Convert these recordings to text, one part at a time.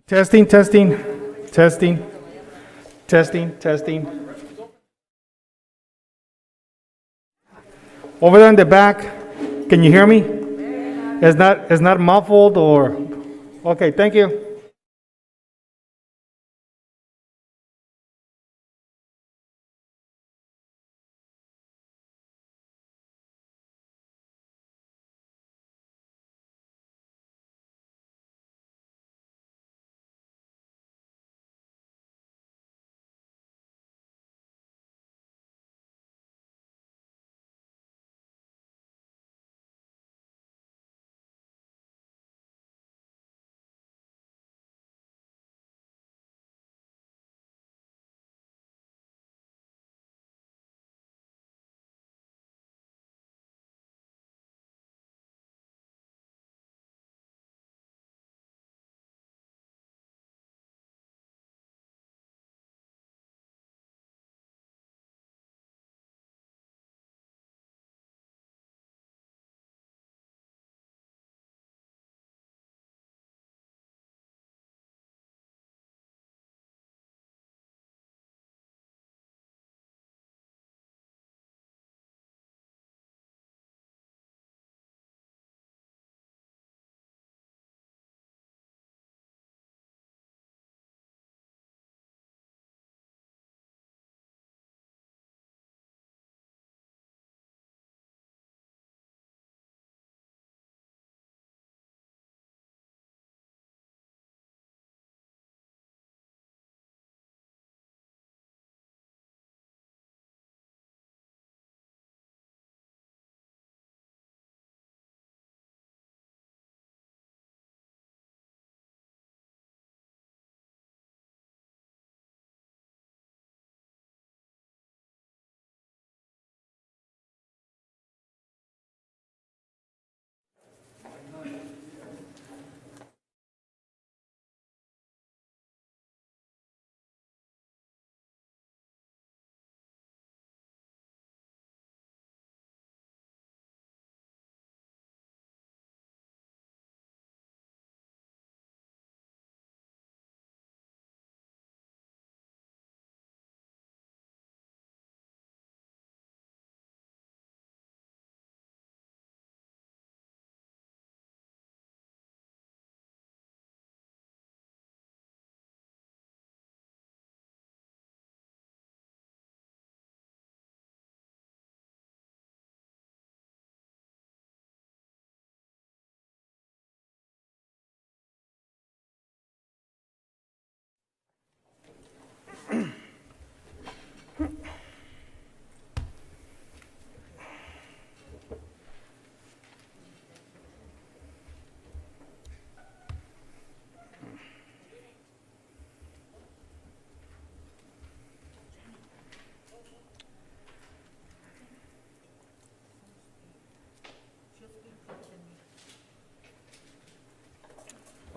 Testing, testing, testing, testing, testing. Over there in the back, can you hear me? It's not muffled or, okay, thank you.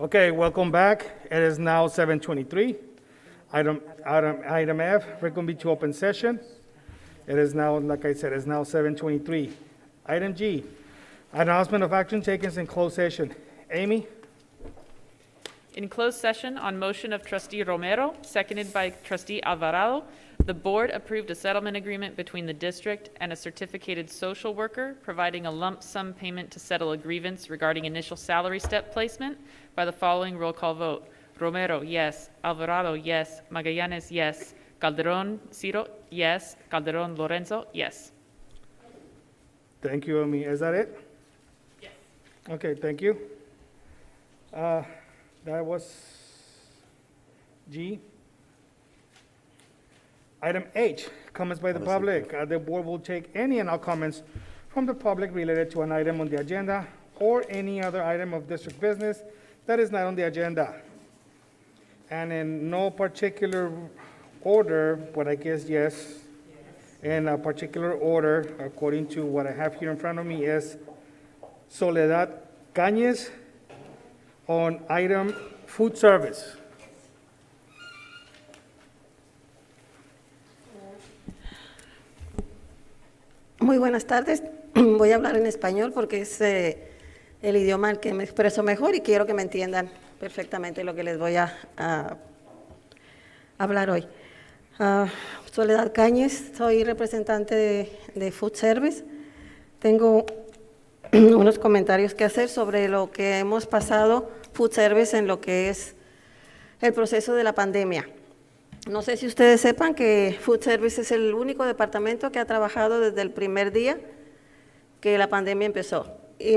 Okay, welcome back. It is now 7:23. Item F, reconvene to open session. It is now, like I said, it's now 7:23. Item G, announcement of action taken in closed session. Amy? In closed session, on motion of Trustee Romero, seconded by Trustee Alvarado, the board approved a settlement agreement between the district and a certificated social worker, providing a lump sum payment to settle a grievance regarding initial salary step placement by the following roll call vote. Romero, yes. Alvarado, yes. Magallanes, yes. Calderon, Ciro, yes. Calderon, Lorenzo, yes. Thank you, Amy. Is that it? Yes. Okay, thank you. That was G. Item H, comments by the public. The board will take any and all comments from the public related to an item on the agenda or any other item of district business that is not on the agenda. And in no particular order, but I guess yes, in a particular order, according to what I have here in front of me, is Soledad Cañez on item food service. Muy buenas tardes. Voy a hablar en español porque es el idioma al que me expreso mejor y quiero que me entiendan. perfectamente lo que les voy a hablar hoy. Soledad Cáñez, soy representante de Food Service. Tengo unos comentarios que hacer sobre lo que hemos pasado Food Service en lo que es el proceso de la pandemia. No sé si ustedes sepan que Food Service es el único departamento que ha trabajado desde el primer día que la pandemia empezó. Y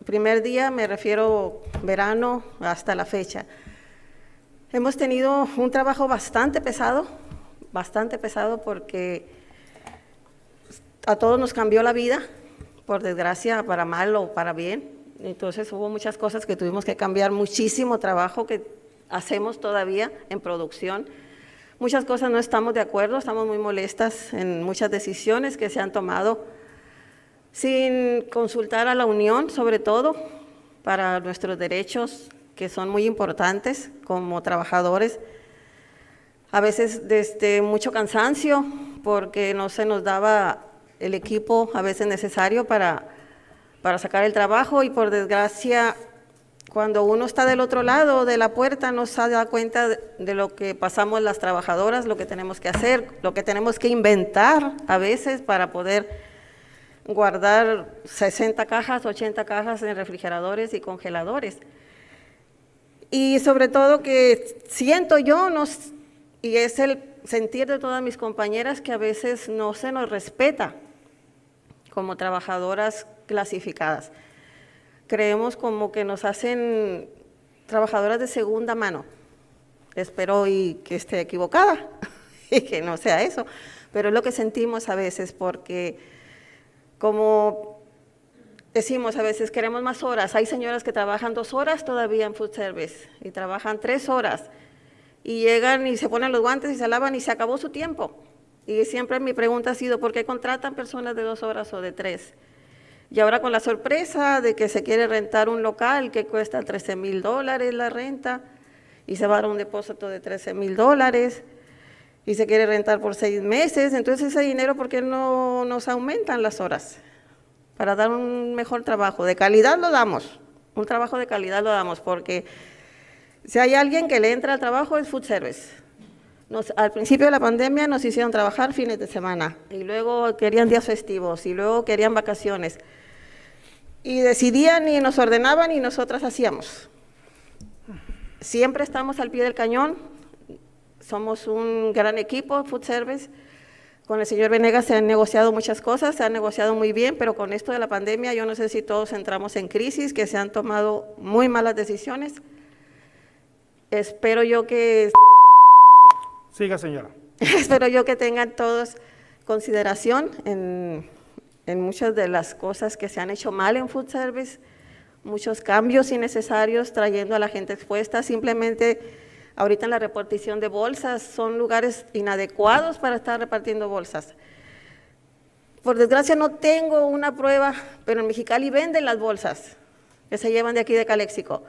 primer día me refiero verano hasta la fecha. Hemos tenido un trabajo bastante pesado porque a todos nos cambió la vida, por desgracia, para mal o para bien. Entonces hubo muchas cosas que tuvimos que cambiar, muchísimo trabajo que hacemos todavía en producción. Muchas cosas no estamos de acuerdo, estamos muy molestas en muchas decisiones que se han tomado sin consultar a la unión, sobre todo para nuestros derechos, que son muy importantes como trabajadores. A veces desde mucho cansancio, porque no se nos daba el equipo a veces necesario para sacar el trabajo, y por desgracia, cuando uno está del otro lado de la puerta, no se da cuenta de lo que pasamos las trabajadoras, lo que tenemos que hacer, lo que tenemos que inventar a veces para poder guardar 60 cajas, 80 cajas en refrigeradores y congeladores. Y sobre todo que siento yo, y es el sentir de todas mis compañeras, que a veces no se nos respeta como trabajadoras clasificadas. Creemos como que nos hacen trabajadoras de segunda mano. Espero y que esté equivocada y que no sea eso, pero es lo que sentimos a veces, porque como decimos a veces, queremos más horas. Hay señoras que trabajan 2 horas todavía en Food Service y trabajan 3 horas y llegan y se ponen los guantes y se lavan y se acabó su tiempo. Y siempre mi pregunta ha sido, ¿por qué contratan personas de 2 horas o de 3? Y ahora con la sorpresa de que se quiere rentar un local que cuesta $13,000 la renta y se va a dar un depósito de $13,000 y se quiere rentar por 6 meses, entonces ese dinero, ¿por qué no nos aumentan las horas? Para dar un mejor trabajo, de calidad lo damos, un trabajo de calidad lo damos, porque si hay alguien que le entra al trabajo es Food Service. Al principio de la pandemia nos hicieron trabajar fines de semana, y luego querían días festivos, y luego querían vacaciones, y decidían y nos ordenaban y nosotras hacíamos. Siempre estamos al pie del cañón, somos un gran equipo, Food Service. Con el señor Venegas se han negociado muchas cosas, se han negociado muy bien, pero con esto de la pandemia yo no sé si todos entramos en crisis, que se han tomado muy malas decisiones. Espero yo que... Siga, señora. Espero yo que tengan todos consideración en muchas de las cosas que se han hecho mal en Food Service, muchos cambios innecesarios trayendo a la gente expuesta. Simplemente ahorita en la repartición de bolsas son lugares inadecuados para estar repartiendo bolsas. Por desgracia no tengo una prueba, pero en Mexicali venden las bolsas que se llevan de aquí de Caléxico.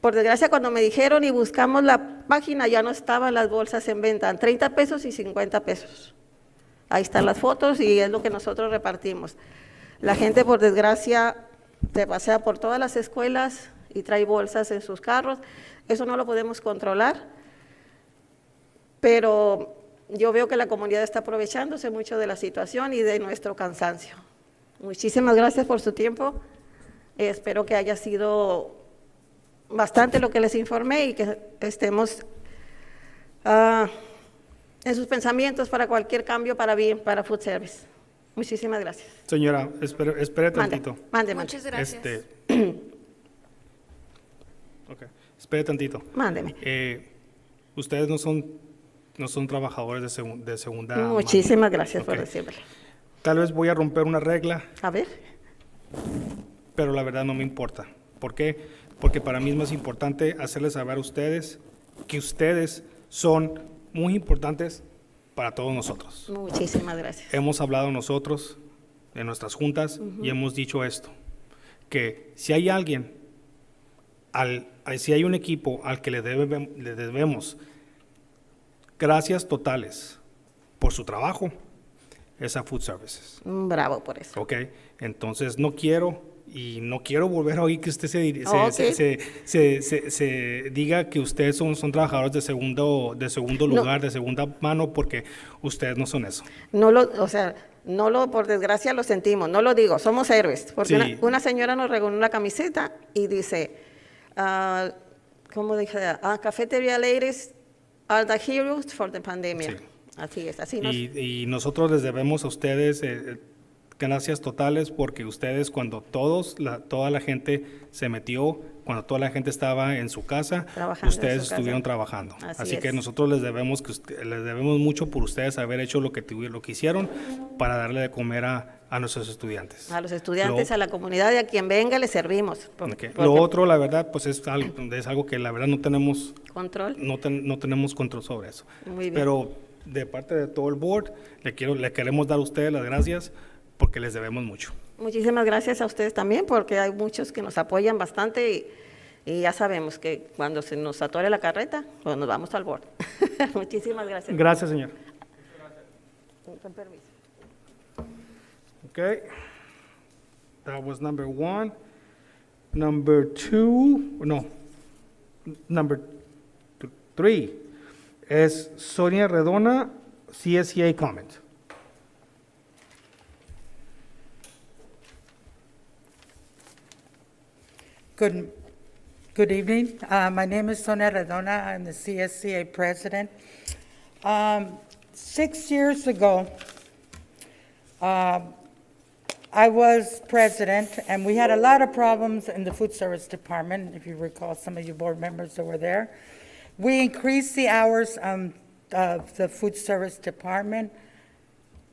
Por desgracia, cuando me dijeron y buscamos la página, ya no estaban las bolsas en venta, 30 pesos y 50 pesos. Ahí están las fotos y es lo que nosotros repartimos. La gente, por desgracia, se pasea por todas las escuelas y trae bolsas en sus carros. Eso no lo podemos controlar, pero yo veo que la comunidad está aprovechándose mucho de la situación y de nuestro cansancio. Muchísimas gracias por su tiempo. Espero que haya sido bastante lo que les informé y que estemos en sus pensamientos para cualquier cambio para bien, para Food Service. Muchísimas gracias. Señora, espere tantito. Mande. Muchas gracias. Okay. Espere tantito. Mándeme. Ustedes no son trabajadores de segunda mano. Muchísimas gracias por Okay. decirme. Tal vez voy a romper una regla, A ver. pero la verdad no me importa. ¿Por qué? Porque para mí es más importante hacerles saber a ustedes que ustedes son muy importantes para todos nosotros. Muchísimas gracias. Hemos hablado nosotros en nuestras juntas y hemos dicho esto, que si hay alguien, si hay un equipo al que le debemos gracias totales por su trabajo, es a Food Services. Bravo por eso. ¿Ok? Entonces no quiero Y no quiero volver a oír que usted Ok. se diga que ustedes son trabajadores de segundo No. lugar, de segunda mano, porque ustedes no son eso. No lo, o sea, no lo, por desgracia lo sentimos, no lo digo, somos héroes. Porque Sí. una señora nos regaló una camiseta y dice, ¿cómo dije? Cafeteria ladies are the heroes for the pandemic. Sí. Así es, así nos... Y nosotros les debemos a ustedes gracias totales, porque ustedes, cuando toda la gente se metió, cuando toda la gente estaba en su casa, Trabajando en ustedes su casa. estuvieron trabajando. Así que es. nosotros les debemos mucho por ustedes haber hecho lo que hicieron para darle de comer a nuestros estudiantes. A los estudiantes, a la comunidad y a quien venga le servimos. Okay. Lo otro, la verdad, pues es algo que la verdad no tenemos Control. no tenemos control sobre eso. Muy bien. Pero de parte de todo el board, le queremos dar a ustedes las gracias porque les debemos mucho. Muchísimas gracias a ustedes también, porque hay muchos que nos apoyan bastante y ya sabemos que cuando se nos atore la carreta, pues nos vamos al board. Muchísimas gracias. Gracias, señor. Con permiso. Okay. That was number 1. Number 2, no. Number 3 es Sonia Redona, CSCA comment. Good evening. My name is Sonia Redona. I'm the CSCA president. 6 years ago, I was president, and we had a lot of problems in the food service department, if you recall, some of you board members that were there. We increased the hours of the food service department,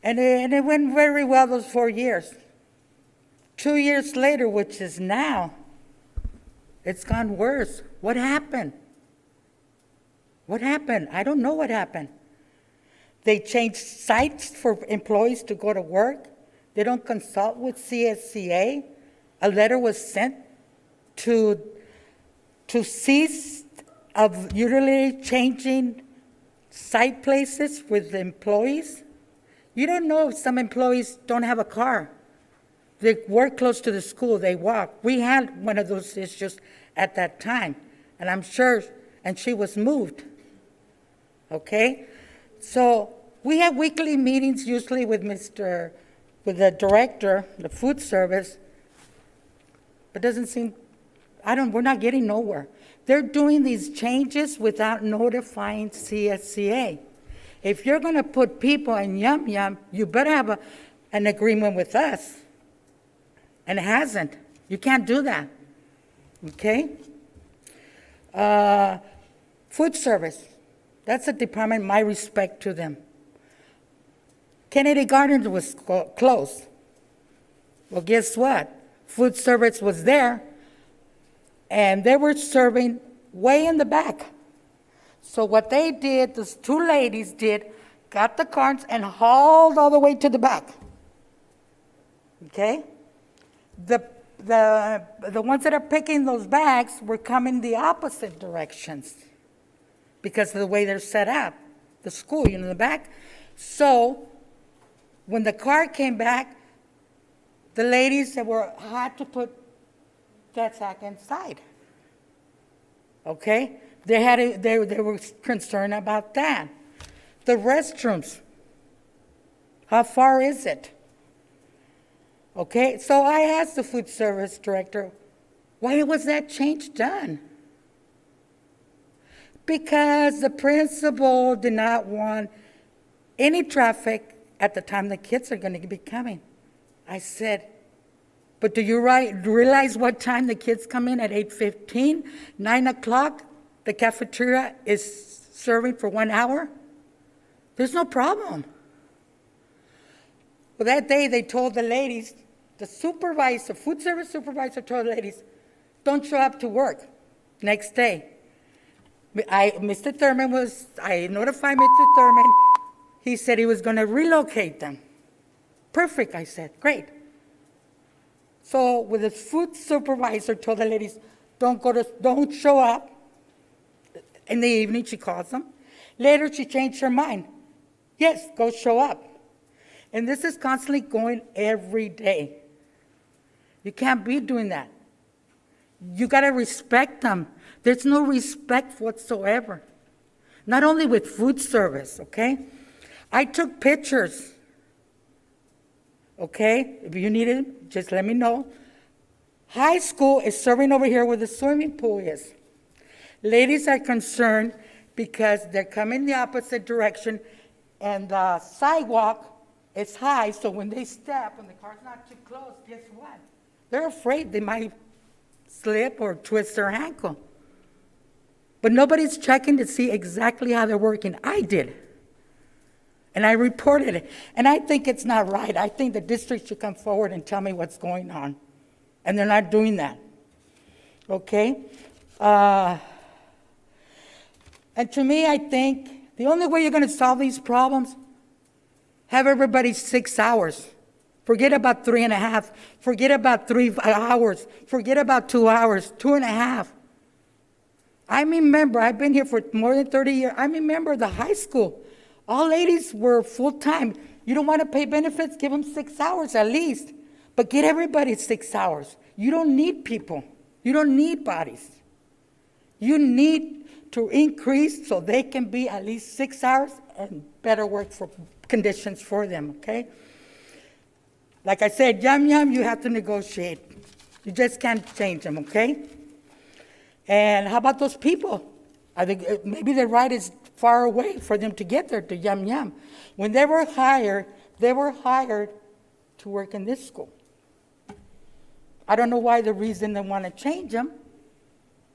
and it went very well those 4 years. 2 years later, which is now, it's gone worse. What happened? What happened? I don't know what happened. They changed sites for employees to go to work. They don't consult with CSCA. A letter was sent to cease of usually changing site places with the employees. You don't know if some employees don't have a car. They work close to the school, they walk. We had one of those issues at that time, and I'm sure, and she was moved, okay? So we have weekly meetings usually with the director, the food service, but doesn't seem, we're not getting nowhere. They're doing these changes without notifying CSCA. If you're gonna put people in Yum Yum, you better have an agreement with us. And it hasn't. You can't do that, okay? Food service, that's a department, my respect to them. Kennedy Gardens was closed. Well, guess what? Food service was there, and they were serving way in the back. So what they did, those 2 ladies did, got the carts and hauled all the way to the back, okay? The ones that are picking those bags were coming the opposite directions because of the way they're set up, the school, in the back. So when the car came back, the ladies that had to put that sack inside. Okay? They were concerned about that. The restrooms, how far is it? Okay, so I asked the food service director, why was that change done? Because the principal did not want any traffic at the time the kids are going to be coming. I said, but do you realize what time the kids come in at 8:15? 9 o'clock, the cafeteria is serving for 1 hour? There's no problem. Well, that day they told the ladies, the supervisor, food service supervisor told the ladies, don't show up to work next day. I notified Mr. Thurman. He said he was going to relocate them. Perfect, I said, great. So with the food supervisor told the ladies, don't show up. In the evening, she calls them. Later, she changed her mind. Yes, go show up. And this is constantly going every day. You can't be doing that. You got to respect them. There's no respect whatsoever. Not only with food service, okay? I took pictures, okay? If you need it, just let me know. High school is serving over here where the swimming pool is. Ladies are concerned because they're coming the opposite direction and the sidewalk is high, so when they step, when the car's not too close, guess what? They're afraid they might slip or twist their ankle. But nobody's checking to see exactly how they're working. I did. And I reported it. And I think it's not right. I think the district should come forward and tell me what's going on. And they're not doing that. Okay? And to me, I think the only way you're going to solve these problems, have everybody 6 hours. Forget about 3.5. Forget about 3 hours. Forget about 2 hours, 2.5. I remember, I've been here for more than 30 years. I remember the high school. All ladies were full-time. You don't want to pay benefits? Give them 6 hours at least. But get everybody 6 hours. You don't need people. You don't need bodies. You need to increase so they can be at least 6 hours and better work for conditions for them, okay? Like I said, yum, you have to negotiate. You just can't change them, okay? And how about those people? Maybe the ride is far away for them to get there to yum. When they were hired to work in this school. I don't know why the reason they want to change them.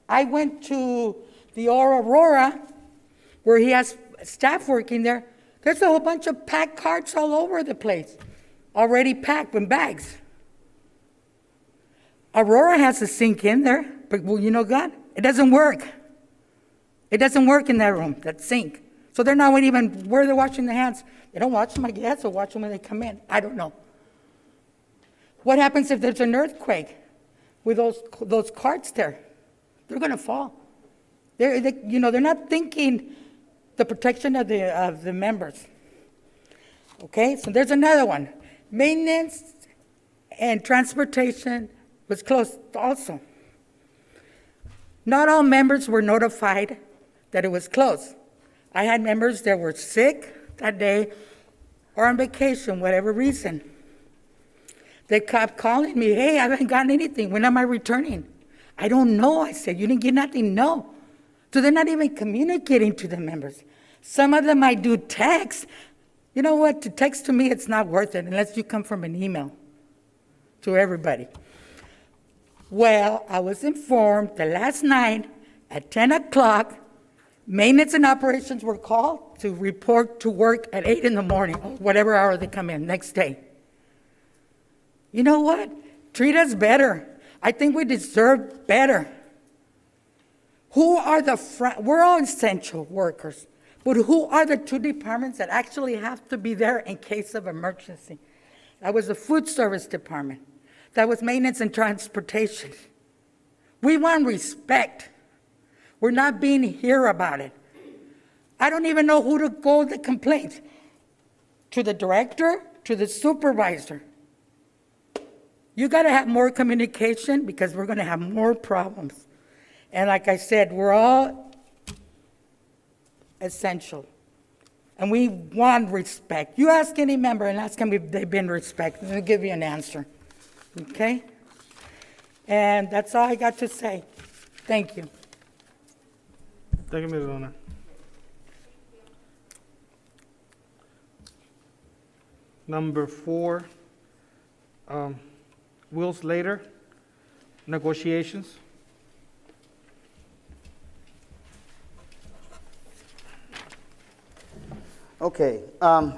I went to the Aurora, where he has staff working there. There's a whole bunch of packed carts all over the place, already packed in bags. Aurora has a sink in there, but well, you know God, it doesn't work. It doesn't work in that room, that sink. So they're not even where they're washing their hands. They don't wash them, I guess, or wash them when they come in. I don't know. What happens if there's an earthquake with those carts there? They're going to fall. They're not thinking the protection of the members. Okay, so there's another one. Maintenance and transportation was closed also. Not all members were notified that it was closed. I had members that were sick that day or on vacation, whatever reason. They kept calling me, hey, I haven't gotten anything. When am I returning? I don't know. I said, you didn't get nothing? No. So they're not even communicating to the members. Some of them I do text. You know what? To text to me, it's not worth it unless you come from an email to everybody. Well, I was informed that last night at 10 o'clock, maintenance and operations were called to report to work at 8 in the morning, or whatever hour they come in next day. You know what? Treat us better. I think we deserve better. Who are we're all essential workers, but who are the two departments that actually have to be there in case of emergency? That was the food service department. That was maintenance and transportation. We want respect. We're not being here about it. I don't even know who to go to complaint. To the director, to the supervisor. You got to have more communication because we're going to have more problems. And like I said, we're all essential. And we want respect. You ask any member and ask them if they've been respected, and they'll give you an answer. Okay? And that's all I got to say. Thank you. Thank you, Ms. Luna. Number 4, Wills Later, negotiations. Okay, I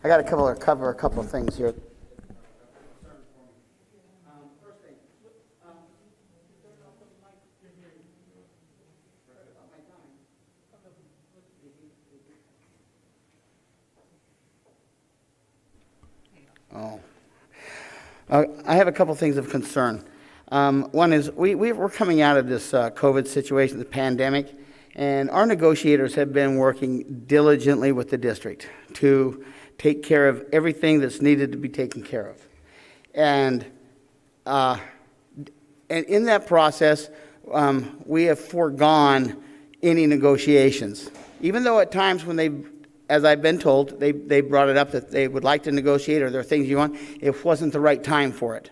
got to cover a couple of things here. I have a couple things of concern. One is we're coming out of this COVID situation, the pandemic, and our negotiators have been working diligently with the district to take care of everything that's needed to be taken care of. And and in that process, we have foregone any negotiations. Even though at times when they, as I've been told, they brought it up that they would like to negotiate or there are things you want, it wasn't the right time for it.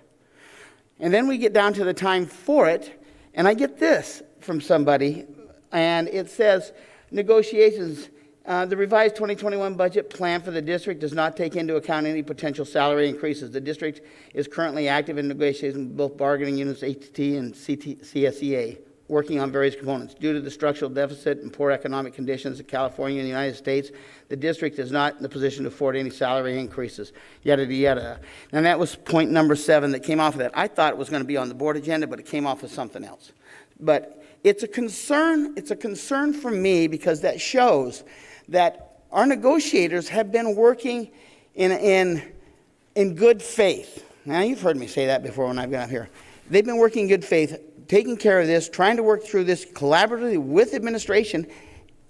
And then we get down to the time for it, and I get this from somebody, and it says, negotiations, the revised 2021 budget plan for the district does not take into account any potential salary increases. The district is currently active in negotiations with both bargaining units, ATT and CSEA, working on various components. Due to the structural deficit and poor economic conditions in California and the United States, the district is not in the position to afford any salary increases, yada, yada. And that was point number 7 that came off of that. I thought it was going to be on the board agenda, but it came off of something else. But it's a concern for me because that shows that our negotiators have been working in good faith. Now, you've heard me say that before when I've been up here. They've been working in good faith, taking care of this, trying to work through this collaboratively with administration,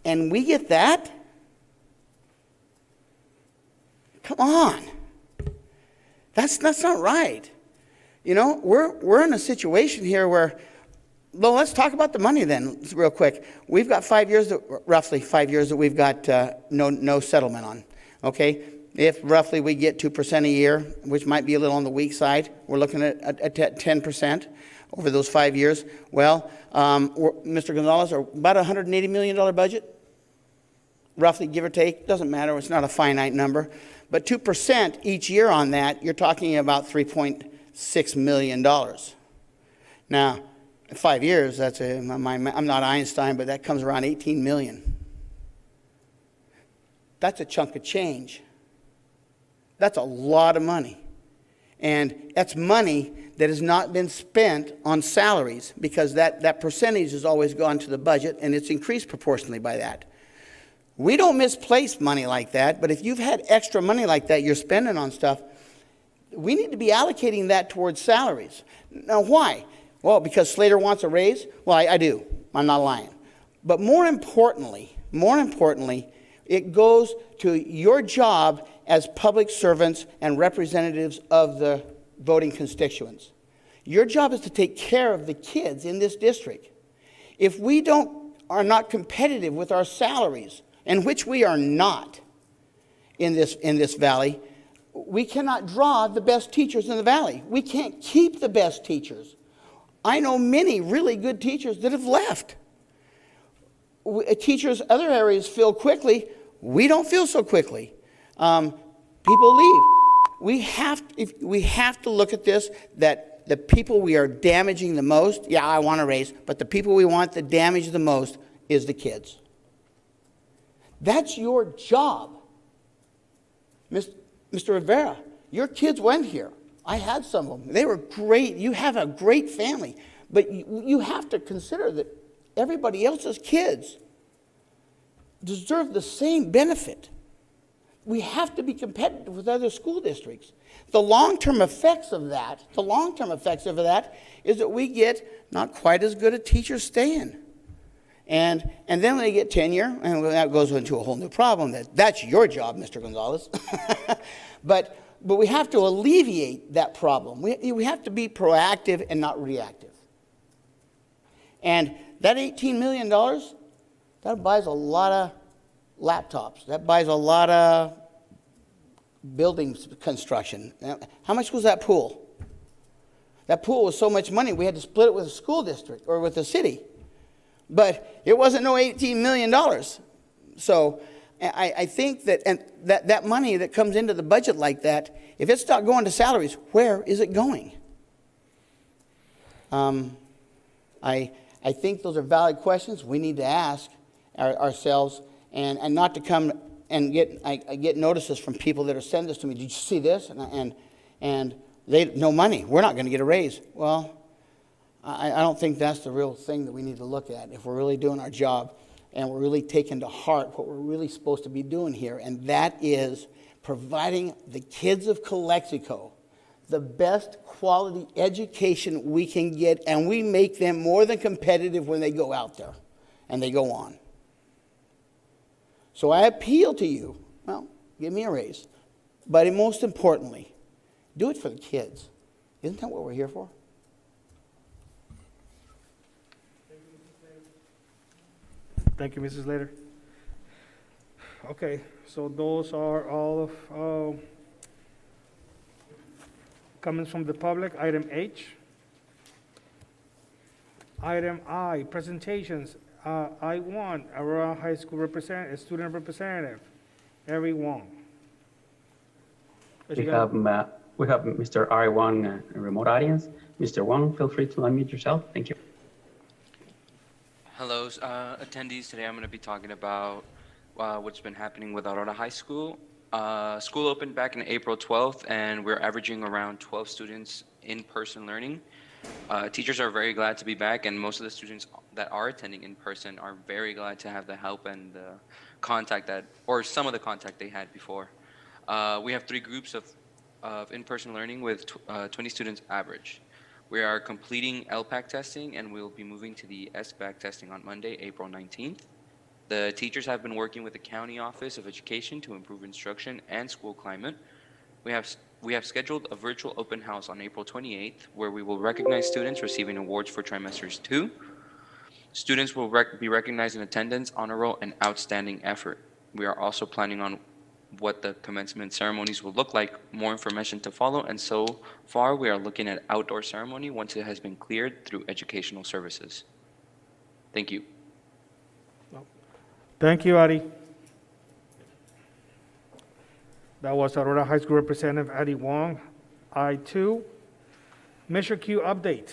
and we get that? Come on. That's not right. You know, we're in a situation here where, well, let's talk about the money then, real quick. We've got 5 years, roughly 5 years that we've got no settlement on, okay? If roughly we get 2% a year, which might be a little on the weak side, we're looking at 10% over those 5 years. Well, Mr. Gonzalez, about a $180 million budget, roughly, give or take. Doesn't matter. It's not a finite number. But 2% each year on that, you're talking about $3.6 million. Now, in 5 years, that's I'm not Einstein, but that comes around 18 million. That's a chunk of change. That's a lot of money. And that's money that has not been spent on salaries because that percentage has always gone to the budget and it's increased proportionally by that. We don't misplace money like that, but if you've had extra money like that you're spending on stuff, we need to be allocating that towards salaries. Now, why? Well, because Slater wants a raise? Well, I do. I'm not lying. But more importantly, it goes to your job as public servants and representatives of the voting constituents. Your job is to take care of the kids in this district. If we are not competitive with our salaries, and which we are not in this valley, we cannot draw the best teachers in the valley. We can't keep the best teachers. I know many really good teachers that have left. Teachers other areas fill quickly. We don't fill so quickly. People leave. We have to look at this, that the people we are damaging the most, yeah, I want to raise, but the people we want to damage the most is the kids. That's your job. Mr. Rivera, your kids went here. I had some of them. They were great. You have a great family. But you have to consider that everybody else's kids deserve the same benefit. We have to be competitive with other school districts. The long-term effects of that is that we get not quite as good a teacher staying. And then when they get tenure, and that goes into a whole new problem, that's your job, Mr. Gonzalez. But we have to alleviate that problem. We have to be proactive and not reactive. And that $18 million, that buys a lot of laptops. That buys a lot of building construction. How much was that pool? That pool was so much money, we had to split it with a school district or with the city. But it wasn't no $18 million. So I think that money that comes into the budget like that, if it's not going to salaries, where is it going? I think those are valid questions we need to ask ourselves, and not to come and get notices from people that are sending this to me. Did you see this? And they no money. We're not going to get a raise. Well, I don't think that's the real thing that we need to look at if we're really doing our job and we're really taking to heart what we're really supposed to be doing here, and that is providing the kids of Calexico the best quality education we can get, and we make them more than competitive when they go out there and they go on. So I appeal to you, well, give me a raise, but most importantly, do it for the kids. Isn't that what we're here for? Thank you, Mrs. Slater. Okay, so those are all of comments from the public. Item H. Item I, presentations. I1, Aurora High School representative, student representative, Harry Wong. What you got? We have Mr. Ari Wong, remote audience. Mr. Wong, feel free to unmute yourself. Thank you. Hello, attendees. Today I'm going to be talking about what's been happening with Aurora High School. School opened back in April 12th, and we're averaging around 12 students in-person learning. Teachers are very glad to be back, and most of the students that are attending in person are very glad to have the help and the contact or some of the contact they had before. We have 3 groups of in-person learning with 20 students average. We are completing LPAC testing, and we'll be moving to the SBAC testing on Monday, April 19th. The teachers have been working with the County Office of Education to improve instruction and school climate. We have scheduled a virtual open house on April 28th, where we will recognize students receiving awards for trimesters 2. Students will be recognized in attendance, honor roll, and outstanding effort. We are also planning on what the commencement ceremonies will look like, more information to follow, and so far we are looking at outdoor ceremony once it has been cleared through educational services. Thank you. Thank you, Ari. That was Aurora High School representative Ari Wong. I2, Measure Q update.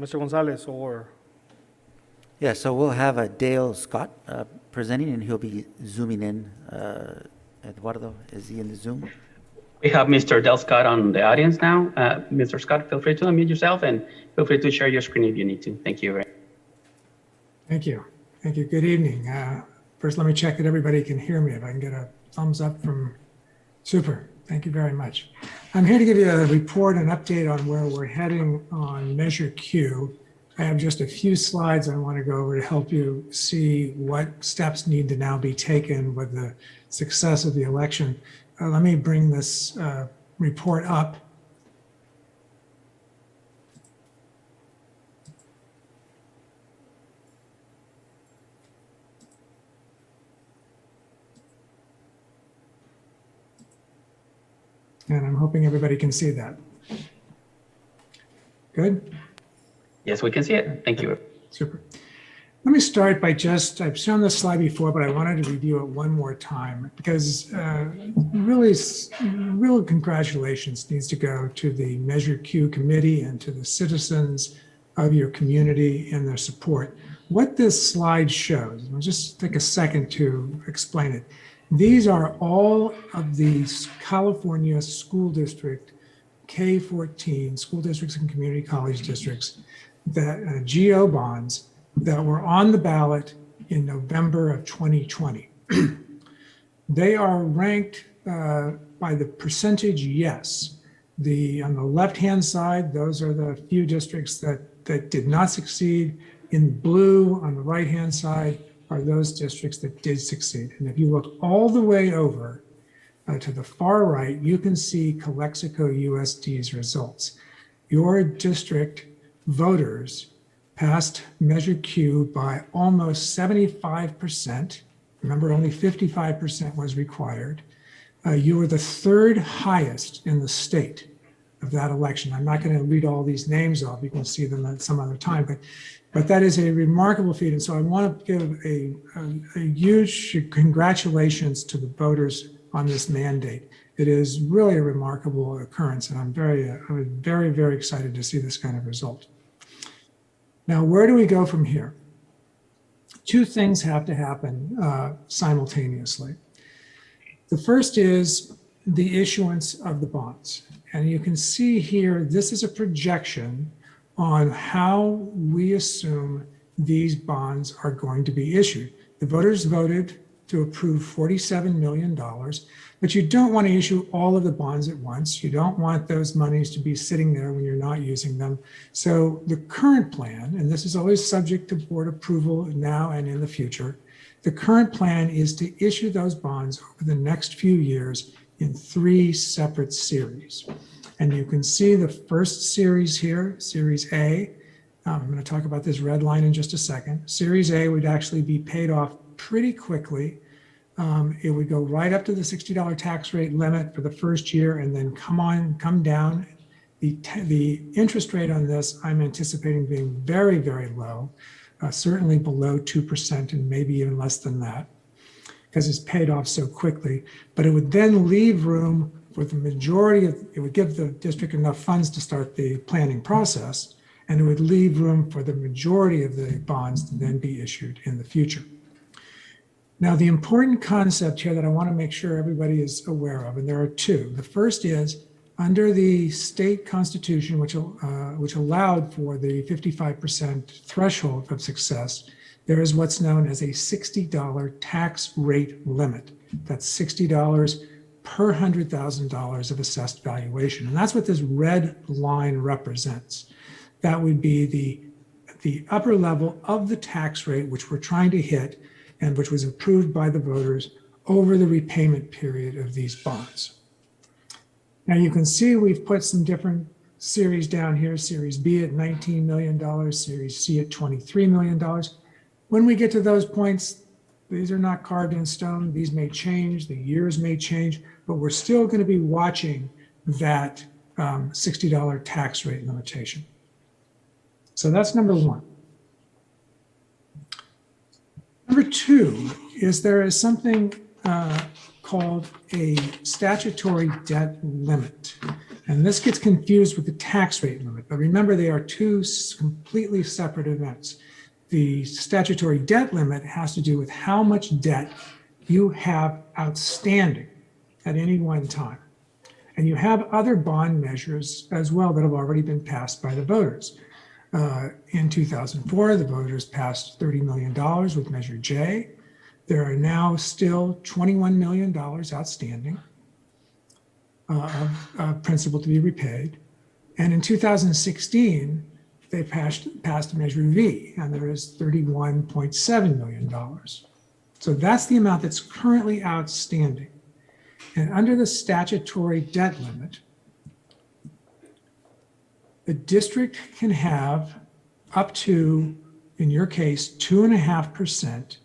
Mr. Gonzalez or? Yeah, so we'll have Dale Scott presenting, and he'll be zooming in. Eduardo, is he in the Zoom? We have Mr. Del Scott on the audience now. Mr. Scott, feel free to unmute yourself and feel free to share your screen if you need to. Thank you. Thank you. Thank you. Good evening. First, let me check that everybody can hear me. If I can get a thumbs up from super. Thank you very much. I'm here to give you a report and update on where we're heading on Measure Q. I have just a few slides I want to go over to help you see what steps need to now be taken with the success of the election. Let me bring this report up. And I'm hoping everybody can see that. Good? Yes, we can see it. Thank you. Super. Let me start by I've shown this slide before, but I wanted to review it one more time because real congratulations needs to go to the Measure Q committee and to the citizens of your community and their support. What this slide shows, I'll just take a second to explain it. These are all of the California school district K-14 school districts and community college districts that GO bonds that were on the ballot in November of 2020. They are ranked by the percentage yes. On the left-hand side, those are the few districts that did not succeed. In blue on the right-hand side are those districts that did succeed. And if you look all the way over to the far right, you can see Calexico USD's results. Your district voters passed Measure Q by almost 75%. Remember, only 55% was required. You were the third highest in the state of that election. I'm not going to read all these names off. You can see them at some other time, but that is a remarkable feat. And so I want to give a huge congratulations to the voters on this mandate. It is really a remarkable occurrence, and I'm very, very excited to see this kind of result. Now, where do we go from here? Two things have to happen simultaneously. The first is the issuance of the bonds. And you can see here, this is a projection on how we assume these bonds are going to be issued. The voters voted to approve $47 million, but you don't want to issue all of the bonds at once. You don't want those monies to be sitting there when you're not using them. So the current plan, and this is always subject to board approval now and in the future, the current plan is to issue those bonds over the next few years in 3 separate series. And you can see the first series here, Series A, I'm going to talk about this red line in just a second. Series A would actually be paid off pretty quickly. It would go right up to the $60 tax rate limit for the first year and then come down. The interest rate on this, I'm anticipating being very, very low, certainly below 2% and maybe even less than that, because it's paid off so quickly. But it would then leave room for the majority of, it would give the district enough funds to start the planning process, and it would leave room for the majority of the bonds to then be issued in the future. Now, the important concept here that I want to make sure everybody is aware of, and there are two. The first is, under the state constitution, which allowed for the 55% threshold of success, there is what's known as a $60 tax rate limit. That's $60 per $100,000 of assessed valuation. And that's what this red line represents. That would be the upper level of the tax rate, which we're trying to hit, and which was approved by the voters over the repayment period of these bonds. Now you can see we've put some different series down here, Series B at $19 million, Series C at $23 million. When we get to those points, these are not carved in stone. These may change, the years may change, but we're still going to be watching that $60 tax rate limitation. So that's number one. Number two is there is something called a statutory debt limit. And this gets confused with the tax rate limit. But remember, they are two completely separate events. The statutory debt limit has to do with how much debt you have outstanding at any one time. And you have other bond measures as well that have already been passed by the voters. In 2004, the voters passed $30 million with Measure J. There are now still $21 million outstanding of principal to be repaid. And in 2016, they passed Measure V, and there is $31.7 million. So that's the amount that's currently outstanding. And under the statutory debt limit, the district can have up to, in your case, 2.5%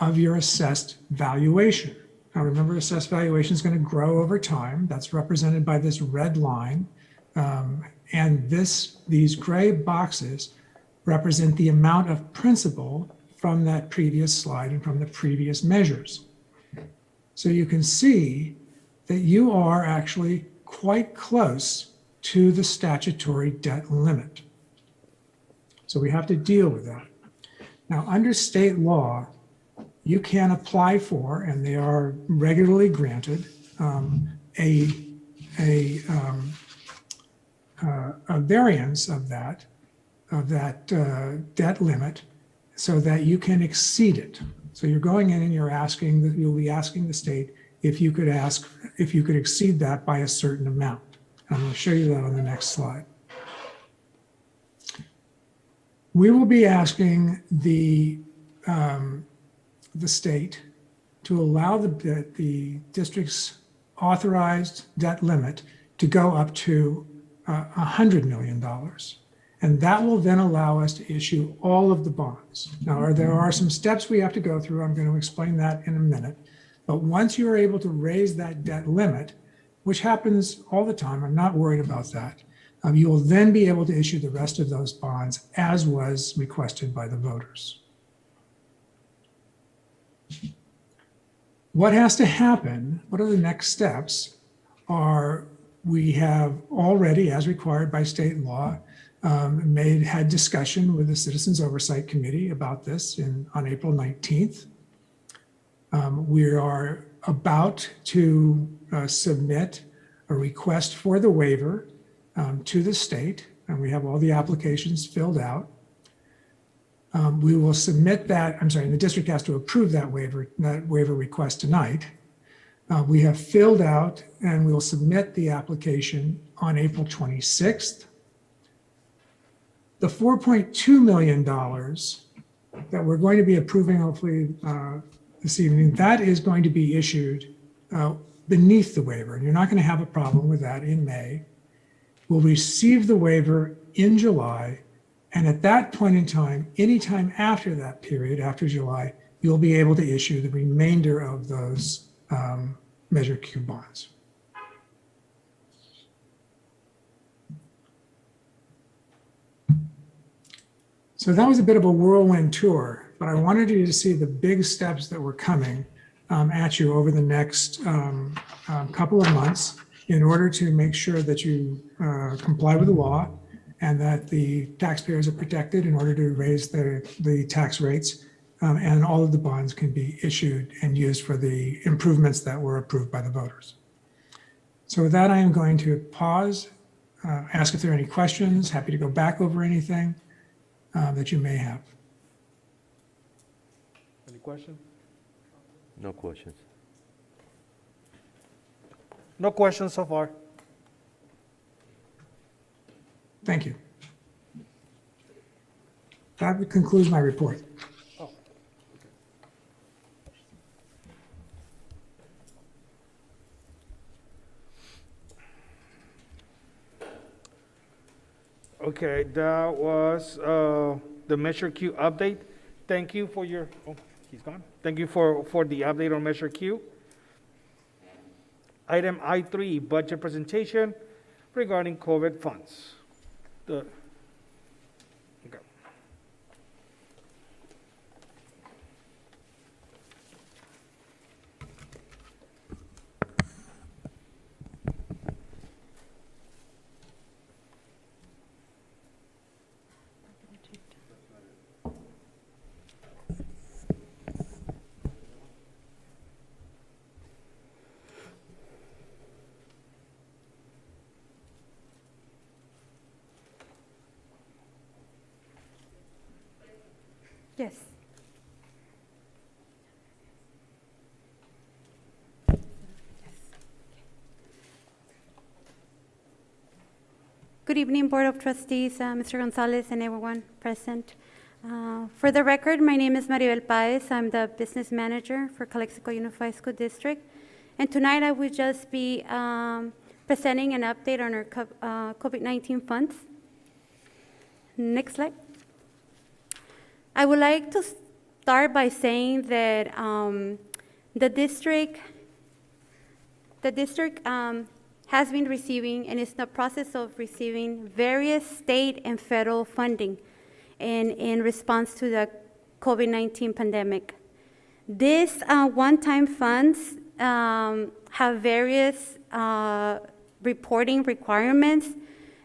of your assessed valuation. Now remember, assessed valuation is going to grow over time. That's represented by this red line. And these gray boxes represent the amount of principal from that previous slide and from the previous measures. So you can see that you are actually quite close to the statutory debt limit. So we have to deal with that. Now, under state law, you can apply for, and they are regularly granted, a variance of that debt limit so that you can exceed it. So you're going in and you'll be asking the state if you could exceed that by a certain amount. I'm going to show you that on the next slide. We will be asking the state to allow the district's authorized debt limit to go up to $100 million. And that will then allow us to issue all of the bonds. Now, there are some steps we have to go through. I'm going to explain that in a minute. But once you are able to raise that debt limit, which happens all the time, I'm not worried about that, you will then be able to issue the rest of those bonds as was requested by the voters. What has to happen, what are the next steps, we have already, as required by state law, had discussion with the Citizens Oversight Committee about this on April 19th. We are about to submit a request for the waiver to the state, and we have all the applications filled out. We will submit that, the district has to approve that waiver request tonight. We have filled out, and we will submit the application on April 26th. The $4.2 million that we're going to be approving hopefully this evening, that is going to be issued beneath the waiver. And you're not going to have a problem with that in May. We'll receive the waiver in July, And at that point in time, anytime after that period, after July, you'll be able to issue the remainder of those Measure Q bonds. So that was a bit of a whirlwind tour, but I wanted you to see the big steps that were coming at you over the next couple of months in order to make sure that you comply with the law and that the taxpayers are protected in order to raise the tax rates, and all of the bonds can be issued and used for the improvements that were approved by the voters. So with that, I am going to pause, ask if there are any questions, happy to go back over anything that you may have. Any questions? No questions. No questions so far. Thank you. That concludes my report. Okay, that was the Measure Q update. Thank you for your, oh, he's gone. Thank you for the update on Measure Q. Item I3, budget presentation regarding COVID funds. Okay. Yes. Good evening, Board of Trustees, Mr. Gonzalez, and everyone present. For the record, my name is Maribel Paez. I'm the Business Manager for Calexico Unified School District. And tonight I will just be presenting an update on our COVID-19 funds. Next slide. I would like to start by saying that the district has been receiving and is in the process of receiving various state and federal funding in response to the COVID-19 pandemic. These one-time funds have various reporting requirements,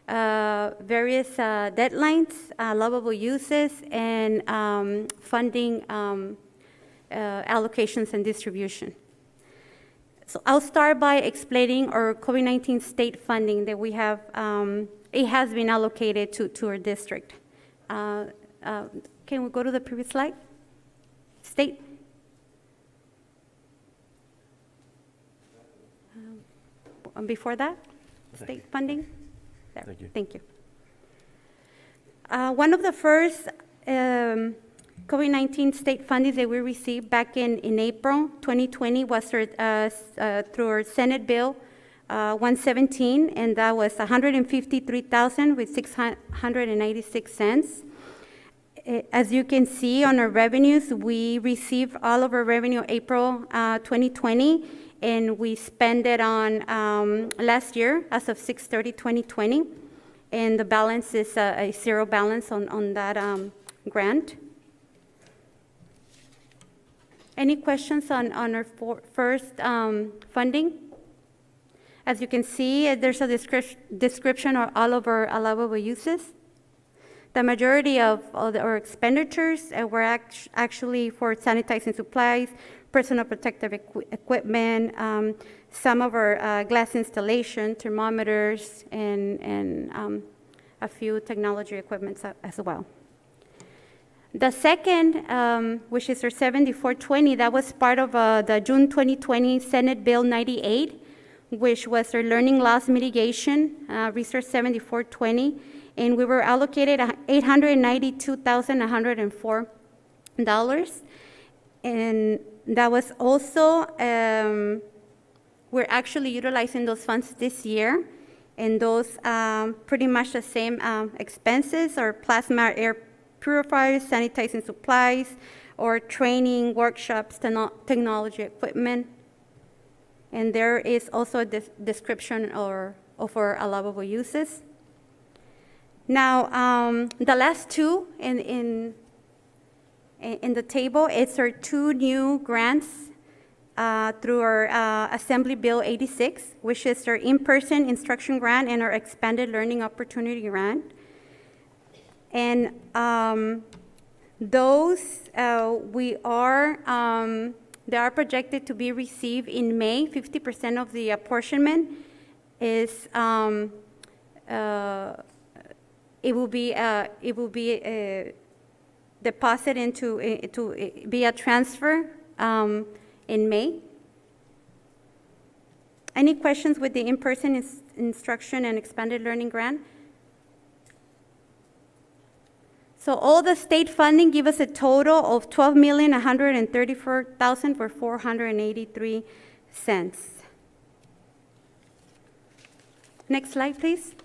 various deadlines, allowable uses, and funding allocations and distribution. So I'll start by explaining our COVID-19 state funding that we have. It has been allocated to our district. Can we go to the previous slide? State. Before that, state funding. There. Thank you. One of the first COVID-19 state funding that we received back in April 2020 was through our Senate Bill 117, and that was $153,696. As you can see on our revenues, we received all of our revenue April 2020, and we spent it on last year as of 6/30/2020, and the balance is a zero balance on that grant. Any questions on our first funding? As you can see, there's a description of all of our allowable uses. The majority of our expenditures were actually for sanitizing supplies, personal protective equipment, some of our glass installation, thermometers, and a few technology equipment as well. The second, which is our 7420, that was part of the June 2020 Senate Bill 98, which was our learning loss mitigation, Resource 7420, and we were allocated $892,104. And that was also, we're actually utilizing those funds this year, And those pretty much the same expenses are plasma air purifiers, sanitizing supplies, or training, workshops, technology equipment. And there is also a description of our allowable uses. Now, the last two in the table, it's our two new grants through our Assembly Bill 86, which is our in-person instruction grant and our expanded learning opportunity grant. And those they are projected to be received in May. 50% of the apportionment is it will be deposited into be a transfer in May. Any questions with the in-person instruction and expanded learning grant? So all the state funding give us a total of $12,134,483. Next slide, please.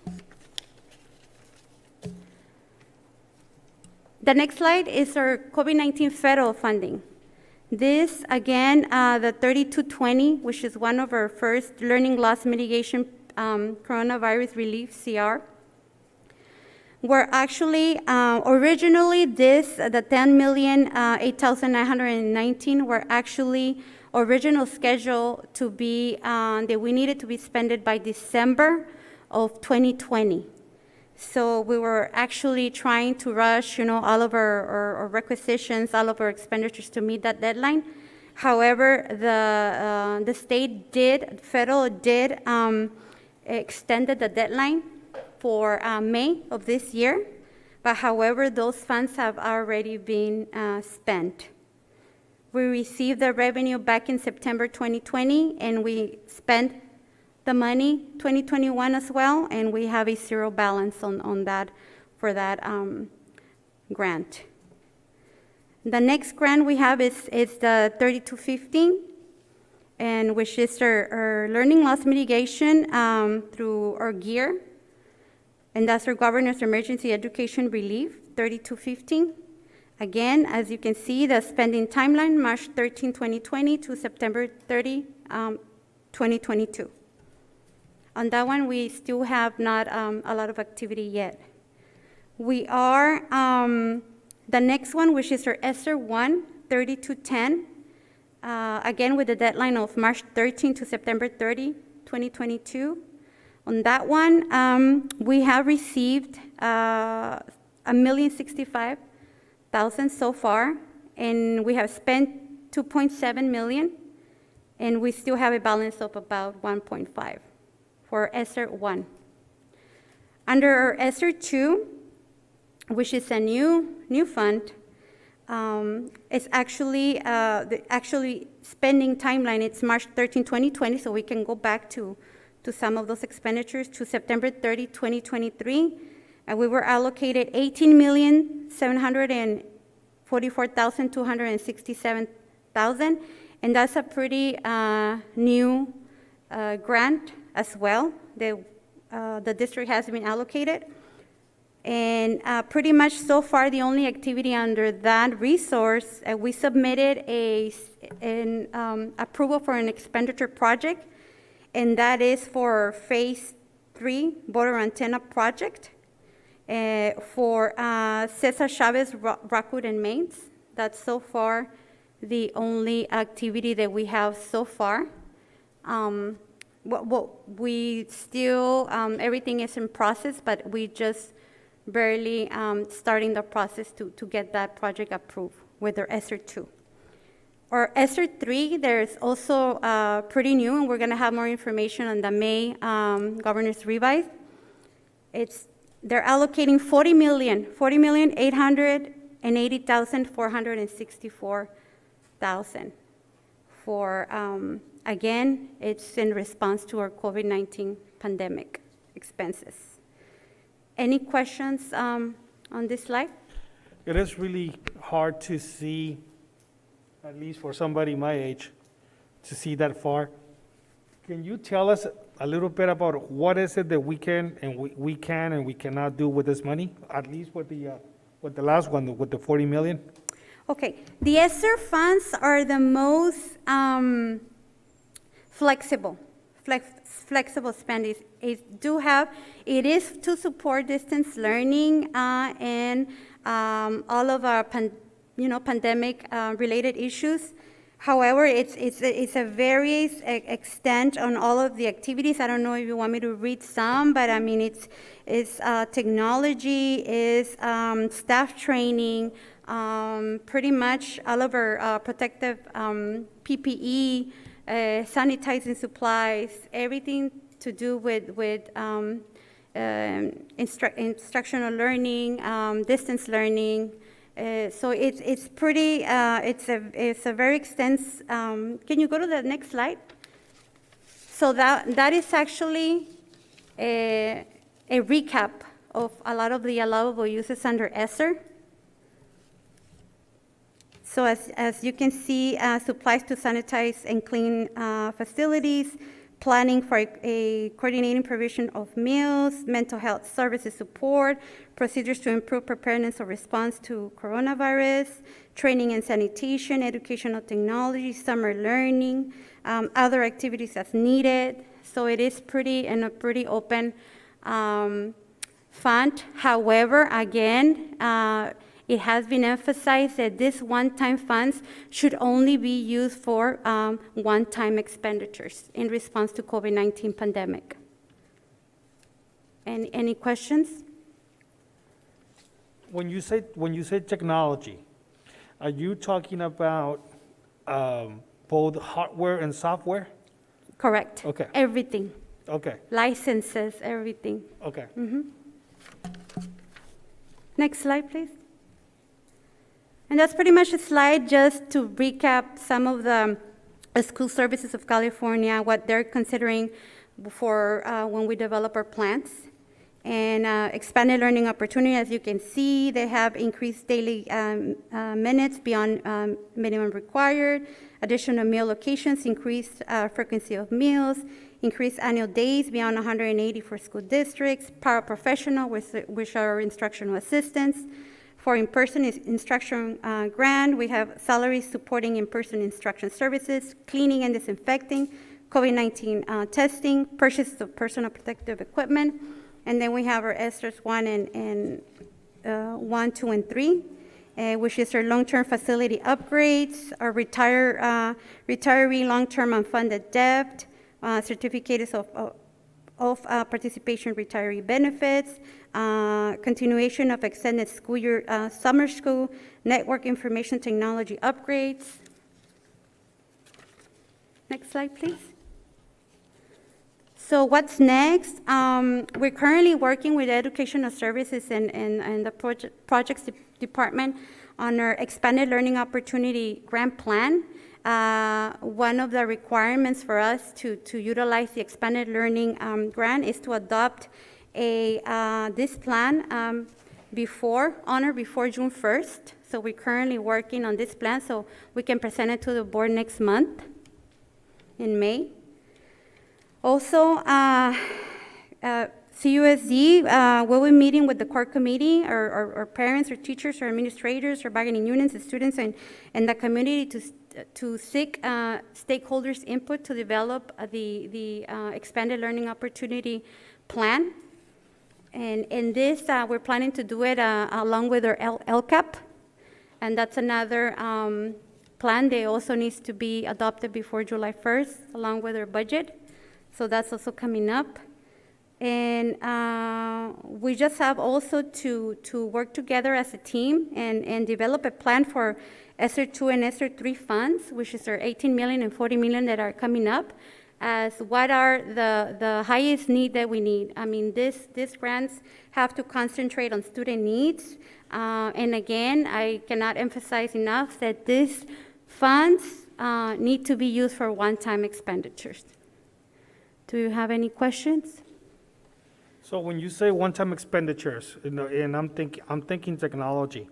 The next slide is our COVID-19 federal funding. This, again, the 3220, which is one of our first learning loss mitigation coronavirus relief CR. Were actually, originally the 10,008,919 were actually original schedule to be, that we needed to be spent by December of 2020. So we were actually trying to rush, all of our requisitions, all of our expenditures to meet that deadline. However, the state federal did extended the deadline for May of this year, but however, those funds have already been spent. We received the revenue back in September 2020, and we spent the money 2021 as well, and we have a zero balance on that for that grant. The next grant we have is the 3215, and which is our learning loss mitigation through our GEAR. And that's our Governor's Emergency Education Relief, 3215. Again, as you can see, the spending timeline, March 13, 2020 to September 30, 2022. On that one, we still have not a lot of activity yet. We are, the next one, which is our Esser 1, 3210, again with the deadline of March 13 to September 30, 2022. On that one, we have received $1,065,000 so far, and we have spent $2.7 million, and we still have a balance of about 1.5 for Esser 1. Under our Esser 2, which is a new fund, it's actually the spending timeline. It's March 13, 2020, so we can go back to some of those expenditures to September 30, 2023, and we were allocated $18,744,267, and that's a pretty new grant as well that the district has been allocated. And pretty much so far, the only activity under that resource, we submitted an approval for an expenditure project, and that is for Phase 3 Border Antenna Project for Cesar Chavez, Rockwood, and Mainz. That's so far the only activity that we have so far. We still, everything is in process, but we just barely starting the process to get that project approved with our Esser 2. Or Esser 3, there's also pretty new, and we're going to have more information on the May Governor's Revise. They're allocating $40,880,464 for, again, it's in response to our COVID-19 pandemic expenses. Any questions on this slide? It is really hard to see, at least for somebody my age, to see that far. Can you tell us a little bit about what is it that we can and we can and we cannot do with this money, at least with the last one, with the 40 million? Okay, the Esser funds are the most flexible spending. It is to support distance learning and all of our pandemic related issues. However, it's a various extent on all of the activities. I don't know if you want me to read some, but I mean it's technology, is staff training, pretty much all of our protective PPE, sanitizing supplies, everything to do with instructional learning, distance learning. So it's pretty, it's a very extensive, can you go to the next slide? So that is actually a recap of a lot of the allowable uses under Esser. So as you can see, supplies to sanitize and clean facilities, planning for a coordinating provision of meals, mental health services support, procedures to improve preparedness or response to coronavirus, training and sanitation, educational technology, summer learning, other activities as needed. So it is pretty open fund. However, again, it has been emphasized that these one-time funds should only be used for one-time expenditures in response to COVID-19 pandemic. Any questions? When you say technology, are you talking about both hardware and software? Correct. Okay. Everything. Okay. Licenses, everything. Okay. Next slide, please. And that's pretty much a slide just to recap some of the school services of California, what they're considering for when we develop our plans. And expanded learning opportunity, as you can see, they have increased daily minutes beyond minimum required, additional meal locations, increased frequency of meals, increased annual days beyond 180 for school districts, paraprofessional, which are instructional assistants. For in-person instruction grant, we have salaries supporting in-person instruction services, cleaning and disinfecting, COVID-19 testing, purchase of personal protective equipment, and then we have our ESTRs 1 and 1, 2, and 3, which is our long-term facility upgrades, our retiree long-term unfunded debt, certificates of participation retiree benefits, continuation of extended school year, summer school, network information technology upgrades. Next slide, please. So what's next? We're currently working with Educational Services and the Projects Department on our Expanded Learning Opportunity Grant Plan. One of the requirements for us to utilize the Expanded Learning Grant is to adopt this plan before June 1st. So we're currently working on this plan so we can present it to the board next month in May. Also, CUSD, we'll be meeting with the core committee, or parents, or teachers, or administrators, or bargaining unions, and students, and the community to seek stakeholders' input to develop the expanded learning opportunity plan. And this, we're planning to do it along with our Lcap, and that's another plan. They also needs to be adopted before July 1st, along with our budget. So that's also coming up. And we just have also to work together as a team and develop a plan for Sr2 and S3 Funds, which is our 18 million and 40 million that are coming up, as what are the highest need that we need. I mean, these grants have to concentrate on student needs. And again, I cannot emphasize enough that these funds need to be used for one-time expenditures. Do you have any questions? So when you say one-time expenditures, and I'm thinking technology,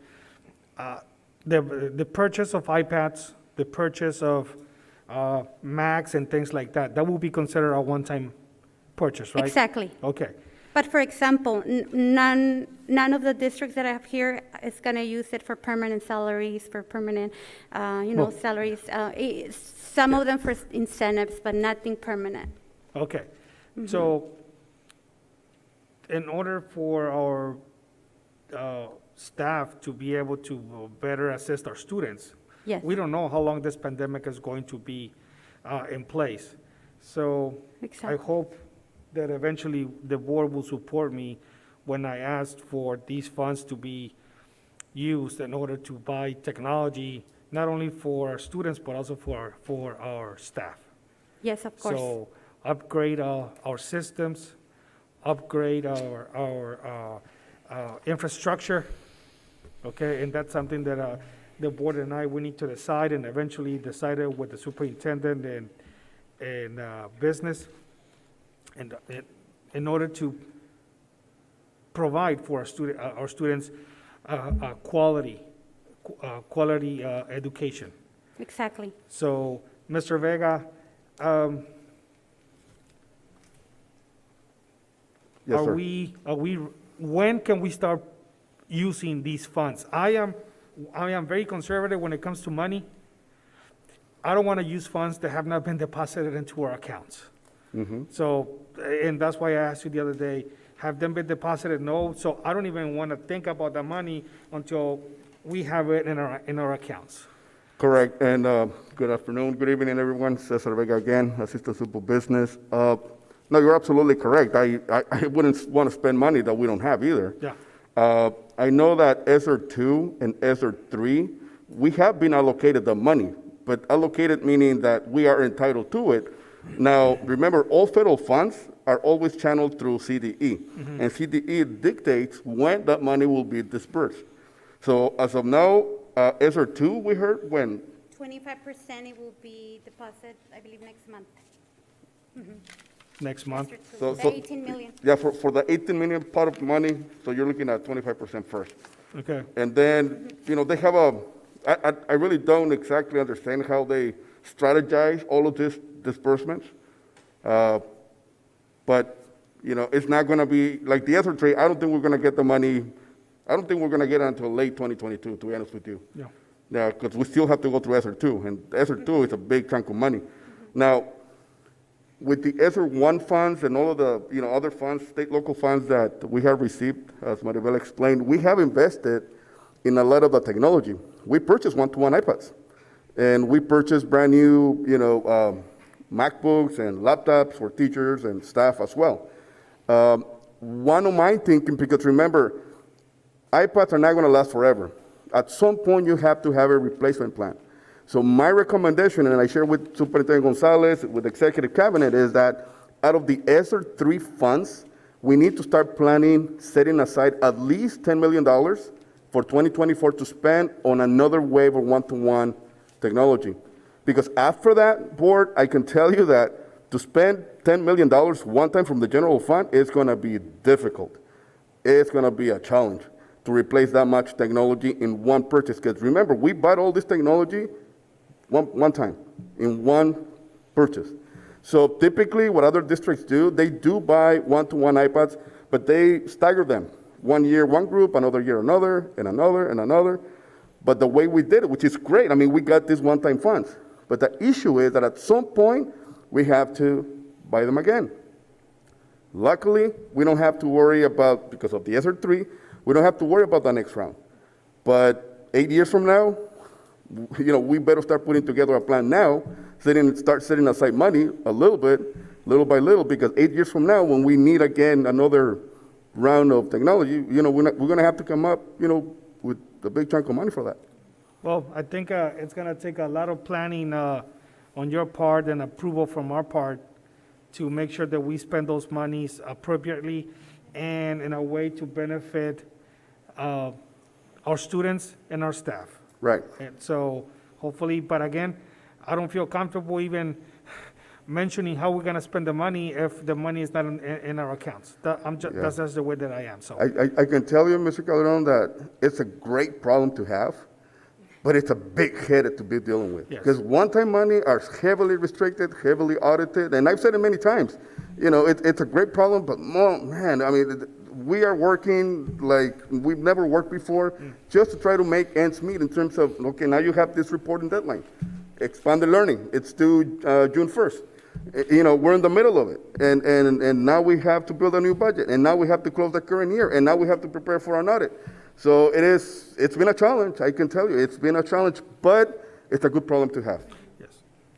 the purchase of iPads, the purchase of Macs and things like that, that will be considered a one-time purchase, right? Exactly. Okay, But for example, none of the districts that I have here is going to use it for permanent salaries, for permanent, Well- salaries. Some of them for incentives, but nothing permanent. okay. So in order for our staff to be able to better assist our students, Yes. we don't know how long this pandemic is going to be in place. So I Exactly. hope that eventually the board will support me when I asked for these funds to be used in order to buy technology, not only for our students, but also for our staff. Yes, of course. So upgrade our systems, upgrade our infrastructure, okay? And that's something that the board and we need to decide, and eventually decide it with the superintendent and business, and in order to provide for our students quality education. Exactly. So, Mr. Vega, Yes, sir. when can we start using these funds? I am very conservative when it comes to money. I don't want to use funds that have not been deposited into our accounts. So, and that's why I asked you the other day, have them been deposited? No, so I don't even want to think about the money until we have it in our accounts. Correct, and good afternoon, good evening, everyone. Cesar Vega again, Assistant Super Business. No, you're absolutely correct. I wouldn't want to spend money that we don't have either. Yeah. I know that Esser 2 and Esser 3, we have been allocated the money, but allocated meaning that we are entitled to it. Now, remember, all federal funds are always channeled through CDE, and CDE dictates when that money will be dispersed. So as of now, Esser 2, we heard when? 25% it will be deposited, I believe, next month. Next month. So- The so- 18 million. Yeah, for the 18 million pot of money, so you're looking at 25% first. Okay. And then, they have I really don't exactly understand how they strategize all of these disbursements. But, it's not going to be, like the Esser trade, I don't think we're going to get the money, I don't think we're going to get it until late 2022, to be honest with you. Yeah. Yeah, because we still have to go through Esser 2, and Esser 2 is a big chunk of money. Now, with the Esser 1 funds and all of the, other funds, state, local funds that we have received, as Maribel explained, we have invested in a lot of the technology. We purchased one-to-one iPads, and we purchased brand new, MacBooks and laptops for teachers and staff as well. One of my thinking, because remember, iPads are not going to last forever. At some point, you have to have a replacement plan. So my recommendation, and I share with Superintendent Gonzalez, with Executive Cabinet, is that out of the Esser 3 funds, we need to start planning, setting aside at least $10 million for 2024 to spend on another wave of one-to-one technology. Because after that, board, I can tell you that to spend $10 million one time from the general fund is going to be difficult. It's going to be a challenge to replace that much technology in one purchase. Because remember, we bought all this technology one time, in one purchase. So typically what other districts do, they do buy one-to-one iPads, but they stagger them. 1 year, one group, another year, another, and another, and another. But the way we did it, which is great, I mean, we got these one-time funds. But the issue is that at some point, we have to buy them again. Luckily, we don't have to worry about, because of the Esser 3, we don't have to worry about the next round. But 8 years from now, we better start putting together a plan now, start setting aside money a little bit, little by little, because 8 years from now, when we need again another round of technology, we're going to have to come up, with a big chunk of money for that. Well, I think it's going to take a lot of planning on your part and approval from our part to make sure that we spend those monies appropriately and in a way to benefit our students and our staff. Right. And so hopefully, but again, I don't feel comfortable even mentioning how we're going to spend the money if the money is not in our accounts. That's just the way that I am. So I can tell you, Mr. Calderon, that it's a great problem to have, but it's a big headache to be dealing with. Yes. Because one-time money are heavily restricted, heavily audited, and I've said it many times. You know, it's a great problem, but man, I mean, we are working like we've never worked before just to try to make ends meet in terms of, okay, now you have this reporting deadline. Expanded learning, it's due June 1st. You know, we're in the middle of it. And now we have to build a new budget. And now we have to close the current year. And now we have to prepare for an audit. So it's been a challenge, I can tell you. It's been a challenge, but it's a good problem to have. Yes.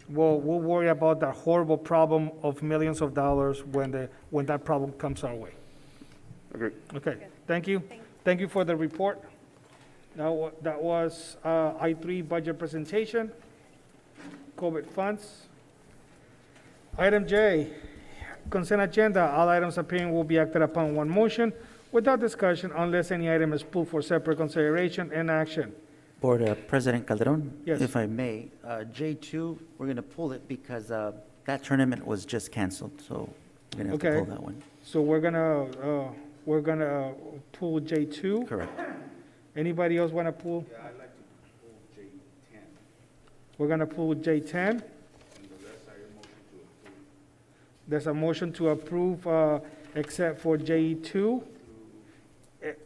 Well, we'll worry about that horrible problem of millions of dollars when that problem comes our way. Agreed. Okay, thank you. Thank you for the report. Now, that was I3 budget presentation, COVID funds. Item J, consent agenda. All items appearing will be acted upon one motion without discussion unless any item is pulled for separate consideration and action. Board President Calderon? Yes. If I may, J2, we're going to pull it because that tournament was just canceled, so we're going to have to pull that one. So we're gonna pull J2. Correct. Anybody else want to pull? Yeah, I'd like to pull J10. We're gonna pull J10. There's a motion to approve, except for J2,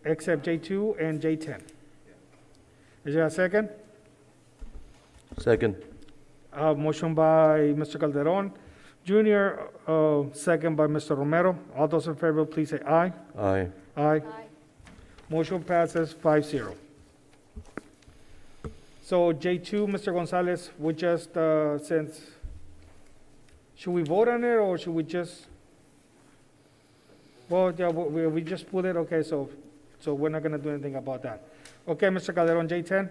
except J2 and J10. Is there a second? Second. Motion by Mr. Calderon Jr., second by Mr. Romero. All those in favor, please say aye. Aye. Aye. Motion passes 5-0. So J2, Mr. Gonzalez, we just, since, should we vote on it or should we just? Well, yeah, we just put it, okay, so we're not gonna do anything about that. Okay, Mr. Calderon, J10?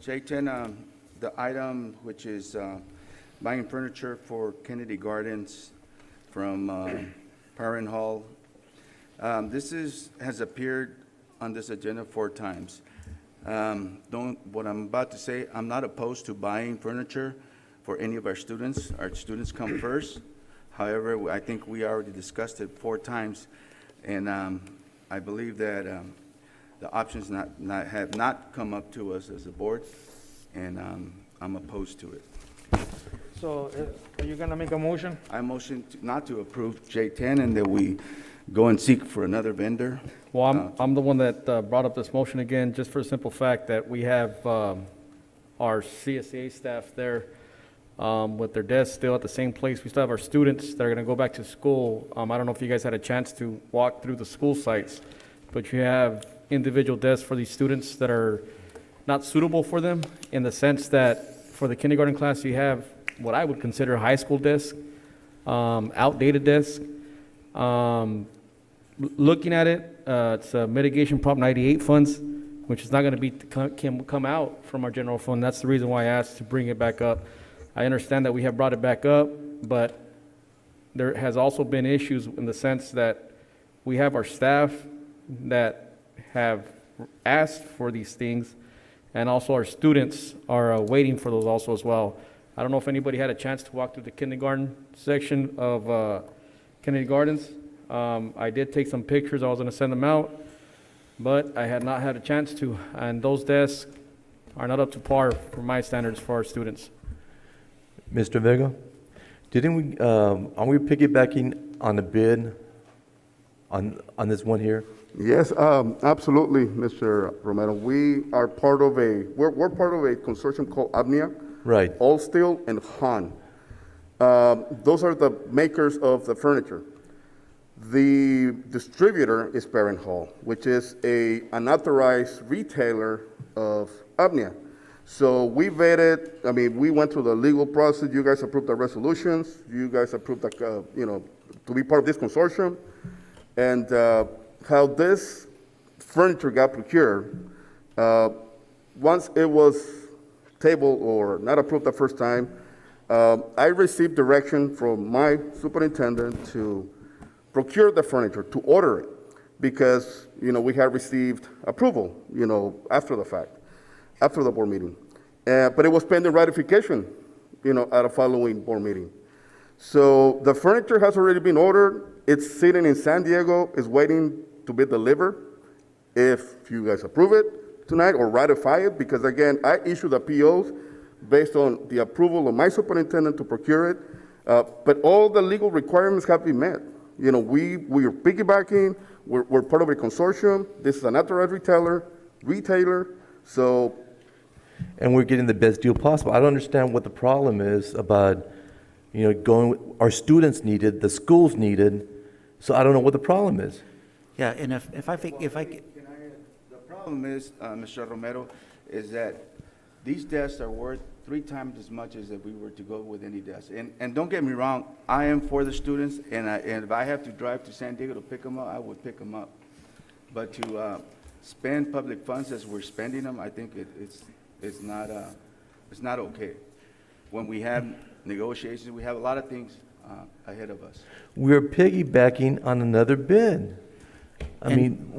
J10, the item which is buying furniture for Kennedy Gardens from Parent Hall. This has appeared on this agenda 4 times. What I'm about to say, I'm not opposed to buying furniture for any of our students. Our students come first. However, I think we already discussed it 4 times, and I believe that the options have not come up to us as a board, and I'm opposed to it. So are you gonna make a motion? I motion not to approve J10 and that we go and seek for another vendor. Well, I'm the one that brought up this motion again, just for the simple fact that we have our CSA staff there with their desks still at the same place. We still have our students that are going to go back to school. I don't know if you guys had a chance to walk through the school sites, but you have individual desks for these students that are not suitable for them, in the sense that for the kindergarten class, you have what I would consider high school desks, outdated desks. Looking at it, it's a mitigation Prop 98 funds, which is not going to be come out from our general fund. That's the reason why I asked to bring it back up. I understand that we have brought it back up, but there has also been issues in the sense that we have our staff that have asked for these things, and also our students are waiting for those also as well. I don't know if anybody had a chance to walk through the kindergarten section of Kennedy Gardens. I did take some pictures. I was going to send them out, but I had not had a chance to, and those desks are not up to par for my standards for our students. Mr. Vega, didn't we, are we piggybacking on the bid on this one here? Yes, absolutely, Mr. Romero. We are part of we're part of a consortium called ABNIA. Right. All Steel and Han. Those are the makers of the furniture. The distributor is Parent Hall, which is an authorized retailer of ABNIA. So we vetted, we went through the legal process. You guys approved the resolutions. You guys approved to be part of this consortium. And how this furniture got procured, once it was tabled or not approved the first time, I received direction from my superintendent to procure the furniture, to order it, because, we had received approval, after the fact, after the board meeting. But it was pending ratification, at a following board meeting. So the furniture has already been ordered. It's sitting in San Diego, is waiting to be delivered. If you guys approve it tonight or ratify it, because again, I issued the POs based on the approval of my superintendent to procure it. But all the legal requirements have been met. You know, we are piggybacking, we're part of a consortium, this is an authorized retailer, so. And we're getting the best deal possible. I don't understand what the problem is about, you know, our students needed, the schools needed, so I don't know what the problem is. Yeah, and if I The problem is, Mr. Romero, is that these desks are worth 3 times as much as if we were to go with any desk. And don't get me wrong, I am for the students, and if I have to drive to San Diego to pick them up, I would pick them up. But to spend public funds as we're spending them, I think it's not okay. When we have negotiations, we have a lot of things ahead of us. We're piggybacking on another bid. I mean,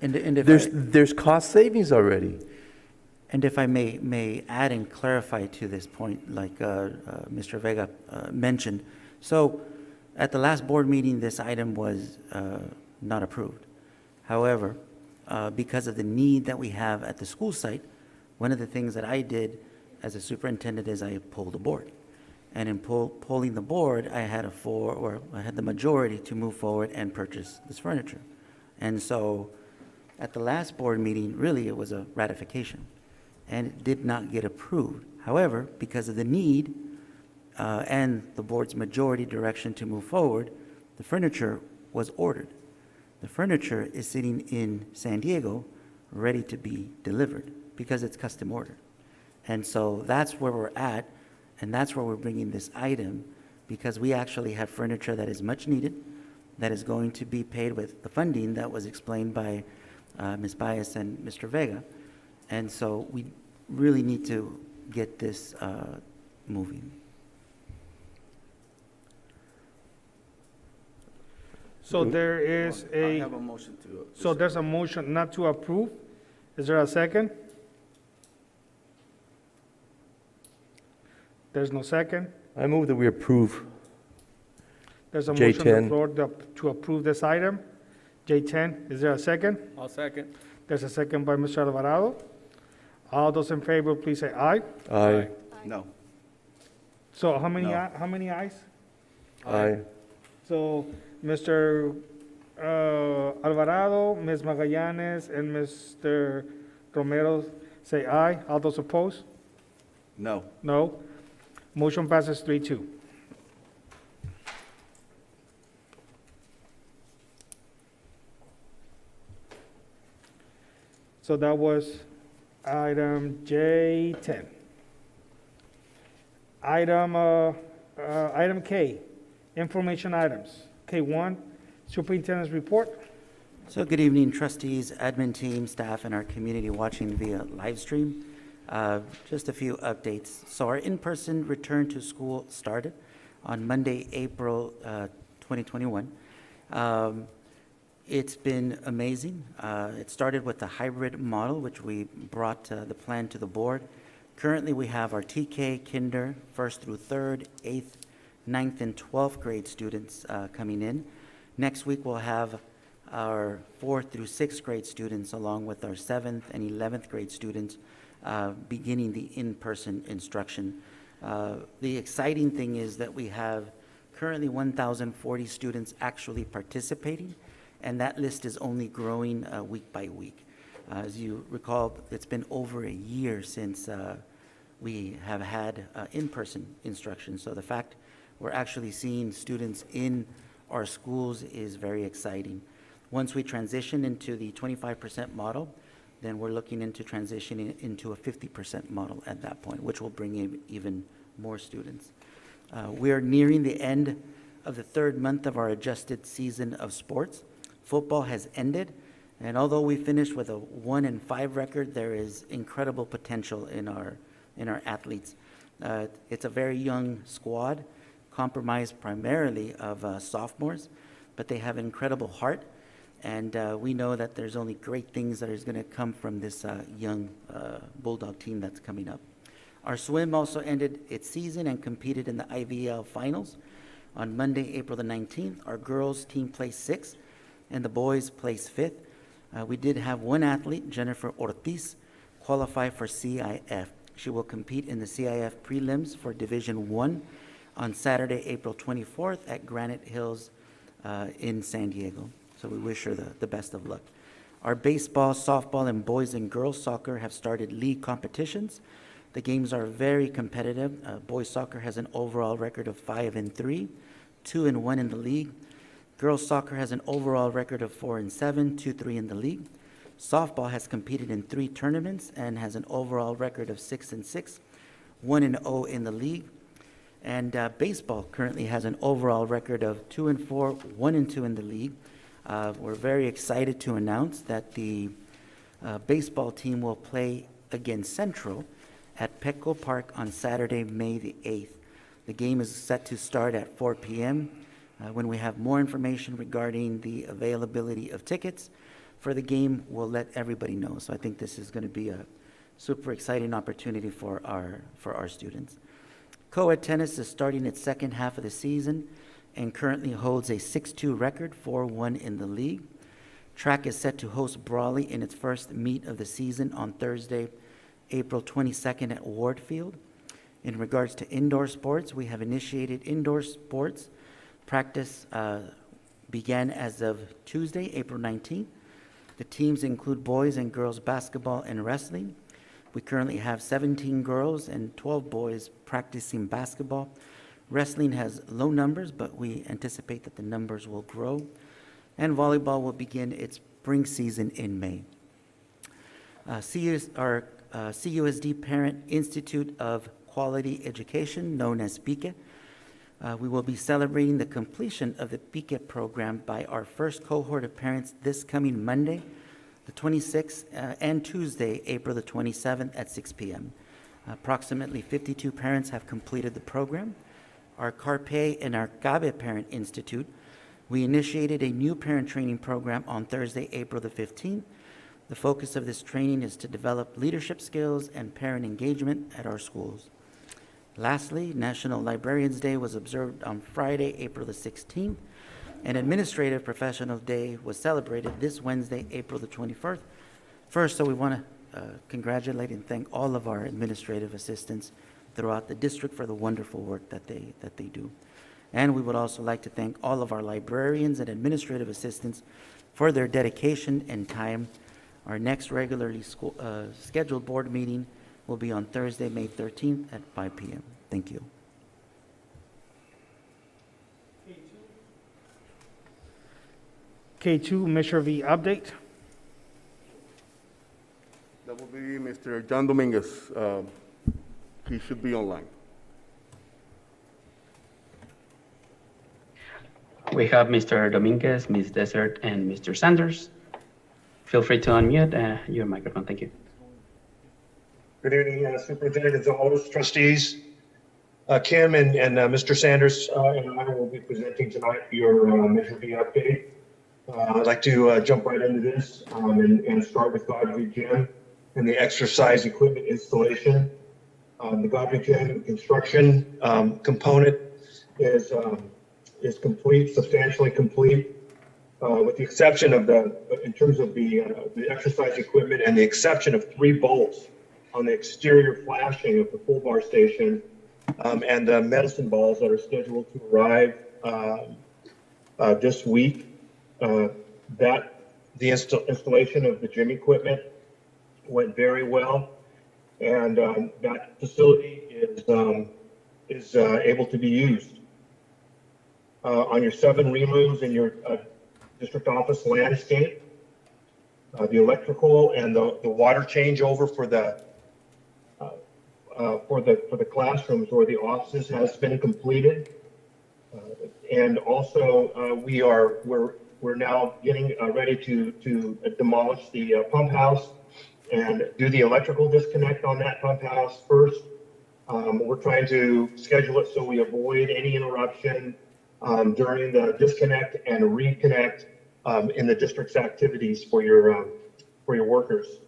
there's cost savings already. And if I may add and clarify to this point, like Mr. Vega mentioned, so at the last board meeting, this item was not approved. However, because of the need that we have at the school site, one of the things that I did as a superintendent is I pulled the board. And in polling the board, I had the majority to move forward and purchase this furniture. And so at the last board meeting, really it was a ratification. And it did not get approved. However, because of the need and the board's majority direction to move forward, the furniture was ordered. The furniture is sitting in San Diego, ready to be delivered because it's custom ordered. And so that's where we're at, and that's where we're bringing this item, because we actually have furniture that is much needed, that is going to be paid with the funding that was explained by Ms. Baez and Mr. Vega. And so we really need to get this moving. So there is I have a motion to. So there's a motion not to approve. Is there a second? There's no second. I move that we approve There's a motion on the J10. floor to approve this item. J10, is there a second? I'll second. There's a second by Mr. Alvarado. All those in favor, please say aye. Aye. No. So how many, No. how many ayes? Aye. So Mr. Alvarado, Ms. Magallanes, and Mr. Romero say aye. All those opposed? No. No. Motion passes 3-2. So that was item J10. Item K, information items. K1, superintendent's report. So good evening, trustees, admin team, staff, and our community watching via live stream. Just a few updates. So our in-person return to school started on Monday, April 2021. It's been amazing. It started with the hybrid model, which we brought the plan to the board. Currently, we have our TK, Kinder, 1st through 3rd, 8th, 9th, and 12th grade students coming in. Next week, we'll have our 4th through 6th grade students, along with our 7th and 11th grade students, beginning the in-person instruction. The exciting thing is that we have currently 1,040 students actually participating, and that list is only growing week by week. As you recall, it's been over a year since we have had in-person instruction. So the fact we're actually seeing students in our schools is very exciting. Once we transition into the 25% model, then we're looking into transitioning into a 50% model at that point, which will bring in even more students. We're nearing the end of the 3rd month of our adjusted season of sports. Football has ended, and although we finished with a 1-5 record, there is incredible potential in our athletes. It's a very young squad, comprised primarily of sophomores, but they have incredible heart, and we know that there's only great things that is going to come from this young Bulldog team that's coming up. Our swim also ended its season and competed in the IVL finals. On Monday, April the 19th, our girls team placed 6th, and the boys placed 5th. We did have one athlete, Jennifer Ortiz, qualify for CIF. She will compete in the CIF prelims for Division I on Saturday, April 24th at Granite Hills in San Diego. So we wish her the best of luck. Our baseball, softball, and boys and girls soccer have started league competitions. The games are very competitive. Boys soccer has an overall record of 5-3, 2-1 in the league. Girls soccer has an overall record of 4-7, 2-3 in the league. Softball has competed in 3 tournaments and has an overall record of 6-6, 1-0 in the league. And baseball currently has an overall record of 2-4, 1-2 in the league. We're very excited to announce that the baseball team will play against Central at Petco Park on Saturday, May the 8th. The game is set to start at 4 p.m. When we have more information regarding the availability of tickets for the game, we'll let everybody know. So I think this is going to be a super exciting opportunity for our students. Co-ed tennis is starting its second half of the season and currently holds a 6-2 record, 4-1 in the league. Track is set to host Brawley in its first meet of the season on Thursday, April 22nd at Ward Field. In regards to indoor sports, we have initiated indoor sports. Practice began as of Tuesday, April 19th. The teams include boys and girls basketball and wrestling. We currently have 17 girls and 12 boys practicing basketball. Wrestling has low numbers, but we anticipate that the numbers will grow. And volleyball will begin its spring season in May. Our CUSD Parent Institute of Quality Education, known as PIQUE. We will be celebrating the completion of the PIQUE program by our first cohort of parents this coming Monday, the 26th, and Tuesday, April the 27th at 6 p.m. Approximately 52 parents have completed the program. Our CARPE and our CABE Parent Institute, we initiated a new parent training program on Thursday, April the 15th. The focus of this training is to develop leadership skills and parent engagement at our schools. Lastly, National Librarians Day was observed on Friday, April the 16th, and Administrative Professional Day was celebrated this Wednesday, April the 21st. First, so we want to congratulate and thank all of our administrative assistants throughout the district for the wonderful work that they do. And we would also like to thank all of our librarians and administrative assistants for their dedication and time. Our next regularly scheduled board meeting will be on Thursday, May 13th at 5 p.m. Thank you. K2 Measure V update. That will be Mr. John Dominguez. He should be online. We have Mr. Dominguez, Ms. Desert, and Mr. Sanders. Feel free to unmute your microphone. Thank you. Good evening, Superintendent, as always, trustees. Kim and Mr. Sanders and I will be presenting tonight your Measure V update. I'd like to jump right into this and start with Godfrey Gym and the exercise equipment installation. The Godfrey Gym construction component is complete, substantially complete, with the exception of in terms of the exercise equipment and the exception of 3 bolts on the exterior flashing of the full bar station and the medicine balls that are scheduled to arrive this week. The installation of the gym equipment went very well, and that facility is able to be used. On your 7 rooms in your district office landscape, the electrical and the water changeover for the classrooms or the offices has been completed, and also we're now getting ready to demolish the pump house and do the electrical disconnect on that pump house first. We're trying to schedule it so we avoid any interruption during the disconnect and reconnect in the district's activities for your workers.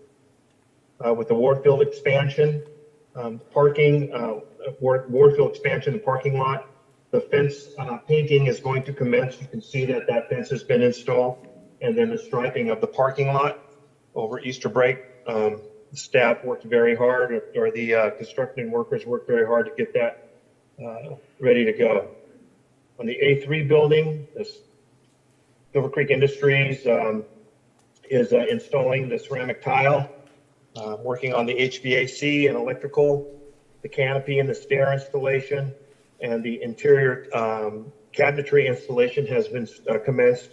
With the Wardfield expansion, Wardfield expansion, the parking lot, the fence painting is going to commence. You can see that fence has been installed, and then the striping of the parking lot over Easter break. The staff worked very hard, or the construction workers worked very hard to get that ready to go. On the A3 building, this Silver Creek Industries is installing the ceramic tile, working on the HVAC and electrical, the canopy and the stair installation, and the interior cabinetry installation has been commenced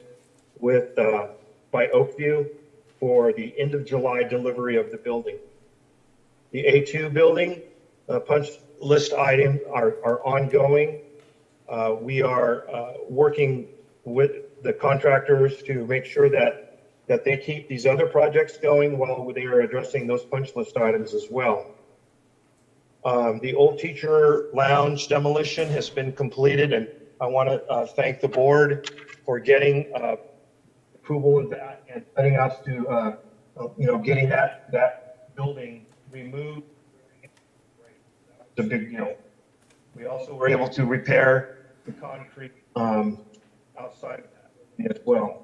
with by Oakview for the end of July delivery of the building. The A2 building punch list items are ongoing. We are working with the contractors to make sure that they keep these other projects going while they are addressing those punch list items as well. The old teacher lounge demolition has been completed, and I want to thank the board for getting approval of that and setting us to, getting that building removed. It's a big deal. We also were able to repair the concrete outside of that building as well.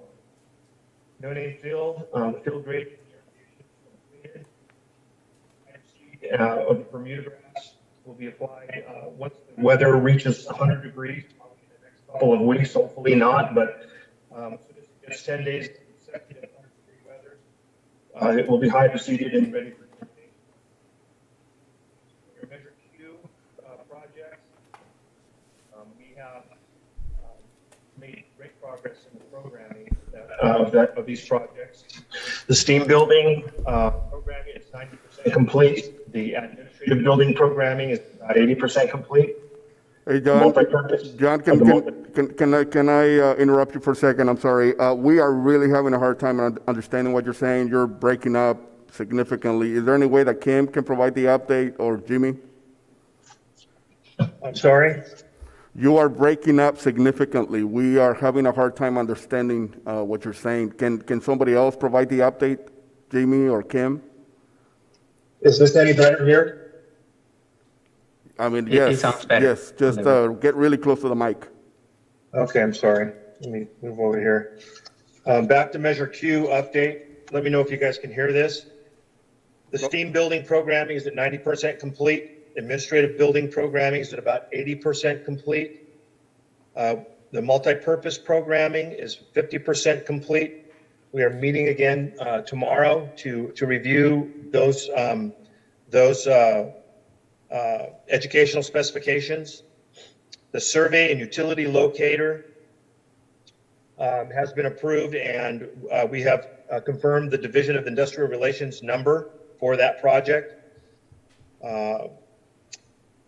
No name field, field grade of the Bermuda grass will be applied once the weather reaches 100 degrees, probably in the next couple of weeks, hopefully not, but it's 10 days consecutive 100-degree weather. It will be hydro seeded and ready for germination. Your Measure Q projects, we have made great progress in the programming of these projects. The STEAM building programming is 90% complete. The administrative building programming is about 80% complete. Hey, John, can I interrupt you for a second? I'm sorry. We are really having a hard time understanding what you're saying. You're breaking up significantly. Is there any way that Kim can provide the update, or Jimmy? I'm sorry? You are breaking up significantly. We are having a hard time understanding what you're saying. Can somebody else provide the update, Jimmy or Kim? Is this any better here? I mean, It yes, sounds better. yes, just get really close to the mic. Okay, I'm sorry. Let me move over here. Back to Measure Q update. Let me know if you guys can hear this. The STEAM building programming is at 90% complete. Administrative building programming is at about 80% complete. The multi-purpose programming is 50% complete. We are meeting again tomorrow to review those educational specifications. The survey and utility locator has been approved, and we have confirmed the Division of Industrial Relations number for that project.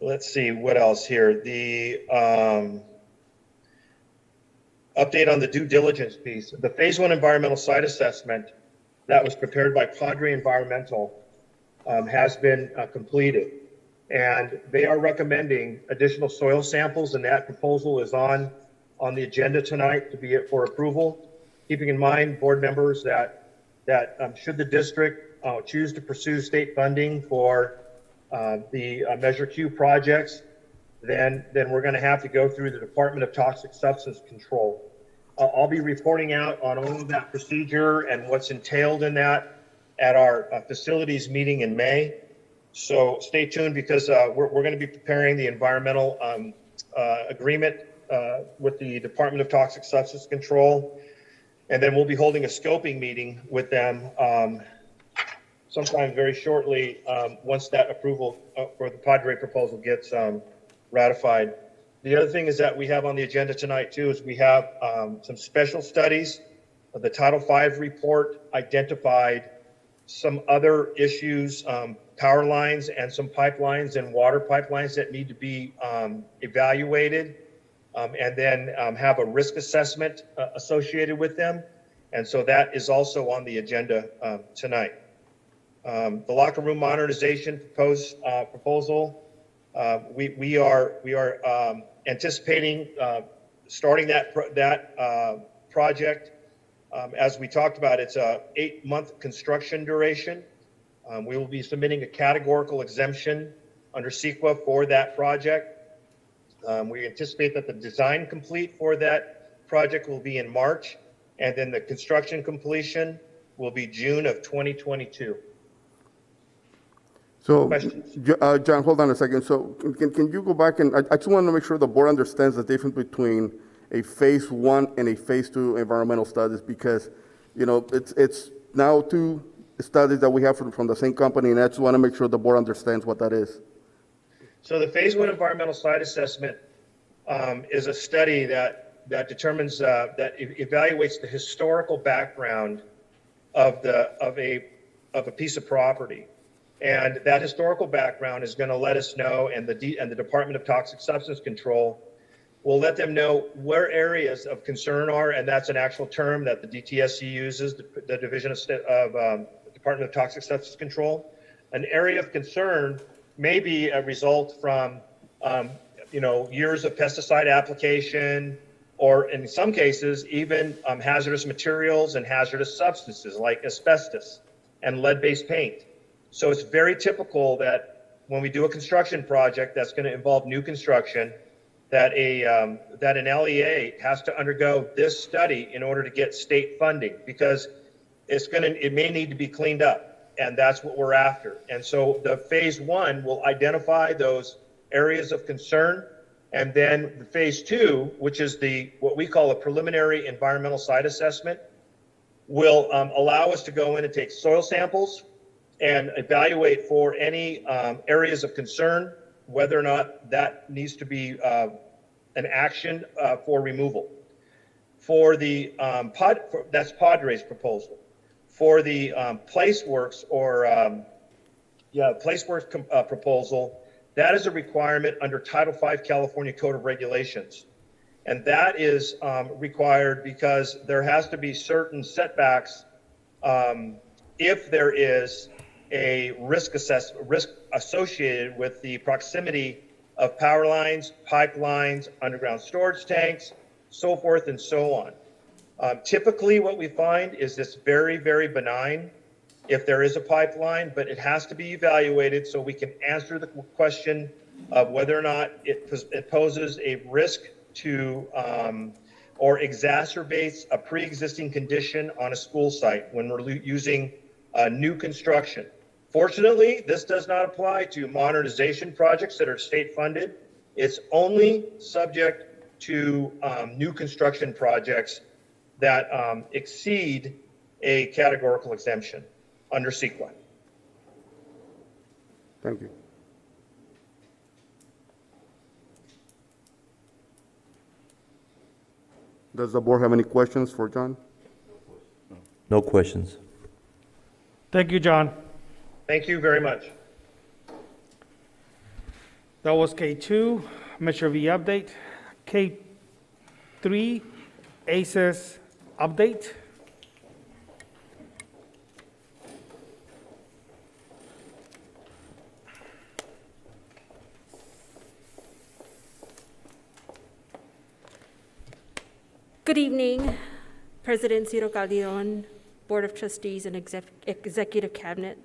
Let's see what else here. The update on the due diligence piece. The Phase 1 environmental site assessment that was prepared by Padre Environmental has been completed. And they are recommending additional soil samples, and that proposal is on the agenda tonight to be for approval. Keeping in mind, board members, that should the district choose to pursue state funding for the Measure Q projects, then we're going to have to go through the Department of Toxic Substance Control. I'll be reporting out on all of that procedure and what's entailed in that at our facilities meeting in May. So stay tuned, because we're going to be preparing the environmental agreement with the Department of Toxic Substance Control. And then we'll be holding a scoping meeting with them sometime very shortly once that approval for the Padre proposal gets ratified. The other thing is that we have on the agenda tonight too is we have some special studies. The Title V report identified some other issues, power lines and some pipelines and water pipelines that need to be evaluated, and then have a risk assessment associated with them. And so that is also on the agenda tonight. The locker room modernization proposal, we are anticipating starting that project. As we talked about, it's a 8-month construction duration. We will be submitting a categorical exemption under CEQA for that project. We anticipate that the design complete for that project will be in March, and then the construction completion will be June of 2022. So, Questions? John, hold on a second. So can you go back and, I just want to make sure the board understands the difference between a phase 1 and a phase 2 environmental studies, because, it's now 2 studies that we have from the same company, and I just want to make sure the board understands what that is. So the phase 1 environmental site assessment is a study that determines, that evaluates the historical background of a piece of property. And that historical background is going to let us know, and the Department of Toxic Substance Control will let them know where areas of concern are, and that's an actual term that the DTSC uses, the Division of Department of Toxic Substance Control. An area of concern may be a result from, years of pesticide application, or in some cases, even hazardous materials and hazardous substances like asbestos and lead-based paint. So it's very typical that when we do a construction project that's going to involve new construction, that an LEA has to undergo this study in order to get state funding, because it may need to be cleaned up, and that's what we're after. And so the phase 1 will identify those areas of concern, and then the phase 2, which is what we call a preliminary environmental site assessment, will allow us to go in and take soil samples and evaluate for any areas of concern, whether or not that needs to be an action for removal. For the that's Padre's proposal. For the PlaceWorks proposal, that is a requirement under Title V California Code of Regulations. And that is required because there has to be certain setbacks if there is a risk associated with the proximity of power lines, pipelines, underground storage tanks, so forth and so on. Typically what we find is this very, very benign if there is a pipeline, but it has to be evaluated so we can answer the question of whether or not it poses a risk to or exacerbates a pre-existing condition on a school site when we're using new construction. Fortunately, this does not apply to modernization projects that are state funded. It's only subject to new construction projects that exceed a categorical exemption under CEQA. Thank you. Does the board have any questions for John? No questions. Thank you, John. Thank you very much. That was K2, Measure V update. K3, ACES update. Good evening, President Ciro Calderon, Board of Trustees, and Executive Cabinet.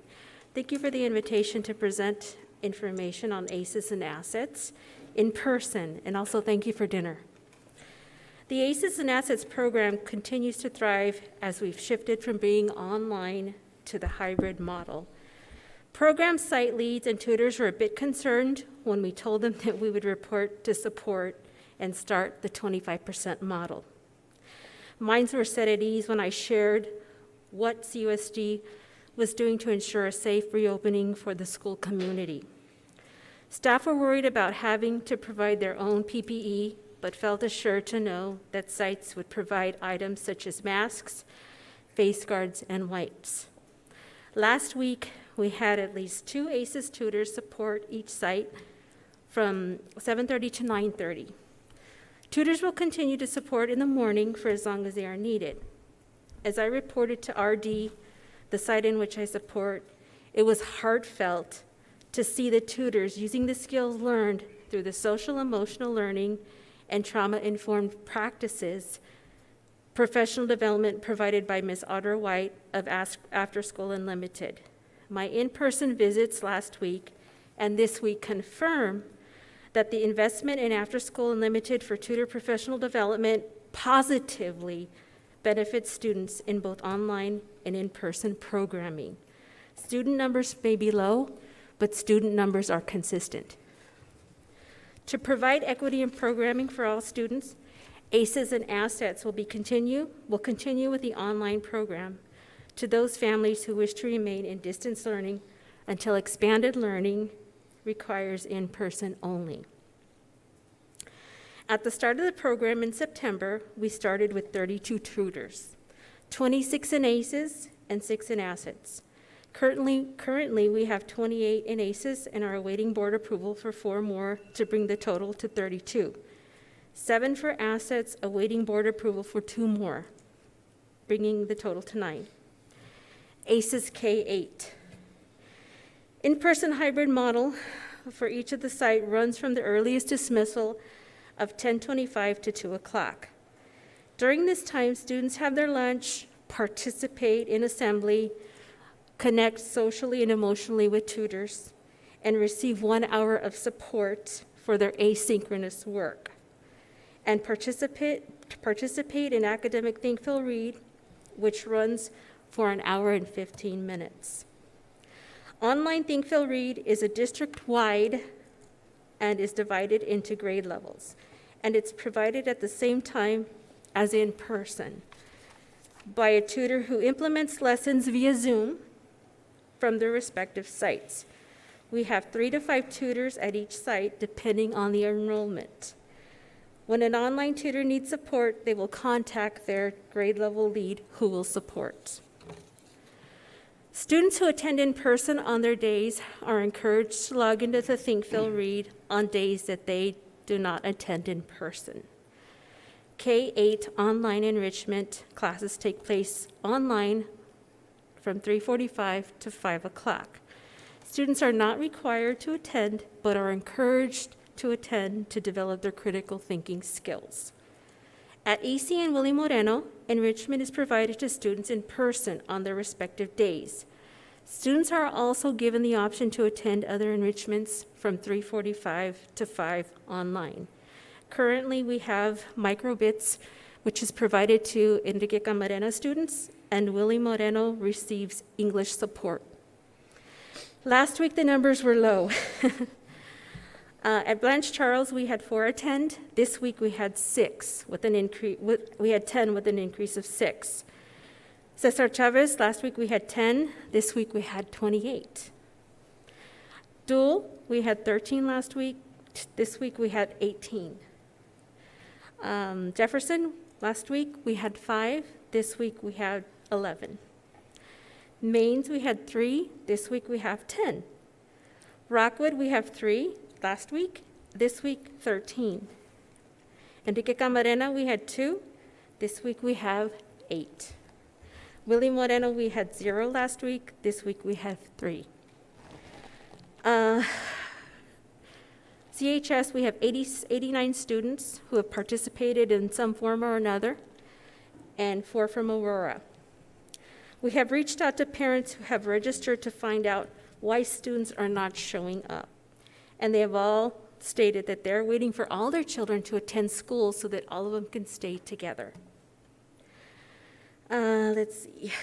Thank you for the invitation to present information on ACES and assets in person, and also thank you for dinner. The ACES and Assets program continues to thrive as we've shifted from being online to the hybrid model. Program site leads and tutors were a bit concerned when we told them that we would report to support and start the 25% model. Minds were set at ease when I shared what CUSD was doing to ensure a safe reopening for the school community. Staff were worried about having to provide their own PPE, but felt assured to know that sites would provide items such as masks, face guards, and wipes. Last week, we had at least 2 ACES tutors support each site from 7:30 to 9:30. Tutors will continue to support in the morning for as long as they are needed. As I reported to RD, the site in which I support, it was heartfelt to see the tutors using the skills learned through the social emotional learning and trauma-informed practices, professional development provided by Ms. Audra White of After School Unlimited. My in-person visits last week and this week confirm that the investment in After School Unlimited for tutor professional development positively benefits students in both online and in-person programming. Student numbers may be low, but student numbers are consistent. To provide equity in programming for all students, ACES and Assets will continue with the online program to those families who wish to remain in distance learning until expanded learning requires in-person only. At the start of the program in September, we started with 32 tutors, 26 in ACES and 6 in Assets. Currently, we have 28 in ACES and are awaiting board approval for 4 more to bring the total to 32. 7 for Assets, awaiting board approval for 2 more, bringing the total to 9. ACES K-8. In-person hybrid model for each of the site runs from the earliest dismissal of 10:25 to 2 o'clock. During this time, students have their lunch, participate in assembly, connect socially and emotionally with tutors, and receive 1 hour of support for their asynchronous work, and participate in academic think, feel, read, which runs for 1 hour and 15 minutes. Online think, feel, read is a district-wide and is divided into grade levels, and it's provided at the same time as in person by a tutor who implements lessons via Zoom from their respective sites. We have 3 to 5 tutors at each site, depending on the enrollment. When an online tutor needs support, they will contact their grade level lead who will support. Students who attend in person on their days are encouraged to log into the Think, Feel, Read on days that they do not attend in person. K-8 online enrichment classes take place online from 3:45 to 5 o'clock. Students are not required to attend, but are encouraged to attend to develop their critical thinking skills. At EC and Willie Moreno, enrichment is provided to students in person on their respective days. Students are also given the option to attend other enrichments from 3:45 to 5 online. Currently, we have microbits, which is provided to Enrique Camarena students, and Willie Moreno receives English support. Last week, the numbers were low. At Blanche Charles, we had 4 attend. This week, we had 6 with an increase. We had 10 with an increase of 6. Cesar Chavez, last week we had 10. This week we had 28. Dual, we had 13 last week. This week we had 18. Jefferson, last week we had 5. This week we had 11. Mains, we had 3. This week we have 10. Rockwood, we have 3 last week. This week, 13. Enrique Camarena, we had 2. This week we have 8. Willie Moreno, we had 0 last week. This week we have 3. CHS, we have 89 students who have participated in some form or another, and 4 from Aurora. We have reached out to parents who have registered to find out why students are not showing up. And they have all stated that they're waiting for all their children to attend school so that all of them can stay together. Let's see.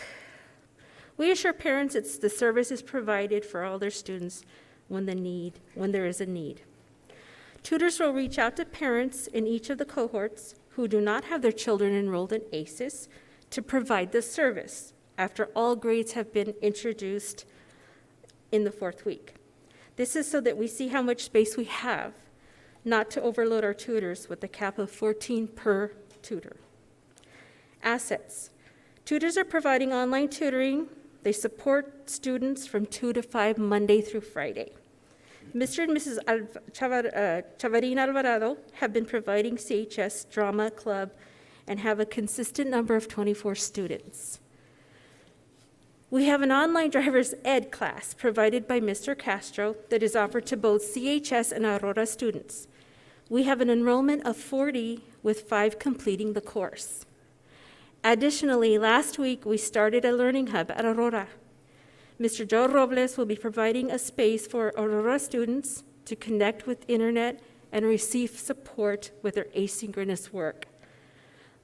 We assure parents that the service is provided for all their students when there is a need. Tutors will reach out to parents in each of the cohorts who do not have their children enrolled in ACES to provide the service after all grades have been introduced in the 4th week. This is so that we see how much space we have, not to overload our tutors with a cap of 14 per tutor. Assets. Tutors are providing online tutoring. They support students from 2 to 5 Monday through Friday. Mr. and Mrs. Chavarin Alvarado have been providing CHS Drama Club and have a consistent number of 24 students. We have an online driver's ed class provided by Mr. Castro that is offered to both CHS and Aurora students. We have an enrollment of 40 with 5 completing the course. Additionally, last week we started a learning hub at Aurora. Mr. Joe Robles will be providing a space for Aurora students to connect with internet and receive support with their asynchronous work.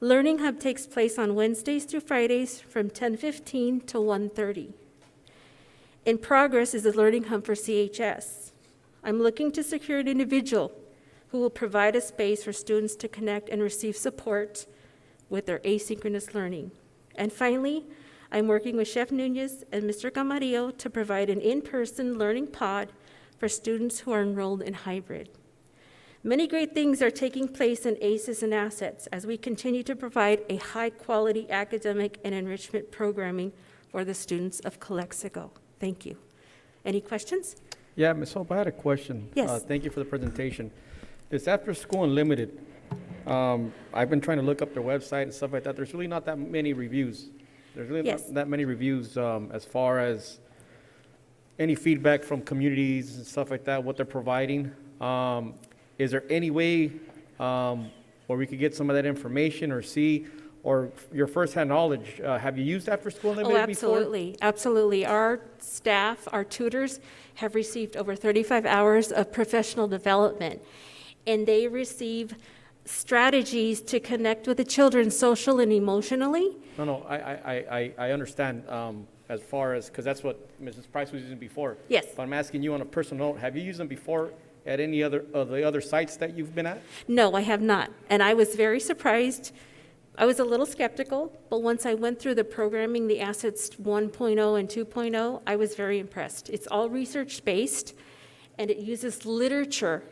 Learning Hub takes place on Wednesdays through Fridays from 10:15 to 1:30. In progress is the Learning Hub for CHS. I'm looking to secure an individual who will provide a space for students to connect and receive support with their asynchronous learning. And finally, I'm working with Chef Nunez and Mr. Camarillo to provide an in-person learning pod for students who are enrolled in hybrid. Many great things are taking place in ACES and Assets as we continue to provide a high-quality academic and enrichment programming for the students of Calexico. Thank you. Any questions? Yeah, Ms. Hope, I had a question. Yes. Thank you for the presentation. This After School Unlimited, I've been trying to look up their website and stuff like that. There's really not that many reviews. There's really Yes. not that many reviews as far as any feedback from communities and stuff like that, what they're providing. Is there any way where we could get some of that information or see, or your firsthand knowledge? Have you used After School Unlimited before? Absolutely, absolutely. Our staff, our tutors, have received over 35 hours of professional development, and they receive strategies to connect with the children social and emotionally. No, I understand as far as, because that's what Mrs. Price was using before. Yes. But I'm asking you on a personal note, have you used them before at any other of the other sites that you've been at? No, I have not, and I was very surprised. I was a little skeptical, but once I went through the programming, the Assets 1.0 and 2.0, I was very impressed. It's all research-based, and it uses literature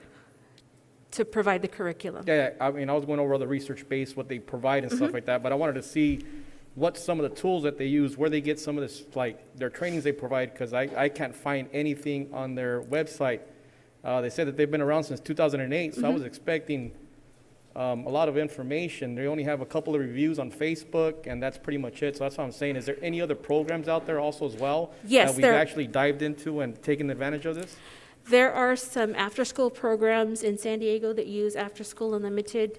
to provide the curriculum. Yeah, I mean, I was going over the research base, what they provide and stuff like that, but I wanted to see what some of the tools that they use, where they get some of this, like their trainings they provide, because I can't find anything on their website. They said that they've been around since 2008, so I was expecting a lot of information. They only have a couple of reviews on Facebook, and that's pretty much it. So that's what I'm saying. Is there any other programs out there also as well? Yes, that we've there- actually dived into and taken advantage of this? There are some after-school programs in San Diego that use After School Unlimited.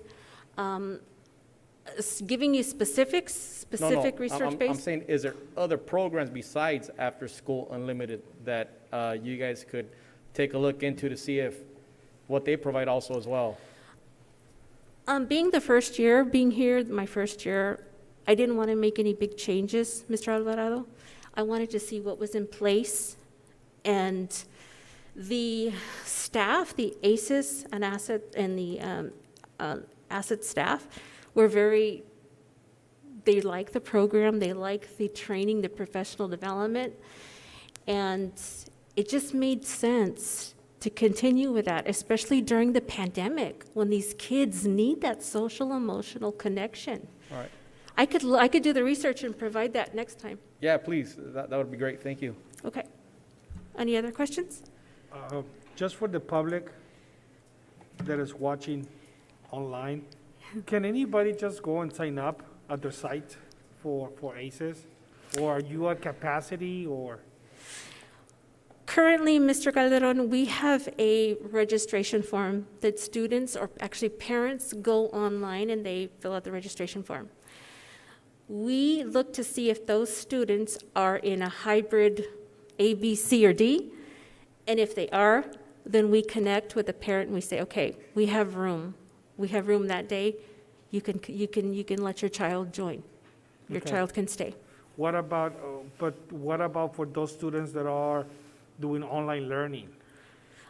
Giving you specific I'm research-based? saying, is there other programs besides After School Unlimited that you guys could take a look into to see if what they provide also as well? Being here my first year, I didn't want to make any big changes, Mr. Alvarado. I wanted to see what was in place, and the staff, the ACES and the Asset staff were they like the program, they like the training, the professional development, and it just made sense to continue with that, especially during the pandemic, when these kids need that social emotional connection. All right. I could do the research and provide that next time. Yeah, please. That would be great. Thank you. Okay. Any other questions? Just for the public that is watching online, can anybody just go and sign up at their site for ACES? Or are you at capacity, or? Currently, Mr. Calderon, we have a registration form that students, or actually parents, go online and they fill out the registration form. We look to see if those students are in a hybrid A, B, C, or D, and if they are, then we connect with the parent and we say, okay, we have room. We have room that day. You can let your child join. Your Okay. child can stay. What about for those students that are doing online learning?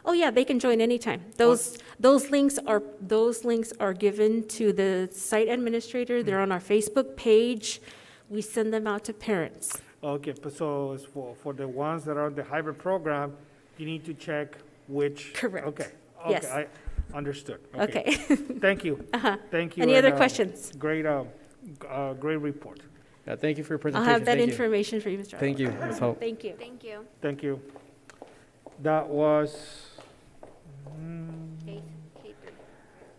Oh yeah, they can join anytime. Those links are given to the site administrator. They're on our Facebook page. We send them out to parents. Okay, but so it's for the ones that are on the hybrid program, you need to check which. Correct. Okay. Yes. I understood. Okay. Thank you. Thank you. Any and, other questions? Great report. Yeah, thank you for your I'll presentation. have that Thank you. information for you, Mr. Thank you. Alvarado. Ms. Hope. Thank you. Thank you. Thank you. That was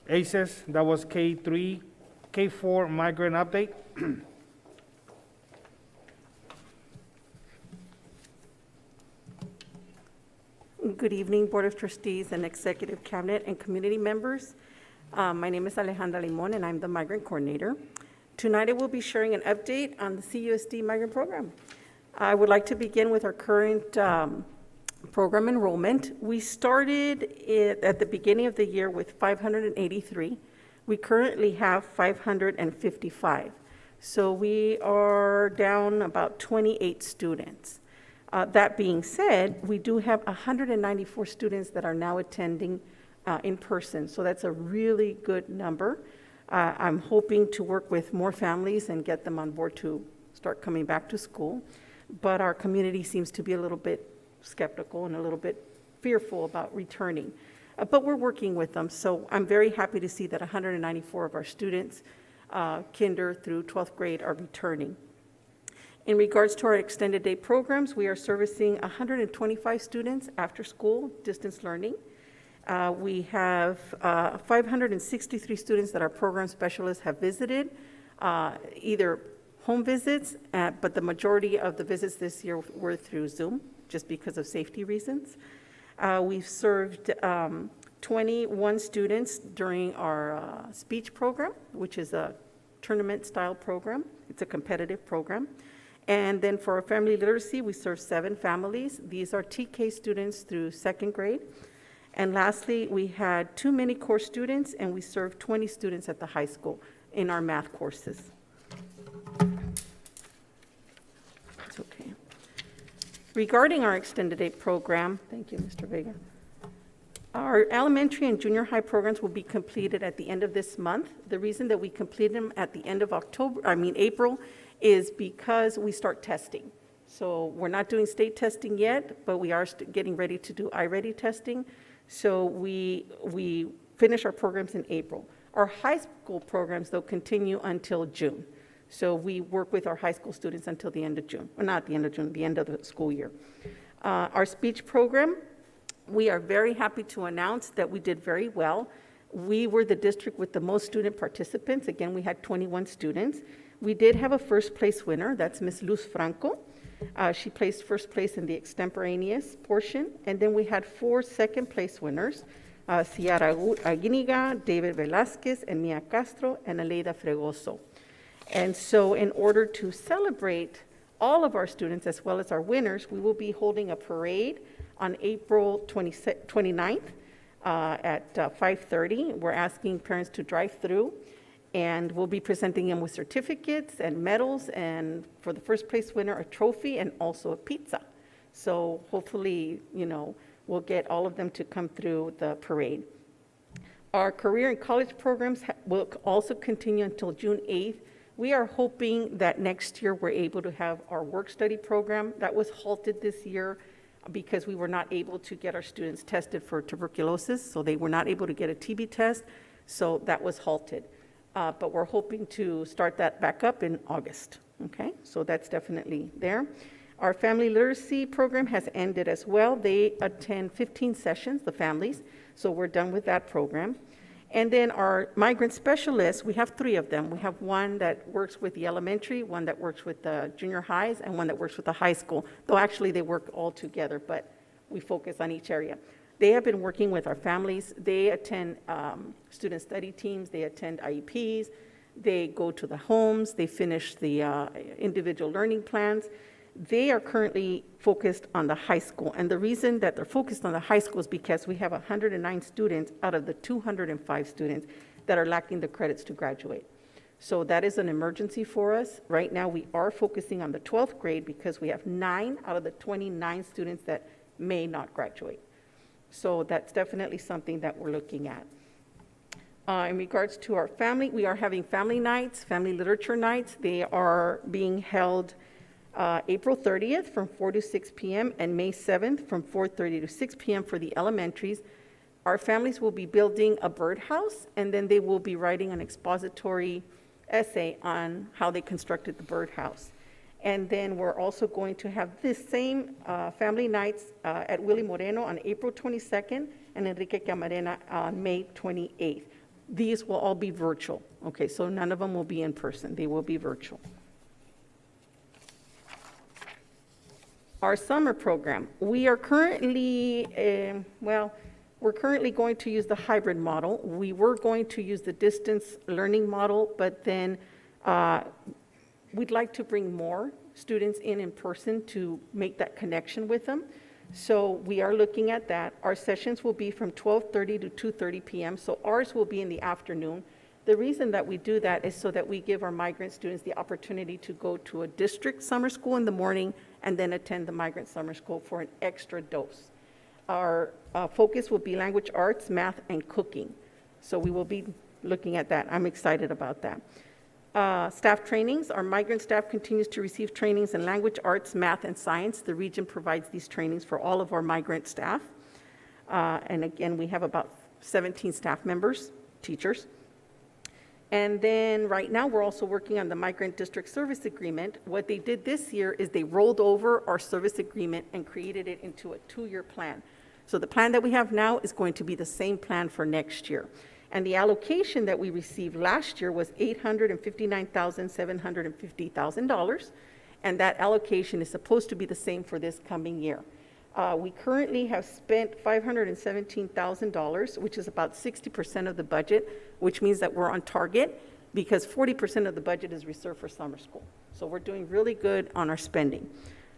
ACES, that was K3, K4 migrant update. Good evening, Board of Trustees and Executive Cabinet and community members. My name is Alejandra Limon, and I'm the Migrant Coordinator. Tonight, I will be sharing an update on the CUSD Migrant Program. I would like to begin with our current program enrollment. We started at the beginning of the year with 583. We currently have 555. So we are down about 28 students. That being said, we do have 194 students that are now attending in person, so that's a really good number. I'm hoping to work with more families and get them on board to start coming back to school, but our community seems to be a little bit skeptical and a little bit fearful about returning. But we're working with them, so I'm very happy to see that 194 of our students, kinder through 12th grade, are returning. In regards to our extended day programs, we are servicing 125 students after school, distance learning. We have 563 students that our program specialists have visited, either home visits, but the majority of the visits this year were through Zoom, just because of safety reasons. We've served 21 students during our speech program, which is a tournament-style program. It's a competitive program. And then for our family literacy, we serve 7 families. These are TK students through 2nd grade. And lastly, we had 2 mini course students, and we served 20 students at the high school in our math courses. It's okay. Regarding our extended day program, thank you, Mr. Vega. Our elementary and junior high programs will be completed at the end of this month. The reason that we complete them at the end of April, is because we start testing. So we're not doing state testing yet, but we are getting ready to do iReady testing. So we finish our programs in April. Our high school programs, though, continue until June. So we work with our high school students until the end of June. Well, not the end of June, the end of the school year. Our speech program, we are very happy to announce that we did very well. We were the district with the most student participants. Again, we had 21 students. We did have a first place winner, that's Miss Luz Franco. She placed first place in the extemporaneous portion. And then we had 4 second place winners, Ciara Aguiniga, David Velasquez, and Mia Castro, and Aleida Fregoso. And so in order to celebrate all of our students as well as our winners, we will be holding a parade on April 29th at 5:30. We're asking parents to drive through, and we'll be presenting them with certificates and medals, and for the first place winner, a trophy and also a pizza. So hopefully, we'll get all of them to come through the parade. Our career and college programs will also continue until June 8th. We are hoping that next year we're able to have our work-study program. That was halted this year because we were not able to get our students tested for tuberculosis, so they were not able to get a TB test, so that was halted. But we're hoping to start that back up in August, okay? So that's definitely there. Our family literacy program has ended as well. They attend 15 sessions, the families, so we're done with that program. And then our migrant specialists, we have 3 of them. We have one that works with the elementary, one that works with the junior highs, and one that works with the high school, though actually they work all together, but we focus on each area. They have been working with our families. They attend student study teams. They attend IEPs. They go to the homes. They finish the individual learning plans. They are currently focused on the high school. And the reason that they're focused on the high school is because we have 109 students out of the 205 students that are lacking the credits to graduate. So that is an emergency for us. Right now, we are focusing on the 12th grade because we have 9 out of the 29 students that may not graduate. So that's definitely something that we're looking at. In regards to our family, we are having family nights, family literature nights. They are being held April 30th from 4 to 6 p.m. and May 7th from 4:30 to 6 p.m. for the elementaries. Our families will be building a birdhouse, and then they will be writing an expository essay on how they constructed the birdhouse. And then we're also going to have this same family nights at Willie Moreno on April 22nd and Enrique Camarena on May 28th. These will all be virtual. Okay, so none of them will be in person. They will be virtual. Our summer program. We are currently, we're currently going to use the hybrid model. We were going to use the distance learning model, but then we'd like to bring more students in person to make that connection with them. So we are looking at that. Our sessions will be from 12:30 to 2:30 p.m. So ours will be in the afternoon. The reason that we do that is so that we give our migrant students the opportunity to go to a district summer school in the morning and then attend the migrant summer school for an extra dose. Our focus will be language arts, math, and cooking. So we will be looking at that. I'm excited about that. Staff trainings. Our migrant staff continues to receive trainings in language arts, math, and science. The region provides these trainings for all of our migrant staff. And again, we have about 17 staff members, teachers. And then right now, we're also working on the Migrant District Service Agreement. What they did this year is they rolled over our service agreement and created it into a 2-year plan. So the plan that we have now is going to be the same plan for next year. And the allocation that we received last year was $859,750,000, and that allocation is supposed to be the same for this coming year. We currently have spent $517,000, which is about 60% of the budget, which means that we're on target because 40% of the budget is reserved for summer school. So we're doing really good on our spending.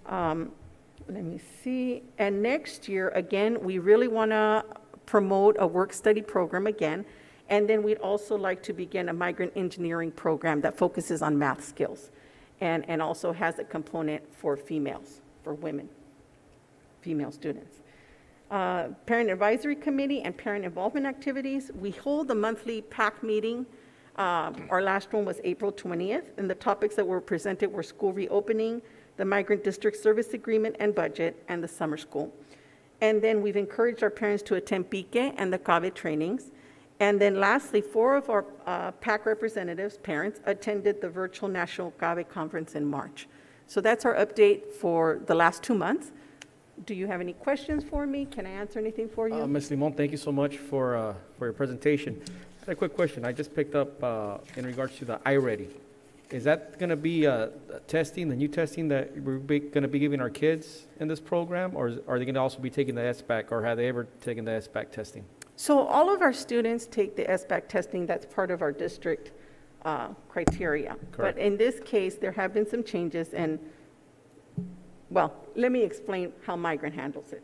Let me see. And next year, again, we really want to promote a work-study program again. And then we'd also like to begin a migrant engineering program that focuses on math skills and also has a component for females, for women, female students. Parent Advisory Committee and parent involvement activities. We hold a monthly PAC meeting. Our last one was April 20th, and the topics that were presented were school reopening, the Migrant District Service Agreement and budget, and the summer school. And then we've encouraged our parents to attend PIQE and the Covert trainings. And then lastly, 4 of our PAC representatives, parents, attended the virtual National Covert Conference in March. So that's our update for the last 2 months. Do you have any questions for me? Can I answer anything for you? Ms. Limon, thank you so much for your presentation. I had a quick question. I just picked up in regards to the iReady. Is that going to be testing, the new testing that we're going to be giving our kids in this program, or are they going to also be taking the SBAC, or have they ever taken the SBAC testing? So all of our students take the SBAC testing. That's part of our district criteria. Correct. But in this case, there have been some changes, and well, let me explain how Migrant handles it.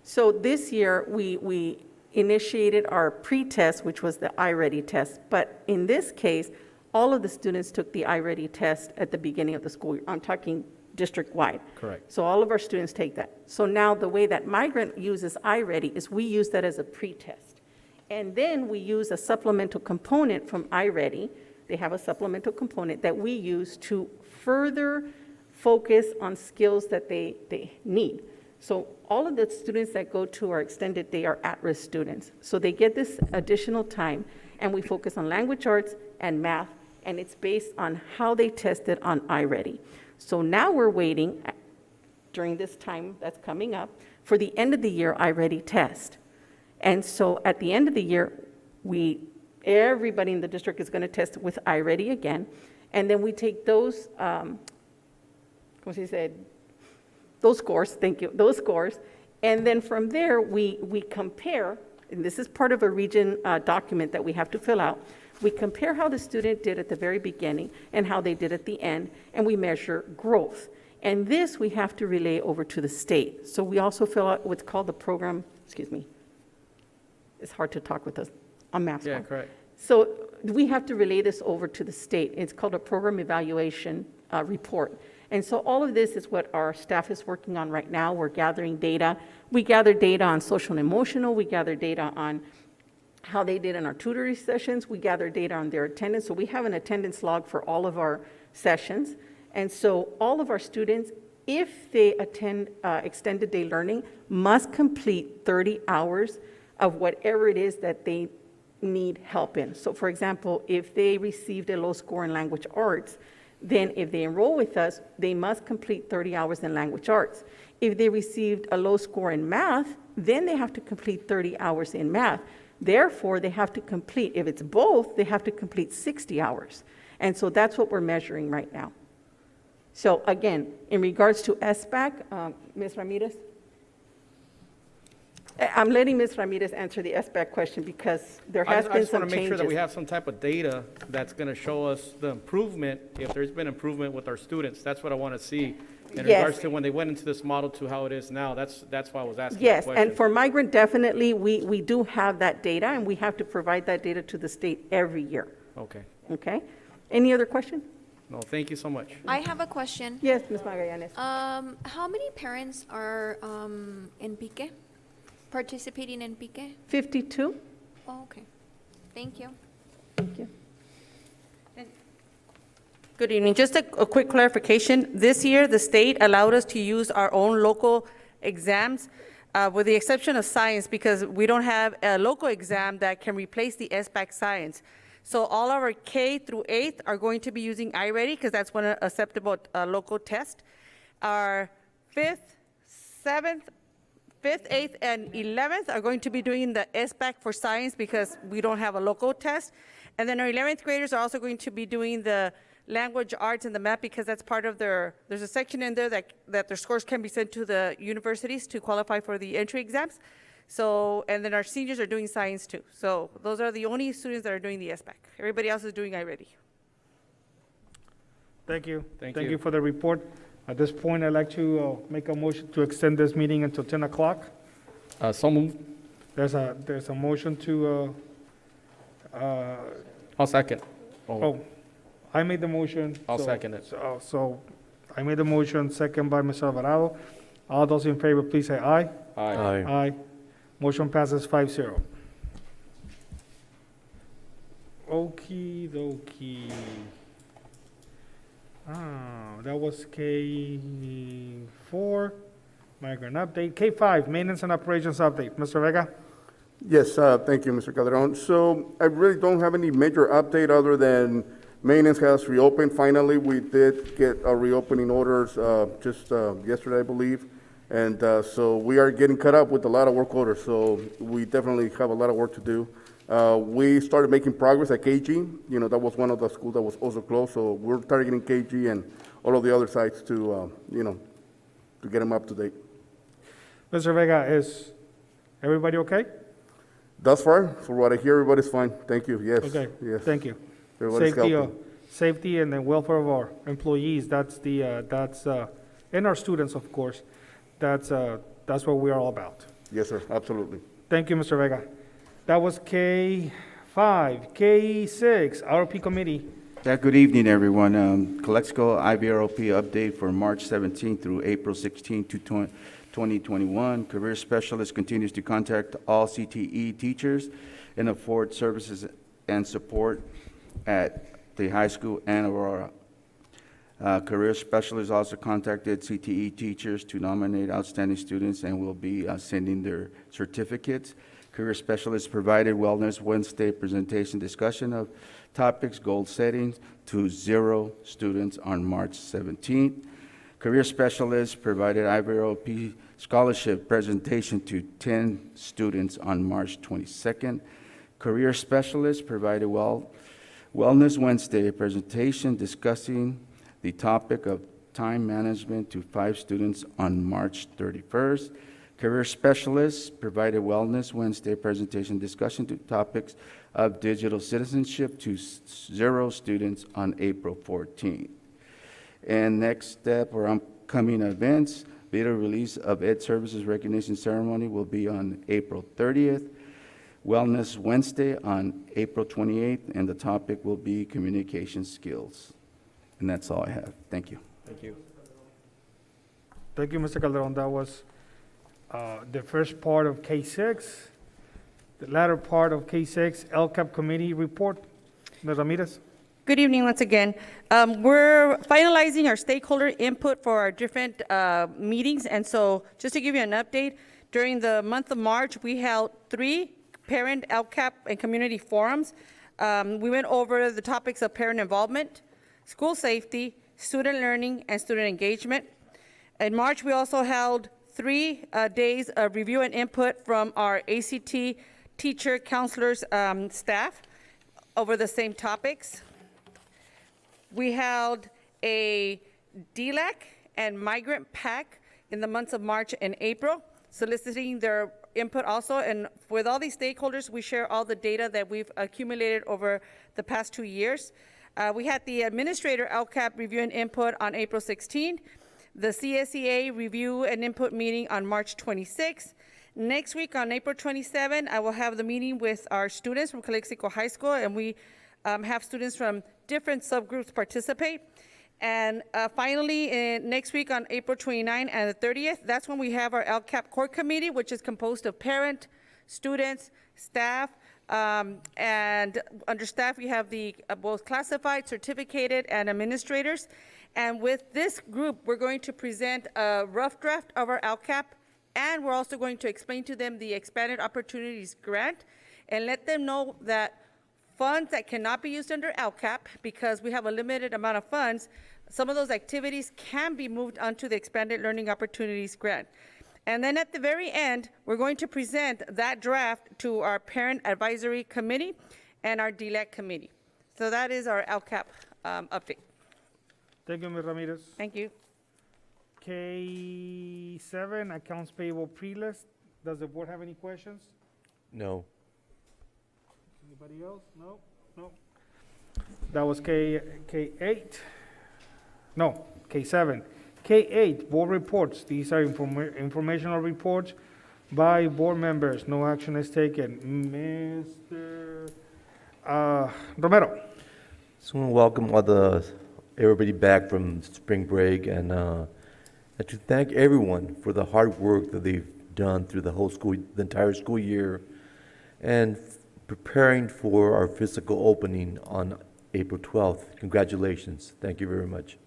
So this year, we initiated our pre-test, which was the iReady test. But in this case, all of the students took the iReady test at the beginning of the school year. I'm talking district-wide. Correct. So all of our students take that. So now the way that Migrant uses iReady is we use that as a pre-test. And then we use a supplemental component from iReady. They have a supplemental component that we use to further focus on skills that they need. So all of the students that go to our extended day are at-risk students. So they get this additional time, and we focus on language arts and math, and it's based on how they tested on iReady. So now we're waiting during this time that's coming up for the end of the year iReady test. And so at the end of the year, everybody in the district is going to test with iReady again, and then we take those, those scores, thank you, those scores, and then from there we compare, and this is part of a region document that we have to fill out. We compare how the student did at the very beginning and how they did at the end, and we measure growth. And this we have to relay over to the state. So we also fill out what's called the program, it's hard to talk with a mask on. Yeah, correct. So we have to relay this over to the state. It's called a program evaluation report. And so all of this is what our staff is working on right now. We're gathering data. We gather data on social and emotional. We gather data on how they did in our tutoring sessions. We gather data on their attendance. So we have an attendance log for all of our sessions. And so all of our students, if they attend extended day learning, must complete 30 hours of whatever it is that they need help in. So for example, if they received a low score in language arts, then if they enroll with us, they must complete 30 hours in language arts. If they received a low score in math, then they have to complete 30 hours in math. Therefore, they have to complete, if it's both, they have to complete 60 hours. And so that's what we're measuring right now. So again, in regards to SBAC, Ms. Ramirez? I'm letting Ms. Ramirez answer the SBAC question because there has been some changes. I just want to make sure that we have some type of data that's going to show us the improvement, if there's been improvement with our students. That's what I want to see in regards to when they went into this model to how it is now. That's why I was asking that question. And for Migrant, definitely, we do have that data, and we have to provide that data to the state every year. Okay. Okay? Any other question? No, thank you so much. I have a question. Yes, Ms. Magallanes. How many parents are in PIQUE, participating in PIQUE? 52? Oh, okay. Thank you. Thank you. Good evening. Just a quick clarification. This year, the state allowed us to use our own local exams, with the exception of science, because we don't have a local exam that can replace the SBAC science. So all of our K through 8th are going to be using iReady, because that's one acceptable local test. Our 5th, 7th, 5th, 8th, and 11th are going to be doing the SBAC for science because we don't have a local test. And then our 11th graders are also going to be doing the language arts and the math because that's part of there's a section in there that their scores can be sent to the universities to qualify for the entry exams. So, and then our seniors are doing science too. So those are the only students that are doing the SBAC. Everybody else is doing iReady. Thank you. Thank Thank you. you for the report. At this point, I'd like to make a motion to extend this meeting until 10 o'clock. So moved. There's a motion to, I'll second. oh, I made the motion. I'll so- second it. So I made the motion, second by Mr. Alvarado. All those in favor, please say aye. Aye. Aye. Motion passes 5-0. Okey dokey. That was K4, migrant update. K5, maintenance and operations update. Mr. Vega? Yes, thank you, Mr. Calderon. So I really don't have any major update other than maintenance has reopened. Finally, we did get our reopening orders just yesterday, I believe. And so we are getting caught up with a lot of work orders. So we definitely have a lot of work to do. We started making progress at KG. You know, that was one of the schools that was also closed. So we're targeting KG and all of the other sites to, to get them up to date. Mr. Vega, is everybody okay? Thus far, for what I hear, everybody's fine. Thank you. Yes. Okay, Yes. thank you. Everybody's helping. Safety and the welfare of our employees, and our students, of course. That's what we are all about. Yes, sir. Absolutely. Thank you, Mr. Vega. That was K5. K6, RP committee. Yeah, good evening, everyone. Calexico IVROP update for March 17th through April 16th, 2021. Career Specialist continues to contact all CTE teachers and afford services and support at the high school and Aurora. Career Specialists also contacted CTE teachers to nominate outstanding students and will be sending their certificates. Career Specialists provided Wellness Wednesday presentation discussion of topics, goal settings to 0 students on March 17th. Career Specialists provided IVROP scholarship presentation to 10 students on March 22nd. Career Specialists provided Wellness Wednesday presentation discussing the topic of time management to 5 students on March 31st. Career Specialists provided Wellness Wednesday presentation discussion to topics of digital citizenship to 0 students on April 14th. And next step or upcoming events, video release of Ed Services Recognition Ceremony will be on April 30th. Wellness Wednesday on April 28th, and the topic will be communication skills. And that's all I have. Thank you. Thank you. Thank you, Mr. Calderon. That was the first part of K6. The latter part of K6, Lcap committee report. Ms. Ramirez? Good evening once again. We're finalizing our stakeholder input for our different meetings. And so just to give you an update, during the month of March, we held 3 parent Lcap and community forums. We went over the topics of parent involvement, school safety, student learning, and student engagement. In March, we also held 3 days of review and input from our ACT teacher, counselors, staff over the same topics. We held a DLAC and migrant pack in the months of March and April, soliciting their input also. And with all these stakeholders, we share all the data that we've accumulated over the past 2 years. We had the administrator LCAP review and input on April 16th, the CSEA review and input meeting on March 26th. Next week on April 27th, I will have the meeting with our students from Calexico High School, and we have students from different subgroups participate. And finally, next week on April 29th and the 30th, that's when we have our Lcap Core Committee, which is composed of parent, students, staff, and under staff, we have the both classified, certificated, and administrators. And with this group, we're going to present a rough draft of our Lcap, and we're also going to explain to them the Expanded Opportunities Grant and let them know that funds that cannot be used under Lcap, because we have a limited amount of funds, some of those activities can be moved onto the Expanded Learning Opportunities Grant. And then at the very end, we're going to present that draft to our Parent Advisory Committee and our DLEC Committee. So that is our Lcap update. Thank you, Ms. Ramirez. Thank you. K7, accounts payable pre-list. Does the board have any questions? No. Anybody else? No? No. That was K8. No, K7. K8, board reports. These are informational reports by board members. No action is taken. Mr. Romero. Just want to welcome everybody back from spring break and to thank everyone for the hard work that they've done through the entire school year, and preparing for our physical opening on April 12th. Congratulations. Thank you very much.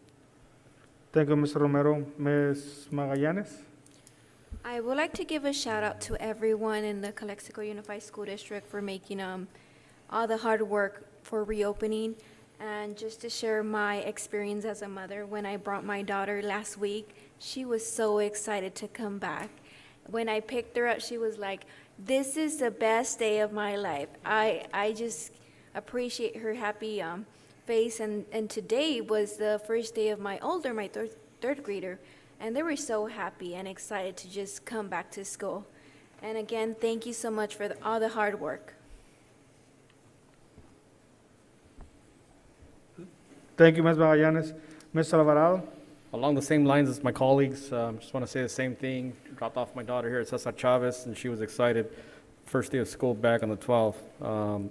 Thank you, Mr. Romero. Ms. Magallanes? I would like to give a shout out to everyone in the Calexico Unified School District for making all the hard work for reopening. And just to share my experience as a mother, when I brought my daughter last week, she was so excited to come back. When I picked her up, she was like, "This is the best day of my life." I just appreciate her happy face. And today was the first day of my third grader, and they were so happy and excited to just come back to school. And again, thank you so much for all the hard work. Thank you, Ms. Magallanes. Mr. Alvarado? Along the same lines as my colleagues, just want to say the same thing. Dropped off my daughter here at Cesar Chavez, and she was excited. First day of school back on the 12th.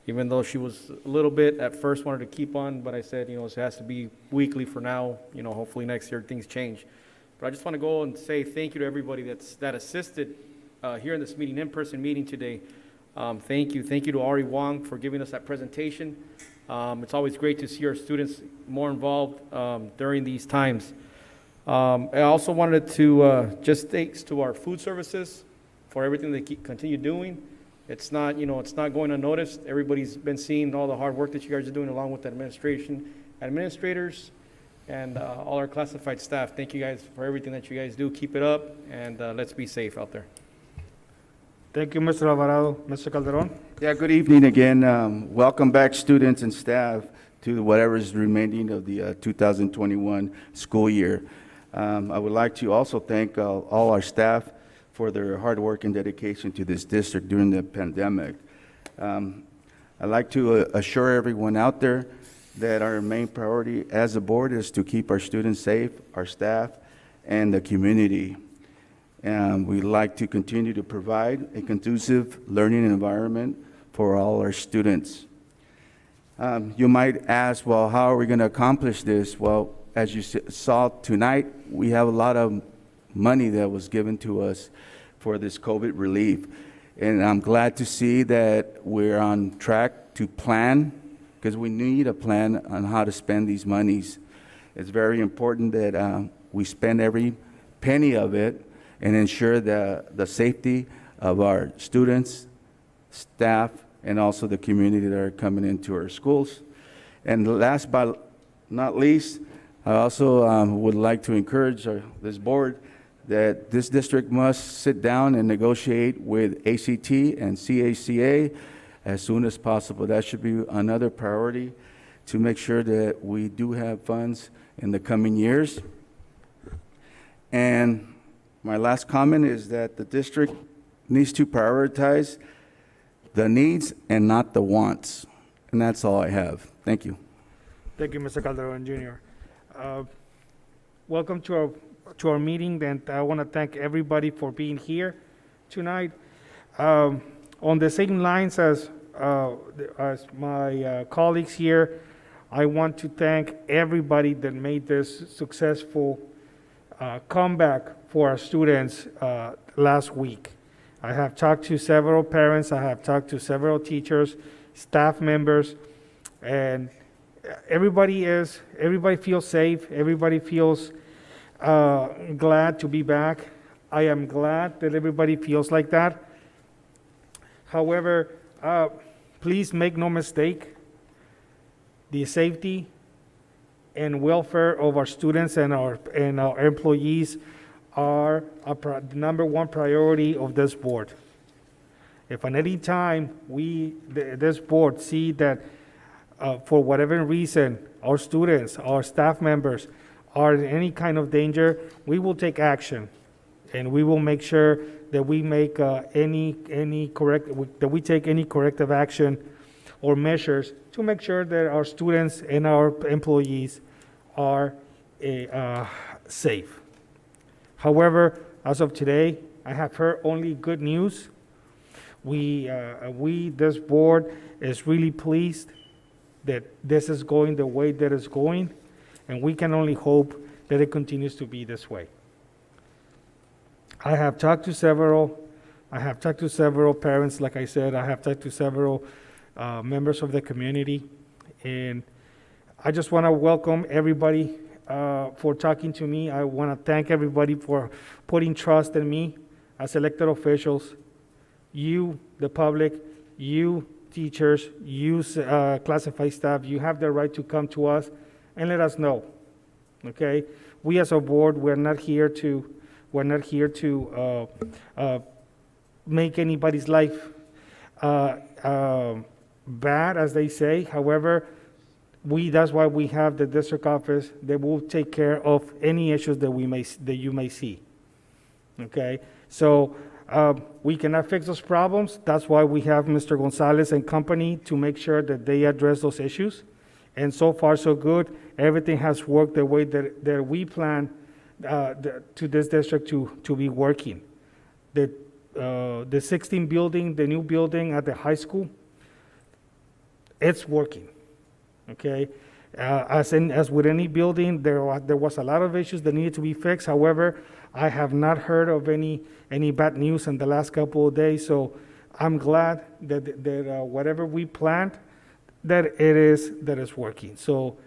Even though she was a little bit at first wanted to keep on, but I said, it has to be weekly for now. Hopefully next year things change. But I just want to go and say thank you to everybody that assisted here in this meeting, in-person meeting today. Thank you. Thank you to Ari Wong for giving us that presentation. It's always great to see our students more involved during these times. I also wanted to just thanks to our food services for everything they continue doing. It's not, it's not going unnoticed. Everybody's been seeing all the hard work that you guys are doing, along with the administrators, and all our classified staff. Thank you guys for everything that you guys do. Keep it up, and let's be safe out there. Thank you, Mr. Alvarado. Mr. Calderon? Yeah, good evening again. Welcome back, students and staff, to whatever is remaining of the 2021 school year. I would like to also thank all our staff for their hard work and dedication to this district during the pandemic. I'd like to assure everyone out there that our main priority as a board is to keep our students safe, our staff, and the community. And we'd like to continue to provide a conducive learning environment for all our students. You might ask, well, how are we going to accomplish this? Well, as you saw tonight, we have a lot of money that was given to us for this COVID relief. And I'm glad to see that we're on track to plan, because we need a plan on how to spend these monies. It's very important that we spend every penny of it and ensure the safety of our students, staff, and also the community that are coming into our schools. And last but not least, I also would like to encourage this board that this district must sit down and negotiate with ACT and CACA as soon as possible. That should be another priority to make sure that we do have funds in the coming years. And my last comment is that the district needs to prioritize the needs and not the wants. And that's all I have. Thank you. Thank you, Mr. Calderon Jr. Welcome to our meeting, and I want to thank everybody for being here tonight. On the same lines as as my colleagues here, I want to thank everybody that made this successful comeback for our students last week. I have talked to several parents, I have talked to several teachers, staff members, and everybody feels safe, everybody feels glad to be back. I am glad that everybody feels like that. However, please make no mistake, the safety and welfare of our students and our employees are the number one priority of this board. If at any time this board see that for whatever reason our students, our staff members are in any kind of danger, we will take action, and we will make sure that we make any take any corrective action or measures to make sure that our students and our employees are safe. However, as of today, I have heard only good news. This board is really pleased that this is going the way that it's going, and we can only hope that it continues to be this way. I have talked to several parents, like I said, I have talked to several members of the community, and I just want to welcome everybody for talking to me. I want to thank everybody for putting trust in me as elected officials. You, the public, you teachers, you classified staff, you have the right to come to us and let us know, okay? We as a board, we're not here to make anybody's life bad, as they say. However, that's why we have the district office that will take care of any issues that you may see. Okay, so we cannot fix those problems. That's why we have Mr. Gonzalez and company to make sure that they address those issues. And so far, so good. Everything has worked the way that we plan to this district to be working. The 16 building, the new building at the high school, it's working. Okay, as with any building, there was a lot of issues that needed to be fixed. However, I have not heard of any bad news in the last couple of days. So I'm glad that whatever we planned, that it is working. So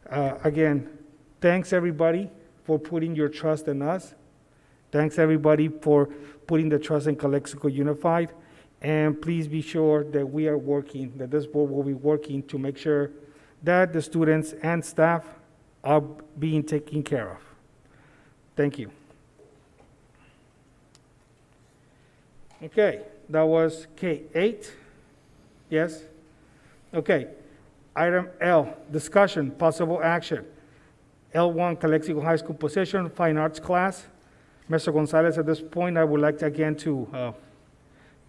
again, thanks everybody for putting your trust in us. Thanks everybody for putting the trust in Calexico Unified. And please be sure that we are working, that this board will be working to make sure that the students and staff are being taken care of. Thank you. Okay, that was K8. Yes? Okay. Item L, discussion, possible action. L1, Calexico High School position, fine arts class. Mr. Gonzalez, at this point, I would like to again to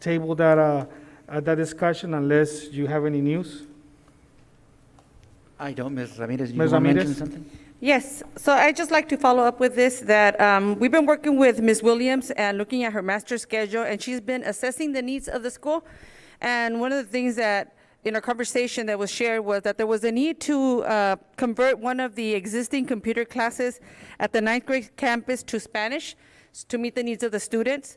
table that discussion unless you have any news. I don't, Ms. Ramirez. You Ms. want to Ramirez? mention something? Yes, so I'd just like to follow up with this, that we've been working with Ms. Williams and looking at her master's schedule, and she's been assessing the needs of the school. And one of the things that in our conversation that was shared was that there was a need to convert one of the existing computer classes at the 9th grade campus to Spanish to meet the needs of the students.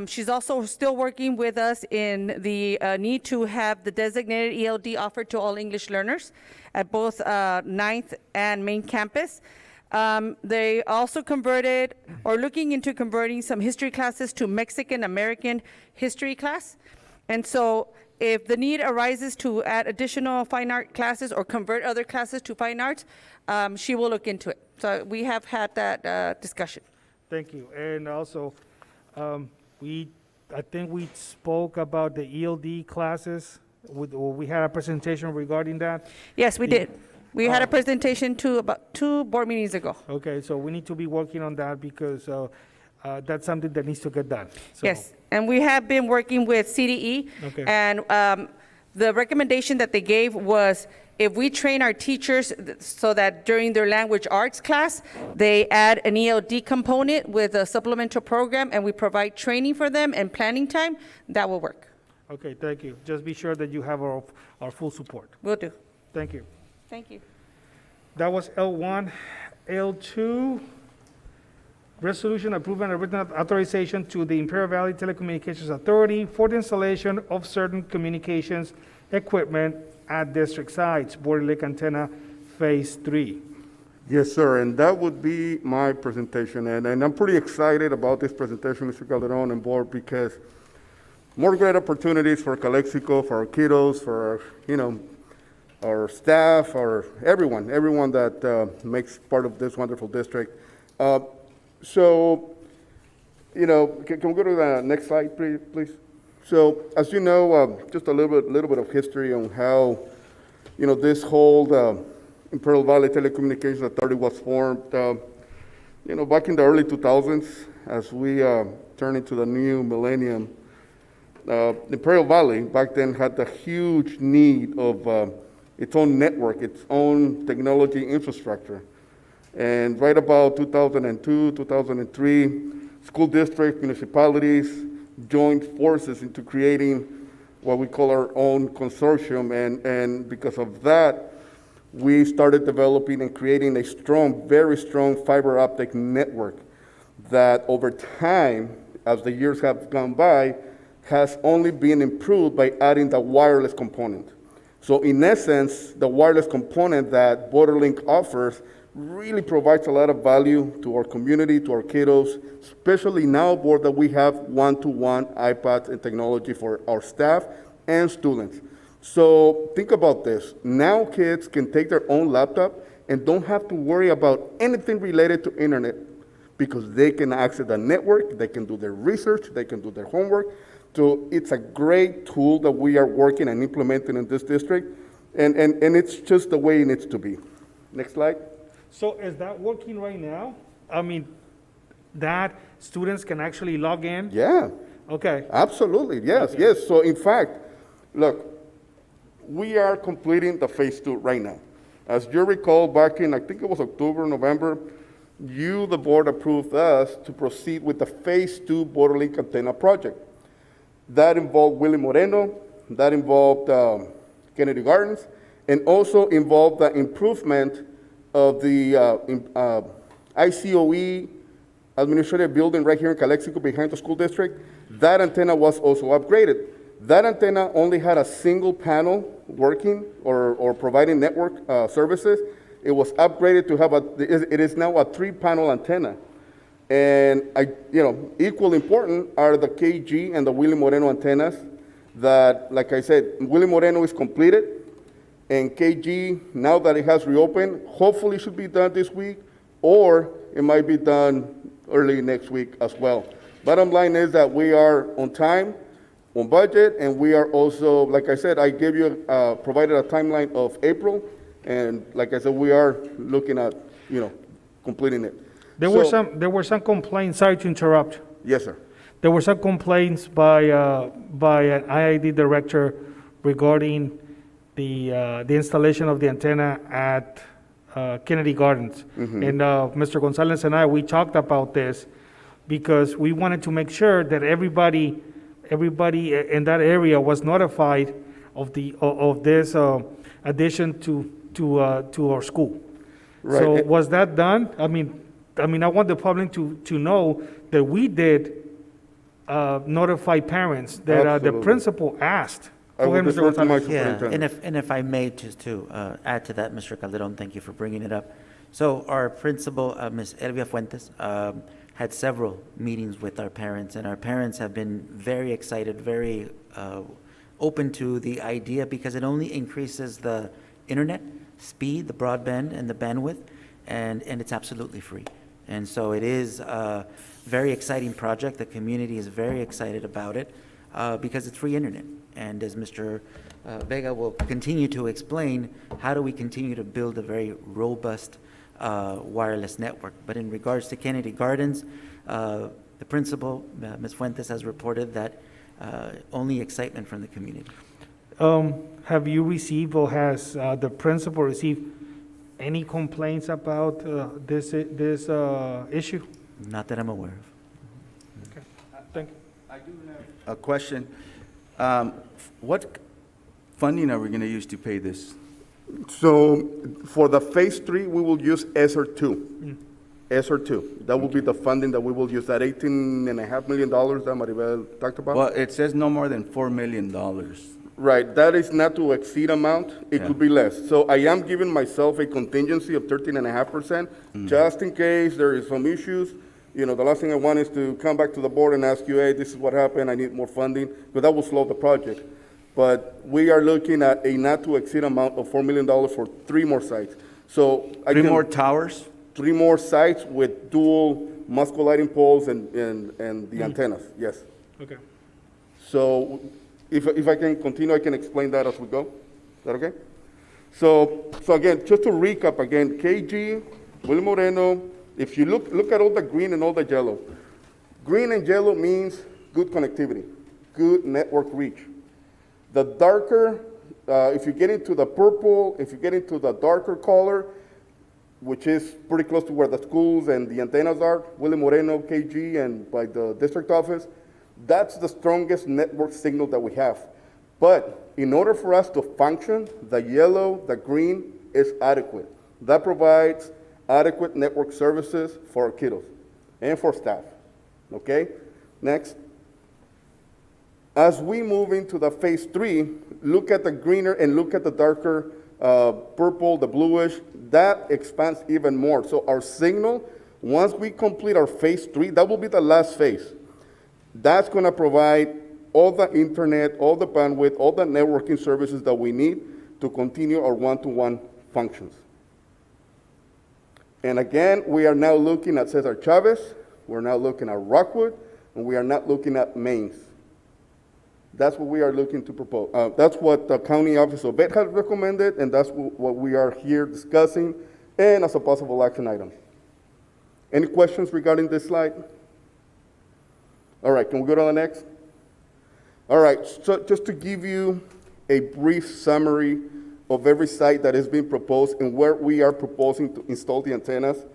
She's also still working with us in the need to have the designated ELD offered to all English learners at both 9th and main campus. They also converted or looking into converting some history classes to Mexican American history class. And so if the need arises to add additional fine art classes or convert other classes to fine arts, she will look into it. So we have had that discussion. Thank you. And also, I think we spoke about the ELD classes. We had a presentation regarding that. Yes, we did. We had a presentation about 2 board meetings ago. Okay, so we need to be working on that because that's something that needs to get done. So, Yes, and we have been working with CDE. Okay. And the recommendation that they gave was if we train our teachers so that during their language arts class, they add an ELD component with a supplemental program and we provide training for them and planning time, that will work. Okay, thank you. Just be sure that you have our full support. Will do. Thank you. Thank you. That was L1. L2, resolution approving a written authorization to the Imperial Valley Telecommunications Authority for the installation of certain communications equipment at district sites, Border Lake Antenna Phase 3. Yes, sir, and that would be my presentation, and I'm pretty excited about this presentation, Mr. Calderon and board, because more great opportunities for Calexico, for our kiddos, for our staff, or everyone that makes part of this wonderful district. So, can we go to the next slide, please? So, as you know, just a little bit of history on how, this whole Imperial Valley Telecommunications Authority was formed. Back in the early 2000s, as we turn into the new millennium, Imperial Valley back then had the huge need of its own network, its own technology infrastructure. And right about 2002, 2003, school districts, municipalities joined forces into creating what we call our own consortium. And because of that, we started developing and creating a strong, very strong fiber optic network that over time, as the years have gone by, has only been improved by adding the wireless component. So in essence, the wireless component that BorderLink offers really provides a lot of value to our community, to our kiddos, especially now board that we have one-to-one iPads and technology for our staff and students. So think about this. Now kids can take their own laptop and don't have to worry about anything related to internet because they can access the network, they can do their research, they can do their homework. So it's a great tool that we are working and implementing in this district, and it's just the way it needs to be. Next slide. So is that working right now? I mean, that students can actually log in? Yeah. Okay. Absolutely, yes, Okay. yes. So in fact, look, we are completing the phase 2 right now. As you recall, back in, I think it was October, November, the board approved us to proceed with the phase 2 Border Link antenna project. That involved Willie Moreno, that involved Kennedy Gardens, and also involved the improvement of the ICOE administrative building right here in Calexico behind the school district. That antenna was also upgraded. That antenna only had a single panel working or providing network services. It was upgraded to have it is now a 3-panel antenna. And equally important are the KG and the Willie Moreno antennas that, like I said, Willie Moreno is completed, and KG, now that it has reopened, hopefully should be done this week, or it might be done early next week as well. Bottom line is that we are on time, on budget, and we are also, like I said, I gave you, provided a timeline of April, and like I said, we are looking at, completing it. There were some complaints, sorry to interrupt. Yes, sir. There were some complaints by an IID director regarding the installation of the antenna at Kennedy Gardens. Mhm. And Mr. Gonzalez and I, we talked about this because we wanted to make sure that everybody in that area was notified of this addition to our school. Right. So was that done? I mean, I want the public to know that we did notify parents that the Absolutely. principal asked. I will Go ahead, Mr. defer to my Gonzalez. Yeah, superintendent. and if I may, just to add to that, Mr. Calderon, thank you for bringing it up. So our principal, Ms. Elvia Fuentes, had several meetings with our parents, and our parents have been very excited, very open to the idea because it only increases the internet speed, the broadband, and the bandwidth, and it's absolutely free. And so it is a very exciting project. The community is very excited about it because it's free internet. And as Mr. Vega will continue to explain, how do we continue to build a very robust wireless network? But in regards to Kennedy Gardens, the principal, Ms. Fuentes, has reported that only excitement from the community. Have you received or has the principal received any complaints about this issue? Not that I'm aware of. Okay, thank you. I do have a question. What funding are we going to use to pay this? So for the phase 3, we will use Esser 2. Esser 2. That will be the funding that we will use, that $18.5 million that Maribel talked about. Well, it says no more than $4 million. Right, that is not to exceed amount. It could be less. So I am giving myself a contingency of 13.5%, just in case there is some issues. You know, the last thing I want is to come back to the board and ask you, hey, this is what happened, I need more funding, because that will slow the project. But we are looking at a not to exceed amount of $4 million for 3 more sites. So Three more towers? 3 more sites with dual muscle lighting poles and the antennas, yes. Okay. So if I can continue, I can explain that as we go. Is that okay? So again, just to recap again, KG, William Moreno, if you look at all the green and all the yellow. Green and yellow means good connectivity, good network reach. The darker, if you get into the purple, if you get into the darker color, which is pretty close to where the schools and the antennas are, William Moreno, KG, and by the district office, that's the strongest network signal that we have. But in order for us to function, the yellow, the green is adequate. That provides adequate network services for our kiddos and for staff. Okay? Next. As we move into the phase 3, look at the greener and look at the darker purple, the bluish. That expands even more. So our signal, once we complete our phase 3, that will be the last phase. That's going to provide all the internet, all the bandwidth, all the networking services that we need to continue our one-to-one functions. And again, we are now looking at Cesar Chavez, we're now looking at Rockwood, and we are not looking at Mains. That's what we are looking to propose. That's what the County Office of Ed has recommended, and that's what we are here discussing, and as a possible action item. Any questions regarding this slide? All right, can we go to the next? All right, so just to give you a brief summary of every site that is being proposed and where we are proposing to install the antennas.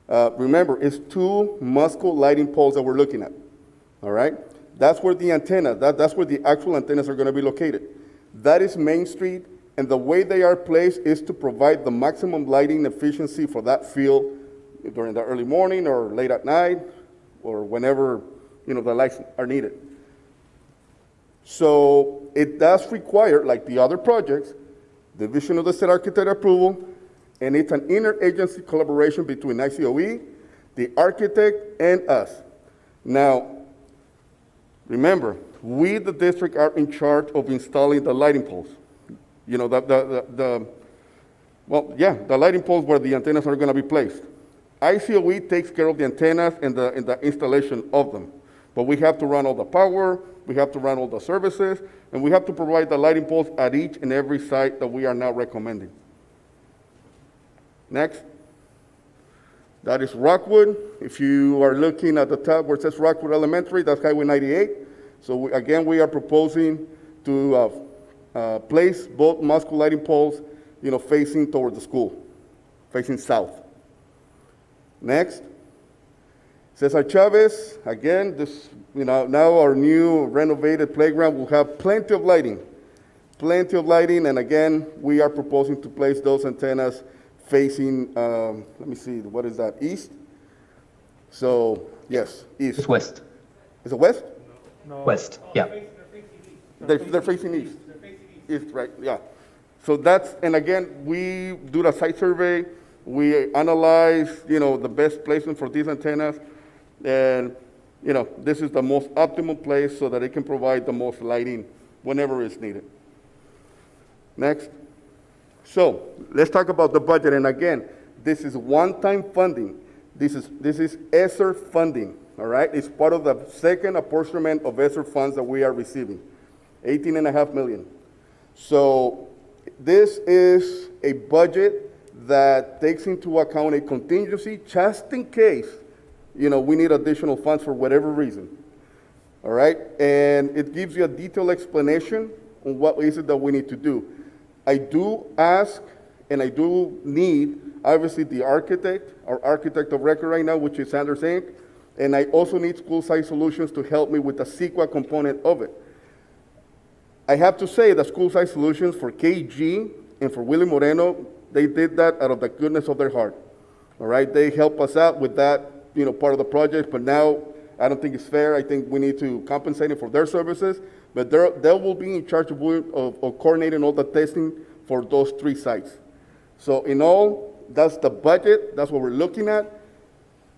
Remember, it's 2 muscle lighting poles that we're looking at, all right? That's where the antenna, that's where the actual antennas are going to be located. That is Main Street, and the way they are placed is to provide the maximum lighting efficiency for that field during the early morning or late at night or whenever, you know, the lights are needed. So it does require, like the other projects, Division of the State Architect approval, and it's an interagency collaboration between ICOE, the architect, and us. Now, remember, we, the district, are in charge of installing the lighting poles. You know, the lighting poles where the antennas are going to be placed. ICOE takes care of the antennas and the installation of them. But we have to run all the power, we have to run all the services, and we have to provide the lighting poles at each and every site that we are now recommending. Next. That is Rockwood. If you are looking at the top where it says Rockwood Elementary, that's Highway 98. So again, we are proposing to place both muscle lighting poles, you know, facing toward the school, facing south. Next. Cesar Chavez, again, this, you know, now our new renovated playground will have plenty of lighting, and again, we are proposing to place those antennas facing, let me see, what is that, east? So, yes, east. It's west. Is it west? No. West, yeah. They're facing east. East, right, yeah. So that's, and again, we do the site survey, we analyze, you know, the best placement for these antennas, and, you know, this is the most optimal place so that it can provide the most lighting whenever it's needed. Next. So let's talk about the budget. And again, this is one-time funding. This is Esser Funding, all right? It's part of the second apportionment of Esser funds that we are receiving, $18.5 million. So this is a budget that takes into account a contingency just in case, you know, we need additional funds for whatever reason, all right? And it gives you a detailed explanation on what is it that we need to do. I do ask, and I do need, obviously, the architect, our architect of record right now, which is Sanders Inc., and I also need School Site Solutions to help me with the CEQA component of it. I have to say the school site solutions for KG and for Willie Moreno, they did that out of the goodness of their heart. All right, they help us out with that, part of the project, but now I don't think it's fair. I think we need to compensate them for their services, but they will be in charge of coordinating all the testing for those 3 sites. So in all, that's the budget. That's what we're looking at.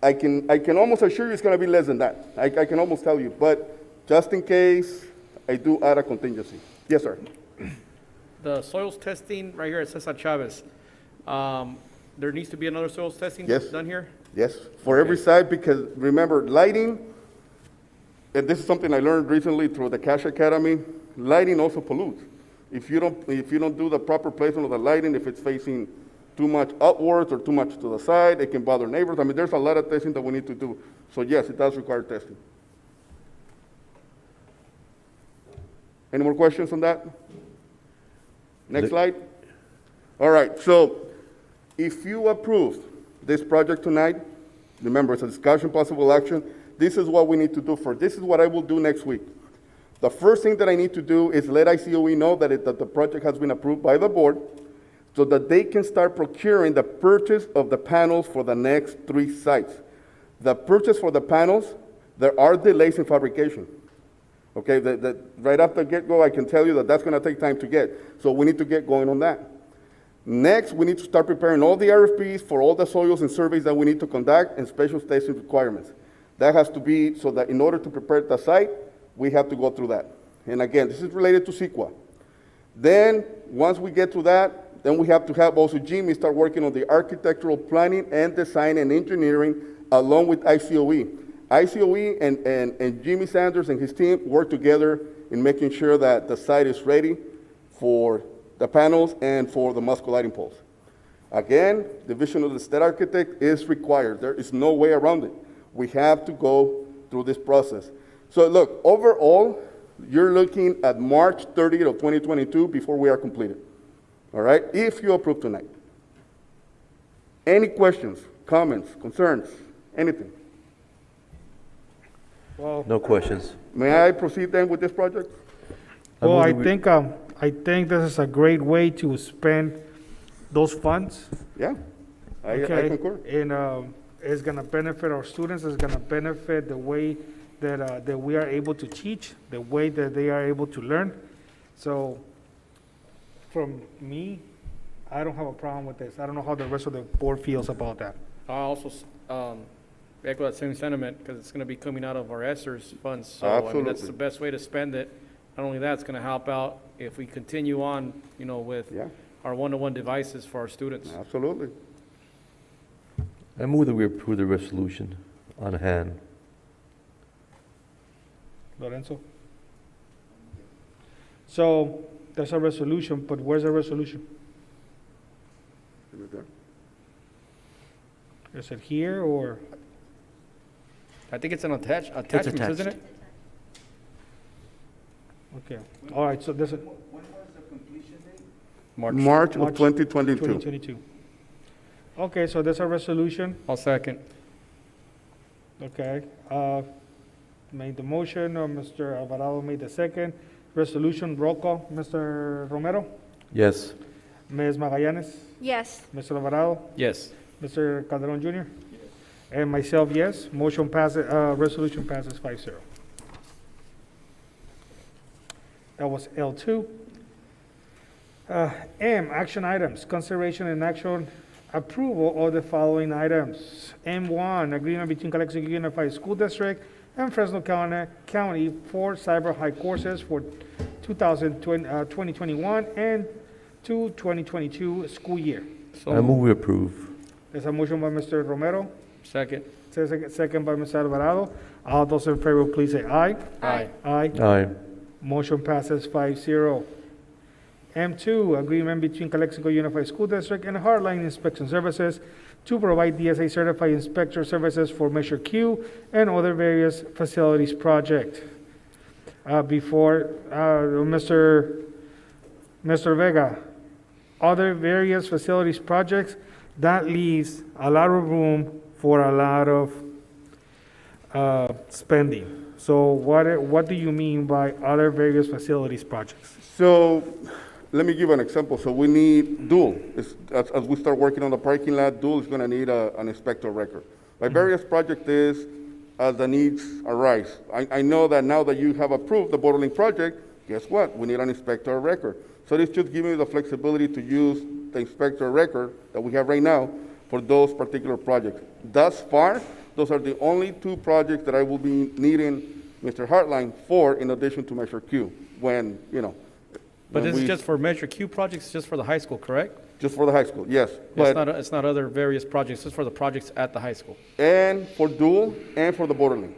I can almost assure you it's going to be less than that. I can almost tell you, but just in case, I do add a contingency. Yes, sir. The soils testing right here at Cesar Chavez, there needs to be another soils testing Yes. done here? Yes, for every site, because remember, lighting, and this is something I learned recently through the Cash Academy, lighting also pollutes. If you don't do the proper placement of the lighting, if it's facing too much upwards or too much to the side, it can bother neighbors. I mean, there's a lot of testing that we need to do. So yes, it does require testing. Any more questions on that? Next slide. All right, so if you approve this project tonight, remember, it's a discussion, possible action. This is what we need to do first. This is what I will do next week. The first thing that I need to do is let ICOE know that the project has been approved by the board so that they can start procuring the purchase of the panels for the next 3 sites. The purchase for the panels, there are delays in fabrication. Okay, right after get-go, I can tell you that that's going to take time to get. So we need to get going on that. Next, we need to start preparing all the RFPs for all the soils and surveys that we need to conduct and special testing requirements. That has to be so that in order to prepare the site, we have to go through that. And again, this is related to CEQA. Then, once we get to that, then we have to have also Jimmy start working on the architectural planning and design and engineering along with ICOE. ICOE and Jimmy Sanders and his team work together in making sure that the site is ready for the panels and for the Musco lighting poles. Again, the vision of the state architect is required. There is no way around it. We have to go through this process. So look, overall, you're looking at March 30th of 2022 before we are completed. All right, if you approve tonight. Any questions, comments, concerns, anything? Well, No questions. May I proceed then with this project? well, I move think this is a great way to spend those funds. Yeah, I Okay, concur. and it's gonna benefit our students, it's gonna benefit the way that we are able to teach, the way that they are able to learn. So, from me, I don't have a problem with this. I don't know how the rest of the board feels about that. I also echo that same sentiment, because it's going to be coming out of our Esser's funds. So, I mean, that's Absolutely. the best way to spend it. Not only that, it's going to help out if we continue on, with Yeah. our one-to-one devices for our students. Absolutely. I move that we approve the resolution on hand. Lorenzo? So, there's a resolution, but where's the resolution? Is it here, or? I think it's an attachment, isn't attached. it? Okay, all right, so there's a. March of 2022. 2022. Okay, so there's a resolution, I'll second. okay. Made the motion, Mr. Alvarado made the second. Resolution, roll call, Mr. Romero? Yes. Ms. Magallanes? Yes. Mr. Alvarado? Yes. Mr. Calderon Jr.? And myself, yes. Motion passes, resolution passes 5-0. That was L2. M, action items, consideration and action approval of the following items. M1, agreement between Calexico Unified School District and Fresno County for Cyber High courses for 2021 and 2022 school year. I move we approve. There's a motion by Mr. Romero, Second. second by Mr. Alvarado. All those in favor, please say aye. Aye. Aye. Aye. Motion passes 5-0. M2, agreement between Calexico Unified School District and Hardline Inspection Services to provide DSA certified inspector services for Measure Q and other various facilities project. Before, Mr. Vega, other various facilities projects, that leaves a lot of room for a lot of spending. So what do you mean by other various facilities projects? So let me give an example. So we need dual. As we start working on the parking lot, dual is going to need an inspector record. My various project is as the needs arise. I know that now that you have approved the borderline project, guess what? We need an inspector record. So this just gives me the flexibility to use the inspector record that we have right now for those particular projects. Thus far, those are the only two projects that I will be needing Mr. Hartline for, in addition to Measure Q, when, you know. But when this is we- just for Measure Q projects, just for the high school, correct? Just for the high school, yes. It's not other various projects, just for the projects at the high school. And for dual and for the borderline.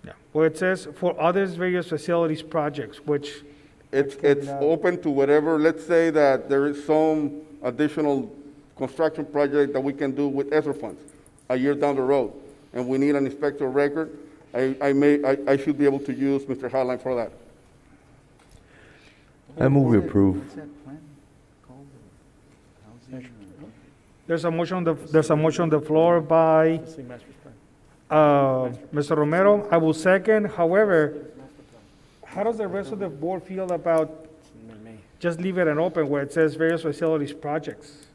Yeah. Well, it says for others various facilities projects, which. It's open to whatever, let's say that there is some additional construction project that we can do with Esser funds a year down the road, and we need an inspector record, I should be able to use Mr. Hotline for that. I move we approve. There's a motion on the floor by Mr. Romero. I will second. However, how does the rest of the board feel about just leave it an open where it says various facilities projects?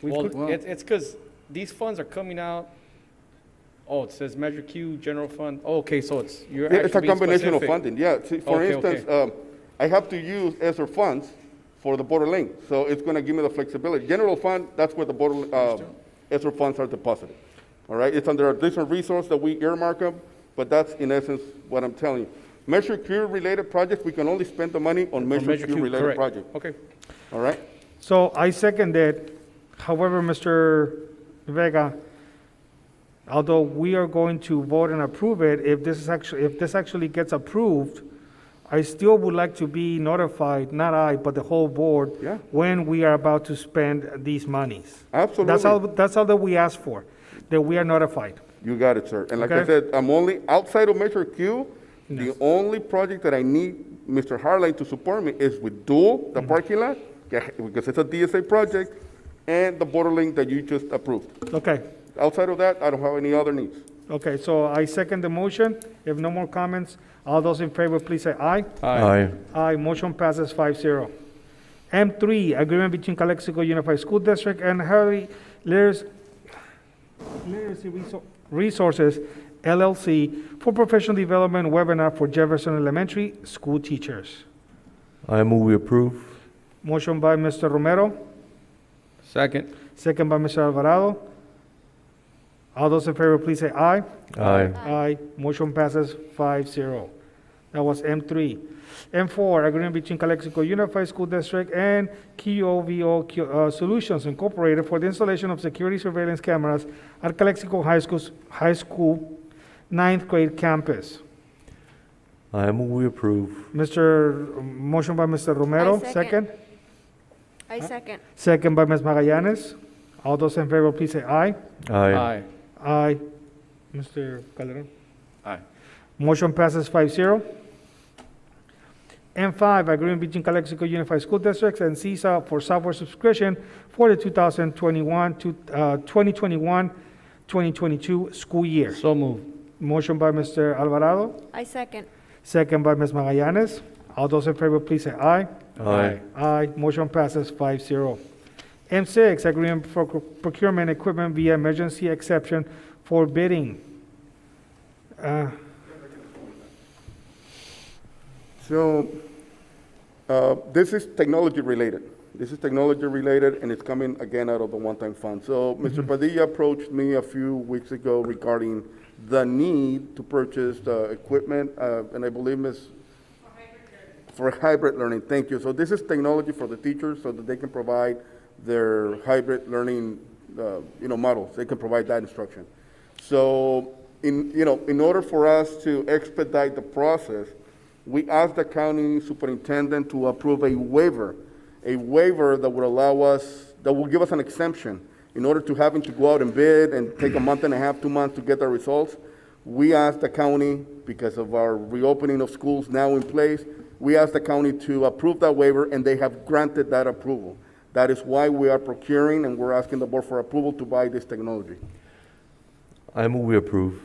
It's because these funds are coming out. Oh, it says Measure Q, General Fund. Oh, okay, so it's, you're actually It's a being combination of specific. funding, yeah. See, for instance, I have to use Esser funds for the border link, so it's gonna give me the flexibility. General fund, that's where the border, Esser funds are deposited. All right, it's under a different resource that we earmark them, but that's in essence what I'm telling you. Measure Q related projects, we can only spend the money on Measure Q related correct. projects. Okay. All right? So I second it. However, Mr. Vega, although we are going to vote and approve it, if this actually gets approved, I still would like to be notified, not I, but the whole board, when we are about to spend these monies. Absolutely. That's all that we ask for, that we are notified. You got it, sir. And like I Okay. said, I'm only, outside of Measure Q, the only project that I need Mr. Harline to support me is with Dual, the parking lot, because it's a DSA project, and the border link that you just approved. Okay. Outside of that, I don't have any other needs. Okay, so I second the motion. If no more comments, all those in favor, please say aye. Aye. Aye, motion passes 5-0. M3, agreement between Calexico Unified School District and Harley Literacy Resources LLC for professional development webinar for Jefferson Elementary school teachers. I move we approve. Motion by Mr. Romero, Second. second by Mr. Alvarado. All those in favor, please say aye. Aye. Aye. Motion passes 5-0. That was M3. M4, agreement between Calexico Unified School District and QOVO Solutions Incorporated for the installation of security surveillance cameras at Calexico High School 9th grade campus. I move we approve. Motion by Mr. Romero, I second. second. I second. Second by Ms. Magallanes. All those in favor, please say aye. Aye. Aye. Mr. Calderon? Aye. Motion passes 5-0. M5, agreement between Calexico Unified School Districts and CISA for software subscription for the 2021-2022 school year. So moved. Motion by Mr. Alvarado, I second. second by Ms. Magallanes. All those in favor, please say aye. Aye. Aye. Motion passes 5-0. M6, agreement for procurement equipment via emergency exception for bidding. So this is technology related. This is technology related, and it's coming again out of the one-time fund. So Mr. Padilla approached me a few weeks ago regarding the need to purchase the equipment, and I believe for hybrid learning. Thank you. So this is technology for the teachers so that they can provide their hybrid learning, models. They can provide that instruction. So in order for us to expedite the process, we asked the county superintendent to approve a waiver that would allow us, that will give us an exemption. In order to having to go out and bid and take a month and a half, 2 months to get the results, we asked the county, because of our reopening of schools now in place, we asked the county to approve that waiver, and they have granted that approval. That is why we are procuring, and we're asking the board for approval to buy this technology. I move we approve.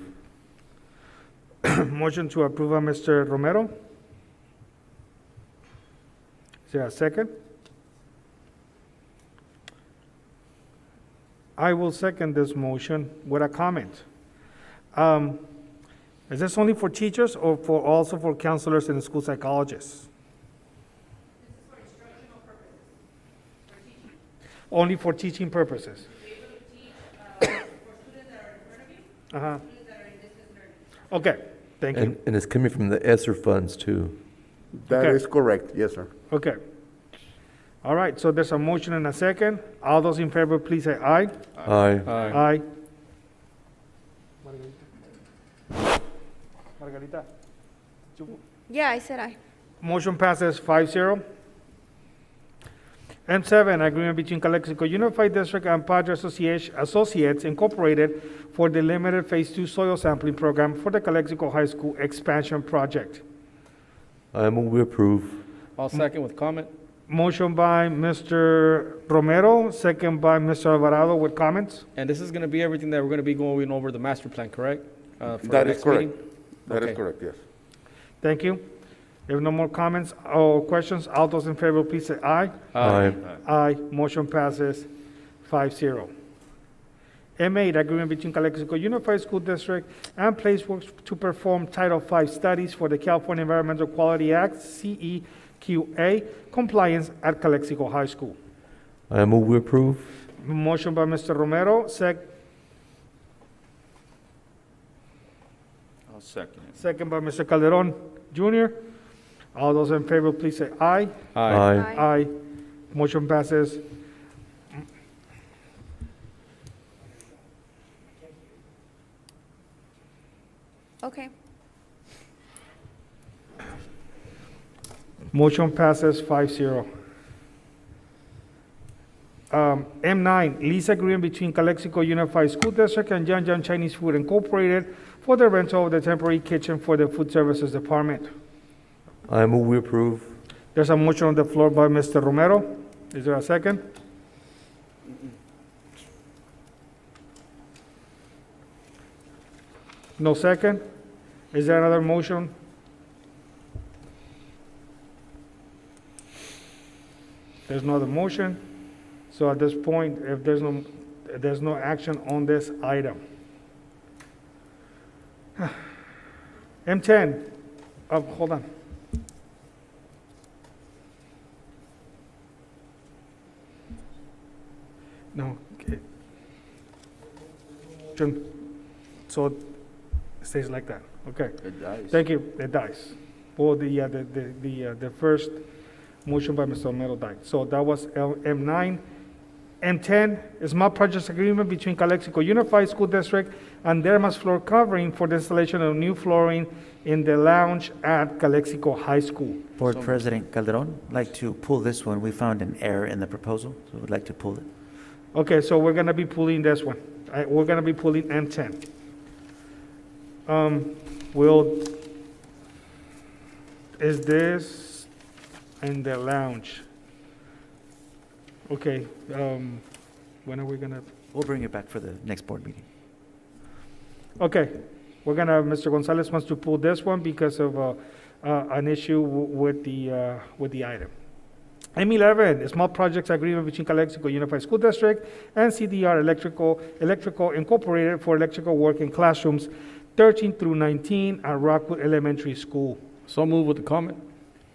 Motion to approve by Mr. Romero. Is there a second? I will second this motion with a comment. Is this only for teachers or also for counselors and school psychologists? Only for teaching purposes. Uh-huh. Okay, thank you. And it's coming from the Esser Funds too. That Okay. is correct, yes, sir. Okay. All right, so there's a motion and a second. All those in favor, please say aye. Aye. Aye. Margarita? Yeah, I said aye. Motion passes 5-0. M7, agreement between Calexico Unified District and Padre Associates Incorporated for the limited Phase 2 soil sampling program for the Calexico High School expansion project. I move we approve. I'll second with comment. Motion by Mr. Romero, second by Mr. Alvarado with comments. And this is going to be everything that we're going to be going over the master plan, correct? For the That is next correct. meeting? That is Okay. correct, yes. Thank you. If no more comments or questions, all those in favor, please say aye. Aye. Aye. Motion passes 5-0. M8, agreement between Calexico Unified School District and Placeworks to perform Title V studies for the California Environmental Quality Act, CEQA, compliance at Calexico High School. I move we approve. Motion by Mr. Romero, I'll second it. second by Mr. Calderon Jr. All those in favor, please say aye. Aye. Aye. Motion passes. Okay. Motion passes 5-0. M9, lease agreement between Calexico Unified School District and Jian Chinese Food Incorporated for the rental of the temporary kitchen for the Food Services Department. I move we approve. There's a motion on the floor by Mr. Romero. Is there a second? No second? Is there another motion? There's no other motion. So at this point, if there's no action on this item. M10, hold on. No. Okay. So it stays like that. Okay. It dies. Thank you. It dies. Well, the first motion by Mr. Romero died. So that was M9. M10 is small purchase agreement between Calexico Unified School District and Derma's floor covering for the installation of new flooring in the lounge at Calexico High School. Board President Calderon, I'd like to pull this one. We found an error in the proposal, so we'd like to pull it. Okay, so we're gonna be pulling this one. We're gonna be pulling M10. Is this in the lounge? Okay, when are we gonna? We'll bring it back for the next board meeting. Okay, Mr. Gonzalez wants to pull this one because of an issue with the item. M11, small projects agreement between Calexico Unified School District and CDR Electrical Incorporated for electrical work in classrooms 13 through 19 at Rockwood Elementary School. So move with the comment.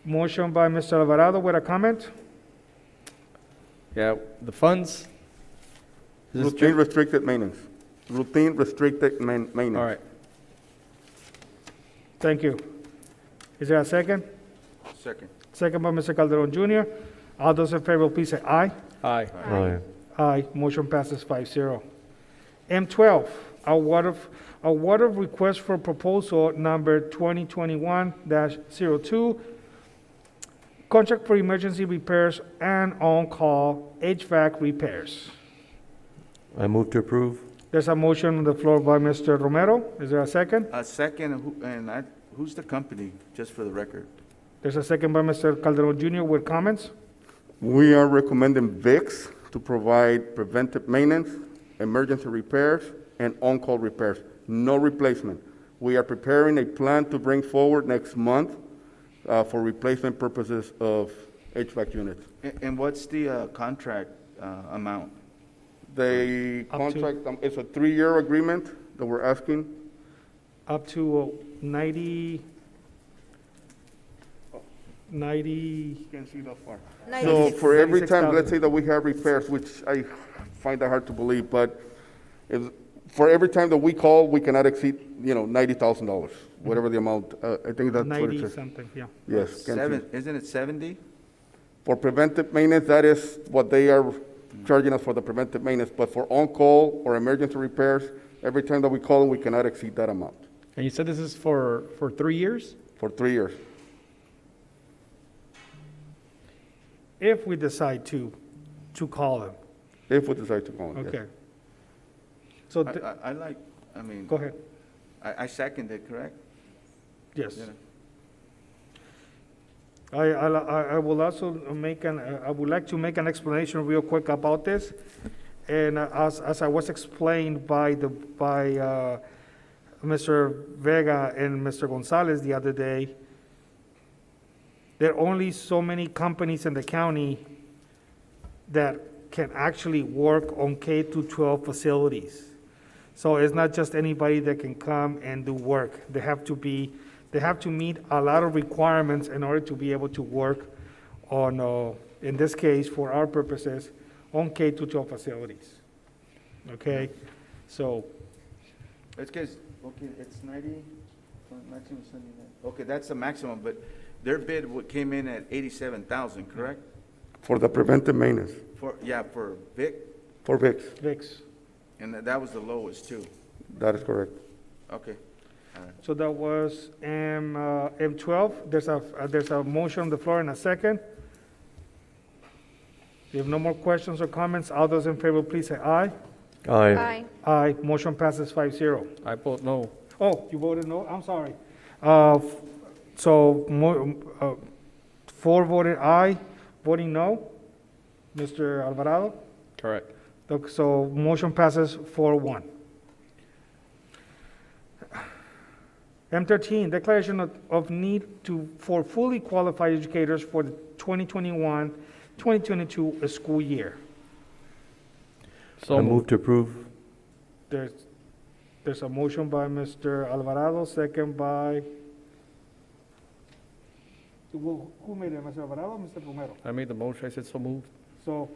Motion by Mr. Alvarado with a comment. Yeah, the funds. Is this Routine restricted maintenance. Routine restricted maintenance. All right. Thank you. Is there a second? Second. Second by Mr. Calderon Jr. All those in favor, please say aye. Aye. Aye. Aye. Motion passes 5-0. M12, award of request for proposal number 2021-02, contract for emergency repairs and on-call HVAC repairs. I move to approve. There's a motion on the floor by Mr. Romero. Is there a second? Second, who's the company, just for the record? There's a second by Mr. Calderon Jr. with comments. We are recommending VIX to provide preventive maintenance, emergency repairs, and on-call repairs. No replacement. We are preparing a plan to bring forward next month for replacement purposes of HVAC units. And what's the contract amount? The Up to- contract, it's a 3-year agreement that we're asking. Up to 90. Can't see that far. So 96. for every time, 96,000. let's say that we have repairs, which I find that hard to believe, but for every time that we call, we cannot exceed, $90,000, whatever the amount. I think that's what it 90 says. something, yeah. Yes. can't see. Isn't it 70? For preventive maintenance, that is what they are charging us for the preventive maintenance. But for on-call or emergency repairs, every time that we call them, we cannot exceed that amount And you said this is for 3 years? for 3 years. If we decide to call them, If we decide to call them, yes. okay. So, Go go ahead, I second it, correct? yes. Yeah. I will also I would like to make an explanation real quick about this. And as I was explained by Mr. Vega and Mr. Gonzalez the other day, there are only so many companies in the county that can actually work on K-12 facilities. So it's not just anybody that can come and do work. They have to meet a lot of requirements in order to be able to work on, in this case, for our purposes, on K-12 facilities. Okay? So, It's because, it's 90, maximum 79. Okay, that's the maximum, but their bid came in at 87,000, correct? For the preventive maintenance, For Vic, for VIX, VIX. and that was the lowest too. that is correct. Okay. So that was M12. There's a motion on the floor and a second. If you have no more questions or comments, all those in favor, please say aye. Aye. Aye. Motion passes 5-0. I vote no. Oh, you voted no? I'm sorry. So 4 voted aye, voting no. Mr. Alvarado? Correct. So motion passes 4-1. M13, declaration of need for fully qualified educators for the 2021-2022 school year. So I move to approve. There's a motion by Mr. Alvarado, second by, who made it, Mr. Alvarado or Mr. Romero? I made the motion. I said so moved. So,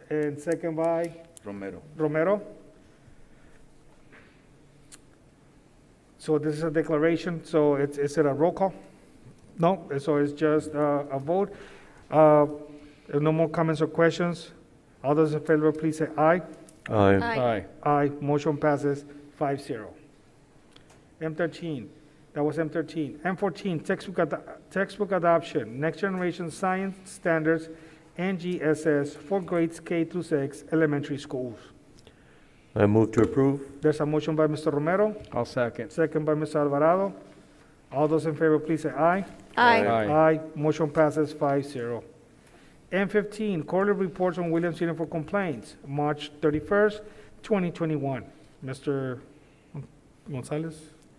and second by Romero. Romero. So this is a declaration, so is it a roll call? No, so it's just a vote. If no more comments or questions, all those in favor, please say aye. Aye. Aye. Aye, motion passes 5-0. M13, that was M13. M14, textbook adoption, Next Generation Science Standards, NGSS for grades K through 6 elementary schools. I move to approve. There's a motion by Mr. Romero, I'll second. second by Mr. Alvarado. All those in favor, please say aye. Aye. Aye, motion passes 5-0. M15, quarterly reports on Williams Union for complaints, March 31st, 2021. Mr. Gonzalez,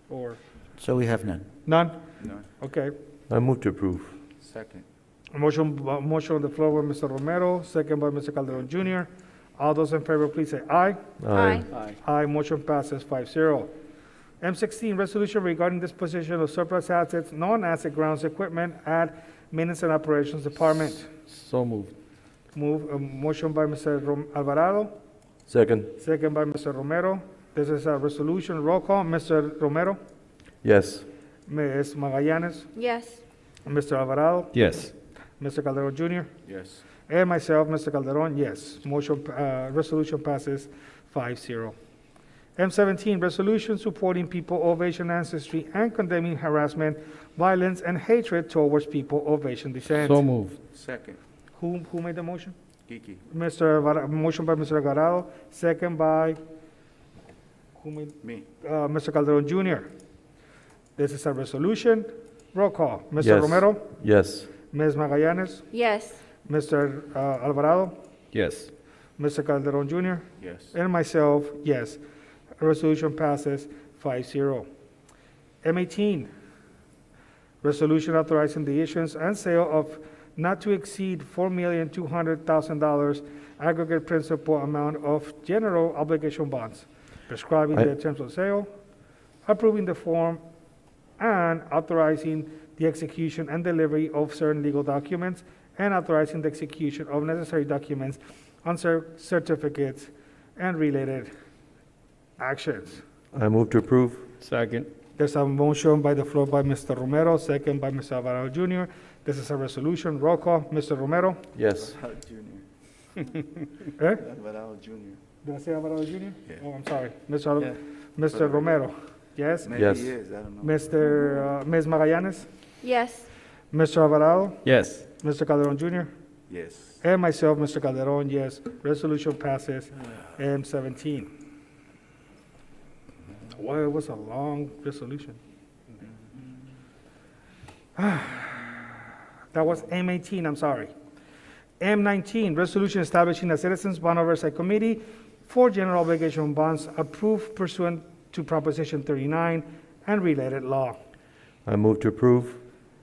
or So we have none. none? None. Okay. I move to approve. Second. A motion on the floor by Mr. Romero, second by Mr. Calderon Jr. All those in favor, please say aye. Aye. Aye. Aye, motion passes 5-0. M16, resolution regarding disposition of surplus assets, non-asset grounds equipment at Maintenance and Operations Department. So moved. Motion by Mr. Alvarado, Second. second by Mr. Romero. This is a resolution, roll call. Mr. Romero, Yes. Ms. Magallanes, Yes. Mr. Alvarado, Yes. Mr. Calderon Jr., Yes. and myself, Mr. Calderon, yes. Resolution passes 5-0. M17, resolution supporting people of Asian ancestry and condemning harassment, violence, and hatred towards people of Asian descent. So moved. Second. Who made the motion? Kiki. Motion by Mr. Alvarado, second by, Me. Mr. Calderon Jr. This is a resolution. Roll call. Mr. Yes. Romero, Yes. Ms. Magallanes, Yes. Mr. Alvarado, Yes. Mr. Calderon Jr., Yes. and myself, yes. Resolution passes 5-0. M18, resolution authorizing the issuance and sale of not to exceed $4,200,000 aggregate principal amount of general obligation bonds, prescribing the terms of sale, approving the form, and authorizing the execution and delivery of certain legal documents, and authorizing the execution of necessary documents on certificates and related actions. I move to approve. Second. There's a motion by the floor by Mr. Romero, second by Mr. Alvarado Jr. This is a resolution. Roll call. Mr. Romero? Yes. Eh? Alvarado Jr. Did I say Alvarado Jr.? Yeah. Oh, I'm sorry. Mr. Romero? Yes? Maybe Yes. he is, I don't know. Ms. Magallanes? Yes. Mr. Alvarado? Yes. Mr. Calderon Jr.? Yes. And myself, Mr. Calderon, yes. Resolution passes. M17. Well, it was a long resolution. That was M18, I'm sorry. M19, resolution establishing a Citizens Bond Oversight Committee for general obligation bonds approved pursuant to Proposition 39 and related law. I move to approve.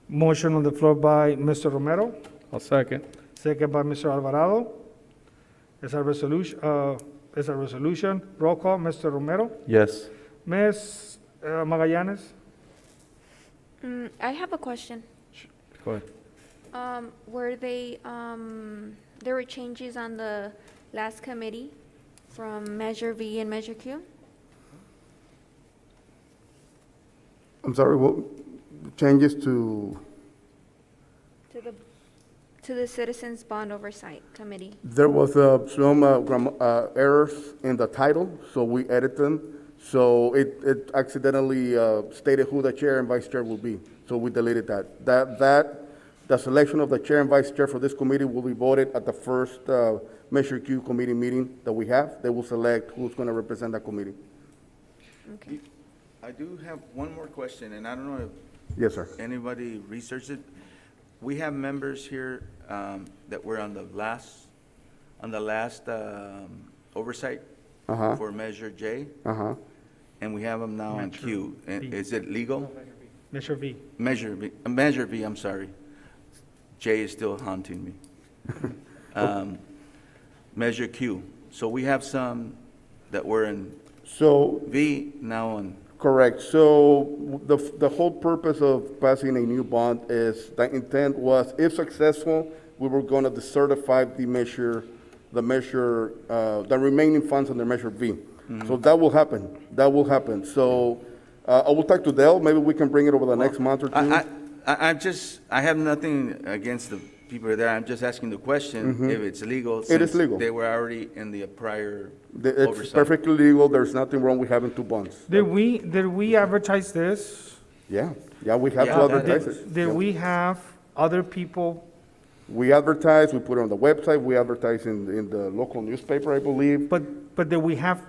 Motion on the floor by Mr. Romero, I'll second. second by Mr. Alvarado. It's a resolution. Roll call, Mr. Romero. Yes. Ms. Magallanes. I have a question. Go ahead. Were they, there were changes on the last committee from Measure V and Measure Q? I'm sorry, what, changes to, To the Citizens Bond Oversight Committee. there was some errors in the title, so we edited them. So it accidentally stated who the chair and vice chair will be, so we deleted that. The selection of the chair and vice chair for this committee will be voted at the first Measure Q committee meeting that we have. They will select who's going to represent that committee. Okay. I do have one more question, and I don't know Yes, sir. if anybody researched it. We have members here that were on the last oversight Uh-huh. for Measure J, Uh-huh. and we have them now on Q. And is it legal? Measure V. Measure V, I'm sorry. J is still haunting me. Measure Q. So we have some that were in So, V, now on, correct. So the whole purpose of passing a new bond is, the intent was, if successful, we were going to decertify the remaining funds under Measure V. So that will happen. That will happen. So I will talk to Dell. Maybe we can bring it over the next month or two. I have nothing against the people there. I'm just asking the question if it's legal. It is since legal. They were already in the prior It's oversight. perfectly legal. There's nothing wrong with having two bonds. Did we advertise this? Yeah, we have to Yeah, advertise it. Did Yeah. we have other people? We advertise, we put it on the website, we advertise in the local newspaper, I believe. But did we have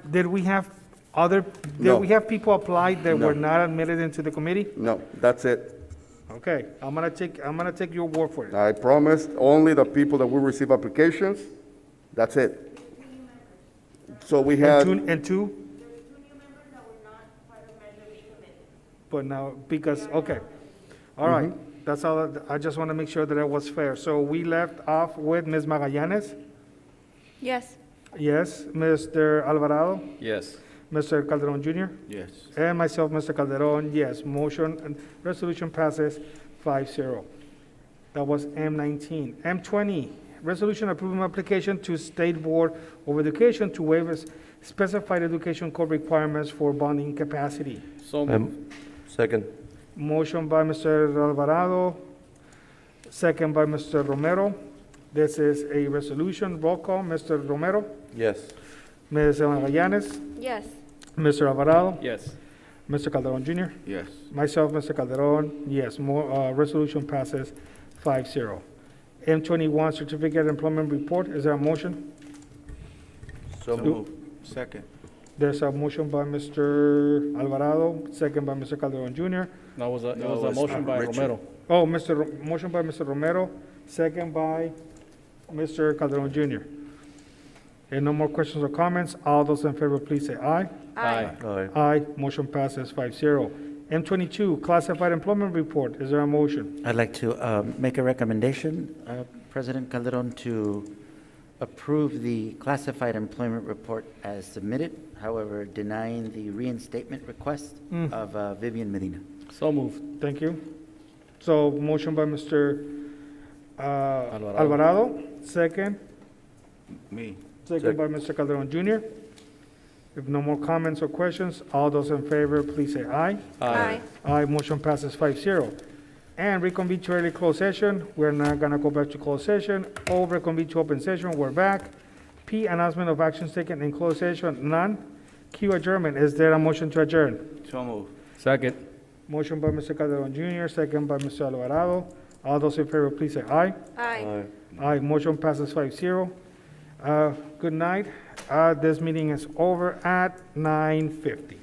other, did No. we have people apply that No. were not admitted into the committee? No, that's it. Okay, I'm gonna take your word for it. I promised only the people that will receive applications, that's it. So we had, And two? But now, because, okay, all right, that's all, I just want to make sure that it was fair. So we left off with Ms. Magallanes? Yes. Yes. Mr. Alvarado? Yes. Mr. Calderon Jr.? Yes. And myself, Mr. Calderon, yes. Motion and resolution passes 5-0. That was M19. M20, resolution approving application to State Board of Education to waive specified education code requirements for bonding capacity. So moved. Second. Motion by Mr. Alvarado, second by Mr. Romero. This is a resolution. Roll call, Mr. Romero, Yes. Ms. Magallanes, Yes. Mr. Alvarado, Yes. Mr. Calderon Jr., Yes. myself, Mr. Calderon, yes, resolution passes 5-0. M21, certificate employment report, is there a motion? So moved. Second. There's a motion by Mr. Alvarado, second by Mr. Calderon Jr. It was a it's motion by Richard. Romero. Oh, motion by Mr. Romero, second by Mr. Calderon Jr. And no more questions or comments. All those in favor, please say aye. Aye. Aye. Aye. Motion passes 5-0. M22, classified employment report. Is there a motion? I'd like to make a recommendation, President Calderon, to approve the classified employment report as submitted, however, denying the reinstatement request of Vivian Medina. So moved. Thank you. So motion by Mr. Alvarado, second. Me. Second by Mr. Calderon Jr. If no more comments or questions, all those in favor, please say aye. Aye. Aye, motion passes 5-0. And reconvene to early closed session. We're not gonna go back to closed session. O, reconvene to open session. We're back. P, announcement of actions taken in closed session. None. Q, adjournment. Is there a motion to adjourn? So move. Second. Motion by Mr. Calderon Jr., second by Mr. Alvarado. All those in favor, please say aye. Aye. Aye, motion passes 5-0. Good night. This meeting is over at 9:50.